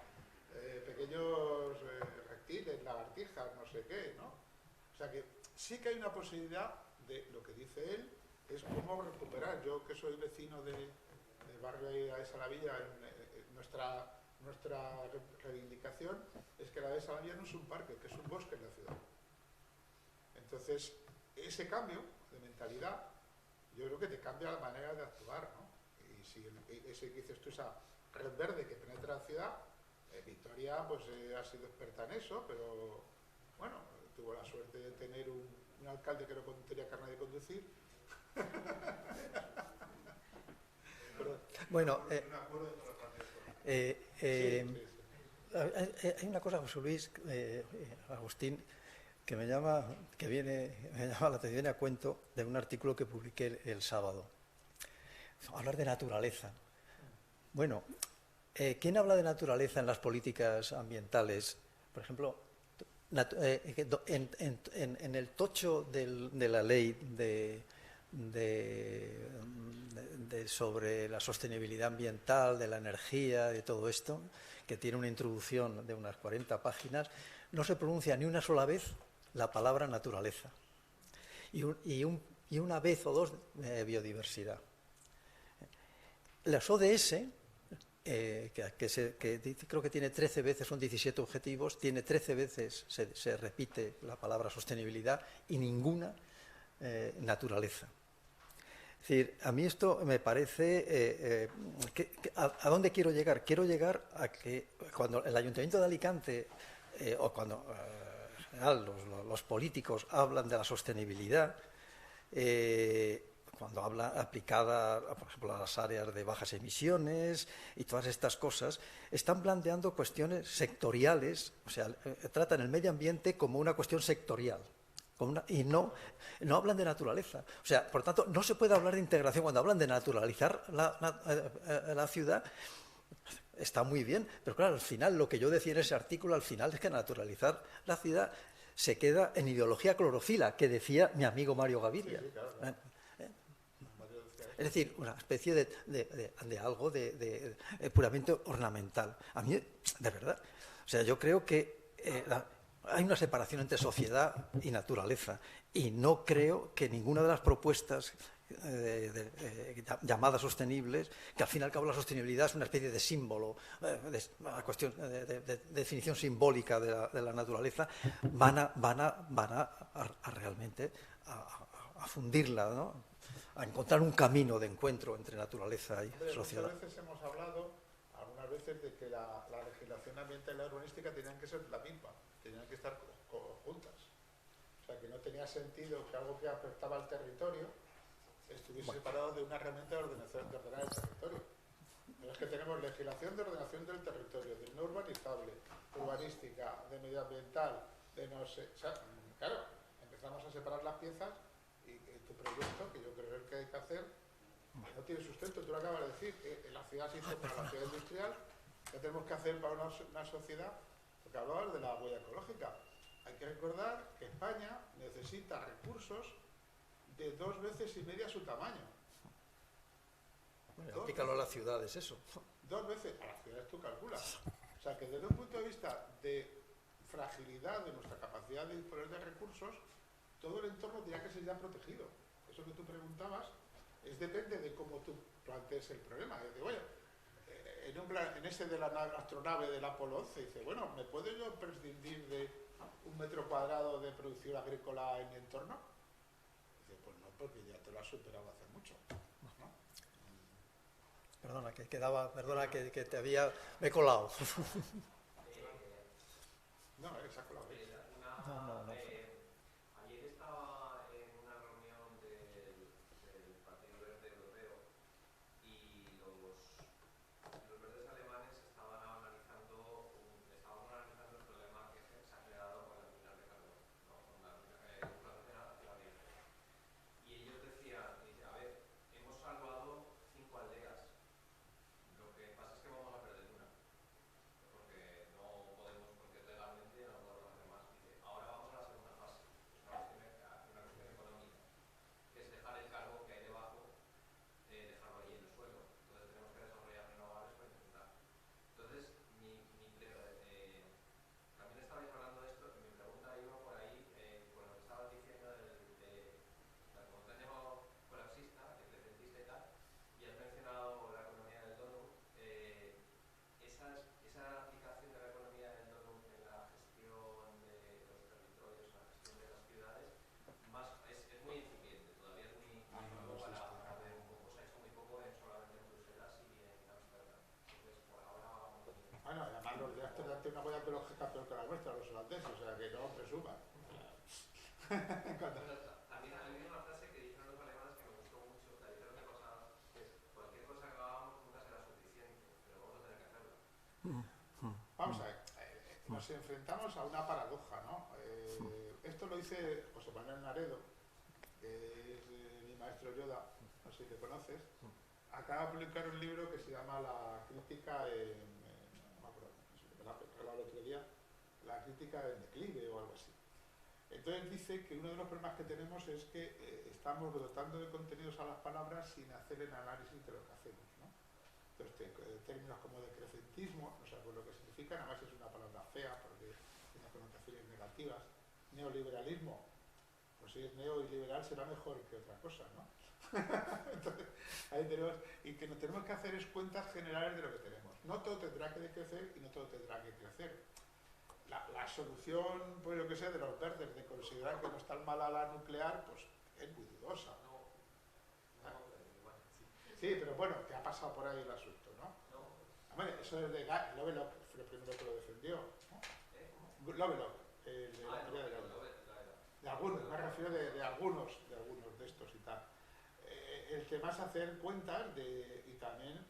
pequeños reptiles, lagartijas, no sé qué, ¿no? O sea que sí que hay una posibilidad de lo que dice él, es cómo recuperar. Yo que soy vecino del barrio de Salavilla, nuestra reivindicación es que la de Salavilla no es un parque, que es un bosque en la ciudad. Entonces, ese cambio de mentalidad, yo creo que te cambia la manera de actuar, ¿no? Y si ese que dices tú, esa red verde que penetra la ciudad, Victoria pues ha sido experta en eso, pero bueno, tuvo la suerte de tener un alcalde que no tenía carnet de conducir. Bueno, hay una cosa, José Luis, Agustín, que me llama la atención y a cuento de un artículo que publiqué el sábado. Hablar de naturaleza. Bueno, ¿quién habla de naturaleza en las políticas ambientales? Por ejemplo, En el tocho de la ley sobre la sostenibilidad ambiental, de la energía, de todo esto, que tiene una introducción de unas 40 páginas, no se pronuncia ni una sola vez la palabra naturaleza y una vez o dos biodiversidad. Las ODS, creo que tiene 13 veces, son 17 objetivos, tiene 13 veces, se repite la palabra sostenibilidad y ninguna naturaleza. Es decir, a mí esto me parece... ¿A dónde quiero llegar? Quiero llegar a que cuando el Ayuntamiento de Alicante o cuando en general los políticos hablan de la sostenibilidad, cuando habla aplicada, por ejemplo, a las áreas de bajas emisiones y todas estas cosas, están planteando cuestiones sectoriales, o sea, tratan el medio ambiente como una cuestión sectorial. Y no hablan de naturaleza. O sea, por tanto, no se puede hablar de integración cuando hablan de naturalizar la ciudad. Está muy bien, pero claro, al final, lo que yo decía en ese artículo, al final es que naturalizar la ciudad se queda en ideología clorofila, que decía mi amigo Mario Gaviria. Sí, claro. Es decir, una especie de algo puramente ornamental. A mí, de verdad, o sea, yo creo que hay una separación entre sociedad y naturaleza y no creo que ninguna de las propuestas llamadas sostenibles, que al fin y al cabo la sostenibilidad es una especie de símbolo, una cuestión de definición simbólica de la naturaleza, van a realmente a fundirla, ¿no? A encontrar un camino de encuentro entre naturaleza y sociedad. Muchas veces hemos hablado, algunas veces, de que la legislación ambiental y la urbanística tenían que ser la misma, tenían que estar juntas. O sea, que no tenía sentido que algo que afectaba al territorio estuviese separado de una herramienta de ordenación, de ordenar el territorio. Pero es que tenemos legislación de ordenación del territorio, de no urbanizable, urbanística, de medioambiental, de no sé... O sea, claro, empezamos a separar las piezas y tu proyecto, que yo creo que hay que hacer, no tiene sustento. Tú lo acabas de decir, que la ciudad se hizo para la ciudad industrial, ¿qué tenemos que hacer para una sociedad? Porque hablabas de la huella ecológica. Hay que recordar que España necesita recursos de 2,5 veces su tamaño. Bueno, aplícalo a las ciudades, eso. 2 veces, a las ciudades tú calculas. O sea, que desde un punto de vista de fragilidad de nuestra capacidad de disponer de recursos, todo el entorno tendría que ser ya protegido. Eso que tú preguntabas depende de cómo tú plantees el problema. Es decir, bueno, en ese de la astronave del Apolo 11, dice, bueno, ¿me puedo yo prescindir de 1 metro cuadrado de producción agrícola en mi entorno? Dice, pues no, porque ya te lo has superado hace mucho, ¿no? Perdona que te había... me he colado. No, exacto. No. Ayer estaba en una reunión del Partido Verde Europeo y los verdes alemanes estaban analizando el problema que se ha creado con las minas de carbón, ¿no? Con la explotación hacia la minería. Y ellos decían, a ver, hemos salvado 5 aldeas, lo que pasa es que vamos a perder una, porque no podemos, porque legalmente no podemos hacer más. Dice, ahora vamos a la segunda fase, es una cuestión económica, que es dejar el carbón que hay debajo, dejarlo ahí en el suelo. Entonces tenemos que desarrollar renovables para intentar. Entonces, también estabais hablando de esto, y mi pregunta iba por ahí, con lo que estabas diciendo como te has llamado colapsista, decrecentista y tal, y has mencionado la economía del donut. Esa aplicación de la economía del donut en la gestión de los territorios, en la gestión de las ciudades, es muy incipiente, todavía es muy nuevo para ver un poco. Se ha hecho muy poco solamente en Bruselas y en Ámsterdam. Entonces, por ahora vamos a ver. Bueno, además los de Ámsterdam tienen una huella ecológica peor que la nuestra, los holandeses, o sea que no presuman. También hay una frase que dijeron los alemanes que me gustó mucho, la dijeron de cosas, que es cualquier cosa que hagamos nunca será suficiente, pero vamos a tener que hacerla. Vamos a ver, nos enfrentamos a una paradoja, ¿no? Esto lo dice José Manuel Naredo, que es mi maestro Yoda, no sé si le conoces. Acaba de publicar un libro que se llama La crítica no me acuerdo, me lo regaló el otro día, la crítica en declive o algo así. Entonces dice que uno de los problemas que tenemos es que estamos dotando de contenidos a las palabras sin hacer el análisis de lo que hacemos, ¿no? Entonces, términos como decrecentismo, no sabemos lo que significan, además es una palabra fea porque tiene connotaciones negativas. Neoliberalismo, pues si es neo y liberal será mejor que otra cosa, ¿no? Entonces, ahí tenemos, y que nos tenemos que hacer es cuentas generales de lo que tenemos. No todo tendrá que decrecer y no todo tendrá que crecer. La solución, pues lo que sea, de los verdes, de considerar que no es tan mala la nuclear, pues es muy dudosa. Sí, pero bueno, que ha pasado por ahí el asunto, ¿no? Hombre, eso es de Lovelock, fue el primero que lo defendió, ¿no? Lovelock, de la teoría de Lovelock. De algunos, me refiero de algunos de estos y tal. El tema es hacer cuentas y también,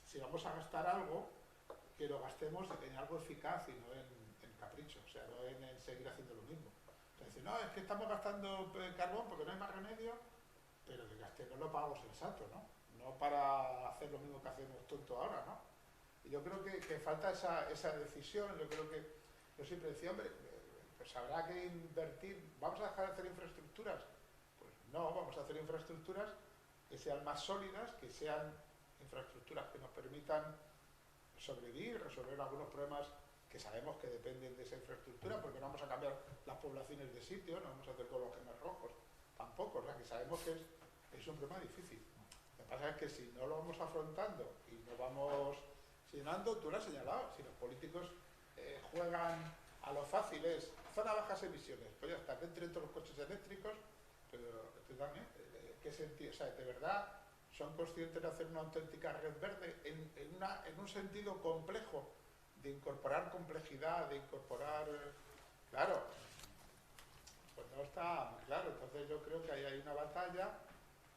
si vamos a gastar algo, que lo gastemos en algo eficaz y no en capricho, o sea, no en seguir haciendo lo mismo. Entonces, no, es que estamos gastando carbón porque no hay más remedio, pero que gastémoslo para algo sensato, ¿no? No para hacer lo mismo que hacemos tonto ahora, ¿no? Y yo creo que falta esa decisión. Yo creo que, yo siempre decía, hombre, pues habrá que invertir. ¿Vamos a dejar de hacer infraestructuras? Pues no, vamos a hacer infraestructuras que sean más sólidas, que sean infraestructuras que nos permitan sobrevivir, resolver algunos problemas que sabemos que dependen de esa infraestructura, porque no vamos a cambiar las poblaciones de sitio, no vamos a hacer con los gemelos rojos, tampoco, o sea, que sabemos que es un problema difícil. Lo que pasa es que si no lo vamos afrontando y no vamos señalando, tú lo has señalado, si los políticos juegan a lo fácil es zona bajas emisiones, pues ya está, que entren todos los coches eléctricos, pero tú también, ¿qué sentido? O sea, de verdad son conscientes de hacer una auténtica red verde en un sentido complejo, de incorporar complejidad, de incorporar... Claro, pues no está muy claro. Entonces yo creo que ahí hay una batalla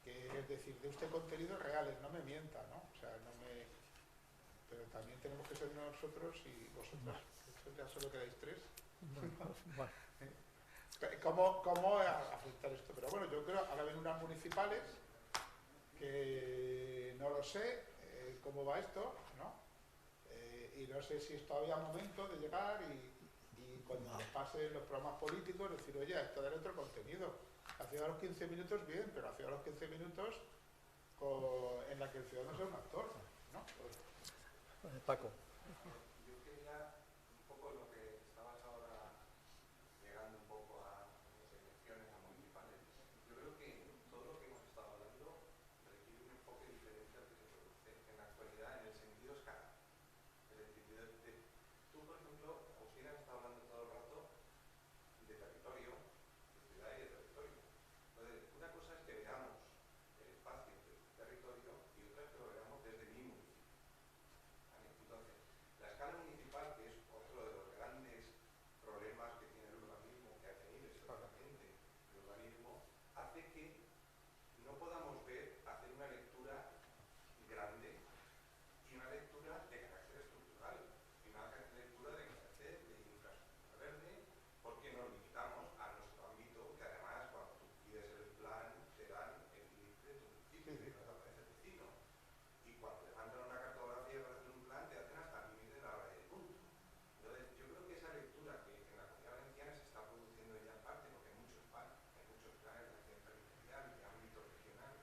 que es decir, de usted contenidos reales, no me mienta, ¿no? O sea, no me... Pero también tenemos que ser nosotros y vosotras. Ya solo quedáis tres. ¿Cómo afrontar esto? Pero bueno, yo creo, ahora ven unas municipales que no lo sé cómo va esto, ¿no? Y no sé si es todavía momento de llegar y cuando nos pasen los programas políticos decir, oye, esto da otro contenido. La ciudad a los 15 minutos, bien, pero la ciudad a los 15 minutos en la que el ciudadano sea un actor, ¿no? Paco. Yo quería un poco lo que estabas ahora llegando un poco a las elecciones a municipales. Yo creo que todo lo que hemos estado hablando requiere un enfoque diferente al que se produce en la actualidad en el sentido escala. Es decir, tú, por ejemplo, Agustina está hablando todo el rato de territorio, de ciudad y de territorio. Entonces, una cosa es que veamos el espacio del territorio y otra es que lo veamos desde mi municipio. ¿Vale? Entonces, la escala municipal, que es otro de los grandes problemas que tiene el urbanismo, que ha tenido históricamente el urbanismo, hace que no podamos hacer una lectura grande y una lectura de carácter estructural y una lectura de carácter de infraestructura verde, porque nos limitamos a nuestro ámbito, que además cuando tú pides el plan te dan el límite de tu municipio, que no te aparece el vecino, y cuando te mandan una cartografía para hacer un plan te hacen hasta el límite de la hora del punto. Entonces yo creo que esa lectura que en la Comunidad Valenciana se está produciendo ya en parte, porque hay muchos planes de acción territorial y de ámbito regional,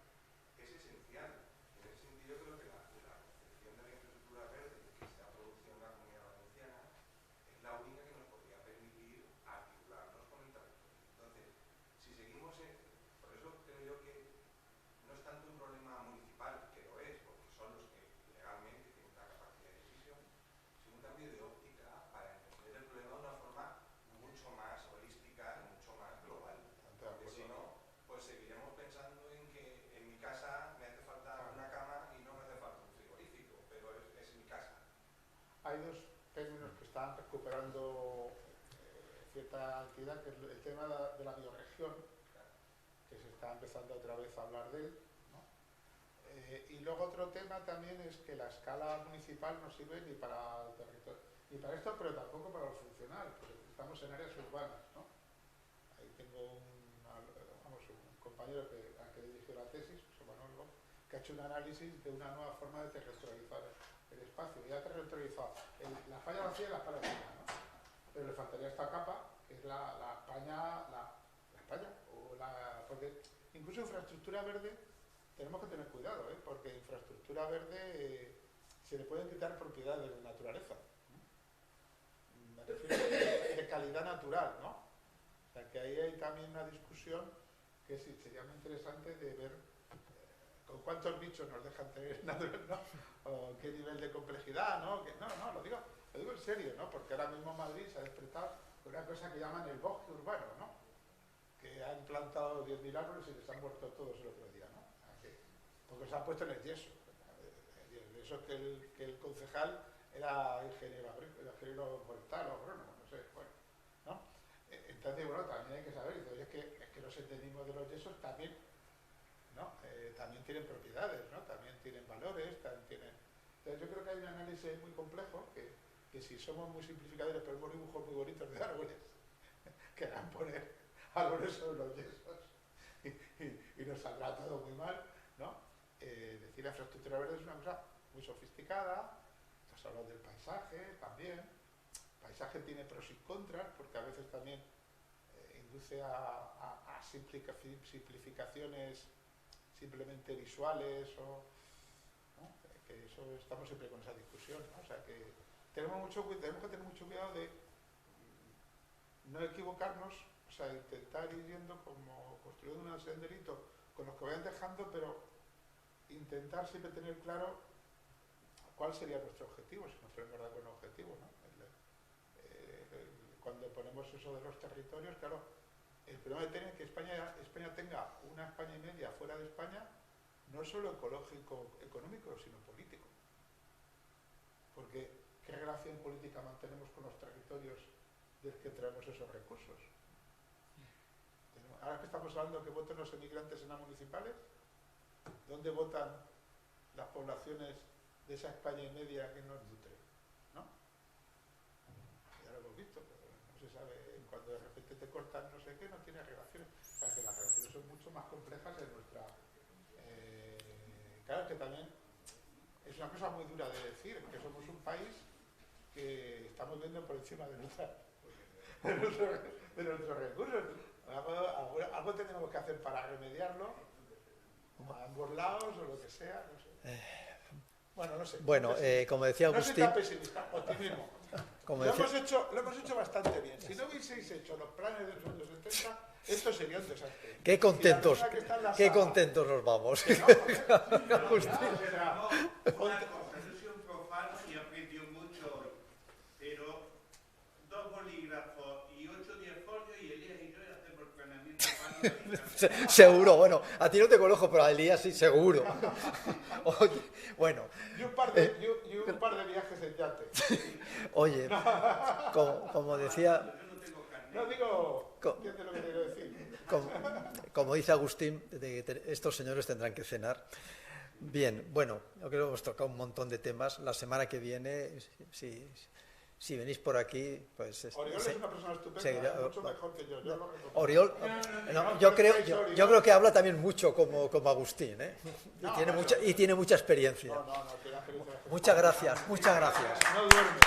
es esencial. En ese sentido, creo que la concepción de la infraestructura verde que se ha producido en la Comunidad Valenciana es la única que nos podría permitir articularnos con el territorio. Entonces, si seguimos, por eso creo yo que no es tanto un problema municipal, que lo es, porque son los que legalmente tienen la capacidad de decisión, sino un cambio de óptica para entender el problema de una forma mucho más holística y mucho más global. Porque si no, pues seguiremos pensando en que en mi casa me hace falta una cama y no me hace falta un frigorífico, pero es mi casa. Hay dos términos que están recuperando cierta entidad, que es el tema de la bioregión, que se está empezando otra vez a hablar de él, ¿no? Y luego otro tema también es que la escala municipal no sirve ni para el territorio, ni para esto, pero tampoco para lo funcional, porque estamos en áreas urbanas, ¿no? Ahí tengo un compañero que dirigió la tesis, José Manuel Gómez, que ha hecho un análisis de una nueva forma de territorializar el espacio, y ha territorializado la falla vacía y la escala vacía, ¿no? pero le faltaría esta capa, que es la España, porque incluso infraestructura verde tenemos que tener cuidado, porque infraestructura verde se le pueden quitar propiedades de naturaleza. Me refiero de calidad natural, ¿no? O sea, que ahí hay también una discusión que sí, sería muy interesante de ver con cuántos bichos nos dejan tener natural, ¿no? O qué nivel de complejidad, ¿no? Lo digo en serio, ¿no? Porque ahora mismo Madrid se ha despertado con una cosa que llaman el bosque urbano, ¿no? Que han plantado 10.000 árboles y les han muerto todos el otro día, ¿no? Porque se han puesto en el yeso. Eso que el concejal era ingeniero forestal o agrónomo, no sé, bueno, ¿no? Entonces, bueno, también hay que saber, es que los endemismos de los yesos también, ¿no? También tienen propiedades, ¿no? También tienen valores, también tienen... Entonces yo creo que hay un análisis muy complejo que si somos muy simplificadores, pero hemos dibujos muy bonitos de árboles, que harán poner árboles sobre los yesos y nos saldrá todo muy mal, ¿no? Decir la infraestructura verde es una cosa muy sofisticada. Has hablado del paisaje también. El paisaje tiene pros y contras, porque a veces también induce a simplificaciones simplemente visuales, ¿no? Que eso, estamos siempre con esa discusión, ¿no? O sea que tenemos que tener mucho cuidado de no equivocarnos, o sea, intentar ir yendo como construyendo un senderito con los que vayan dejando, pero intentar siempre tener claro cuál sería nuestro objetivo, si nos ponemos de acuerdo en objetivo, ¿no? Cuando ponemos eso de los territorios, claro, el problema de tener que España tenga una España y media fuera de España, no solo ecológico, económico, sino político. Porque, ¿qué relación política mantenemos con los territorios del que traemos esos recursos? Ahora que estamos hablando que voten los emigrantes en las municipales, ¿dónde votan las poblaciones de esa España y media que nos nutre? ¿No? Ya lo hemos visto, pero no se sabe, cuando de repente te cortan no sé qué, no tiene relaciones. O sea, que las relaciones son mucho más complejas en nuestra... claro que también es una cosa muy dura de decir, que somos un país que estamos viendo por encima de nuestros recursos. Algo tenemos que hacer para remediarlo, a ambos lados o lo que sea, no sé. Bueno, no sé. Bueno, como decía Agustín... No soy tan pesimista, optimismo. Lo hemos hecho bastante bien. Si no hubieseis hecho los planes de los años 70, esto sería un desastre. Qué contentos nos vamos. Agustín. Seguro, bueno, a ti no te conozco, pero a Elías sí, seguro. Oye, bueno. Y un par de viajes en yate. Oye, como decía... No digo, ¿entiendes lo que quiero decir? Como dice Agustín, estos señores tendrán que cenar. Bien, bueno, yo creo que hemos tocado un montón de temas. La semana que viene, si venís por aquí, pues... Oriol es una persona estupenda, mucho mejor que yo. Oriol, yo creo que habla también mucho como Agustín, ¿eh? Y tiene mucha experiencia. Muchas gracias. No duerme.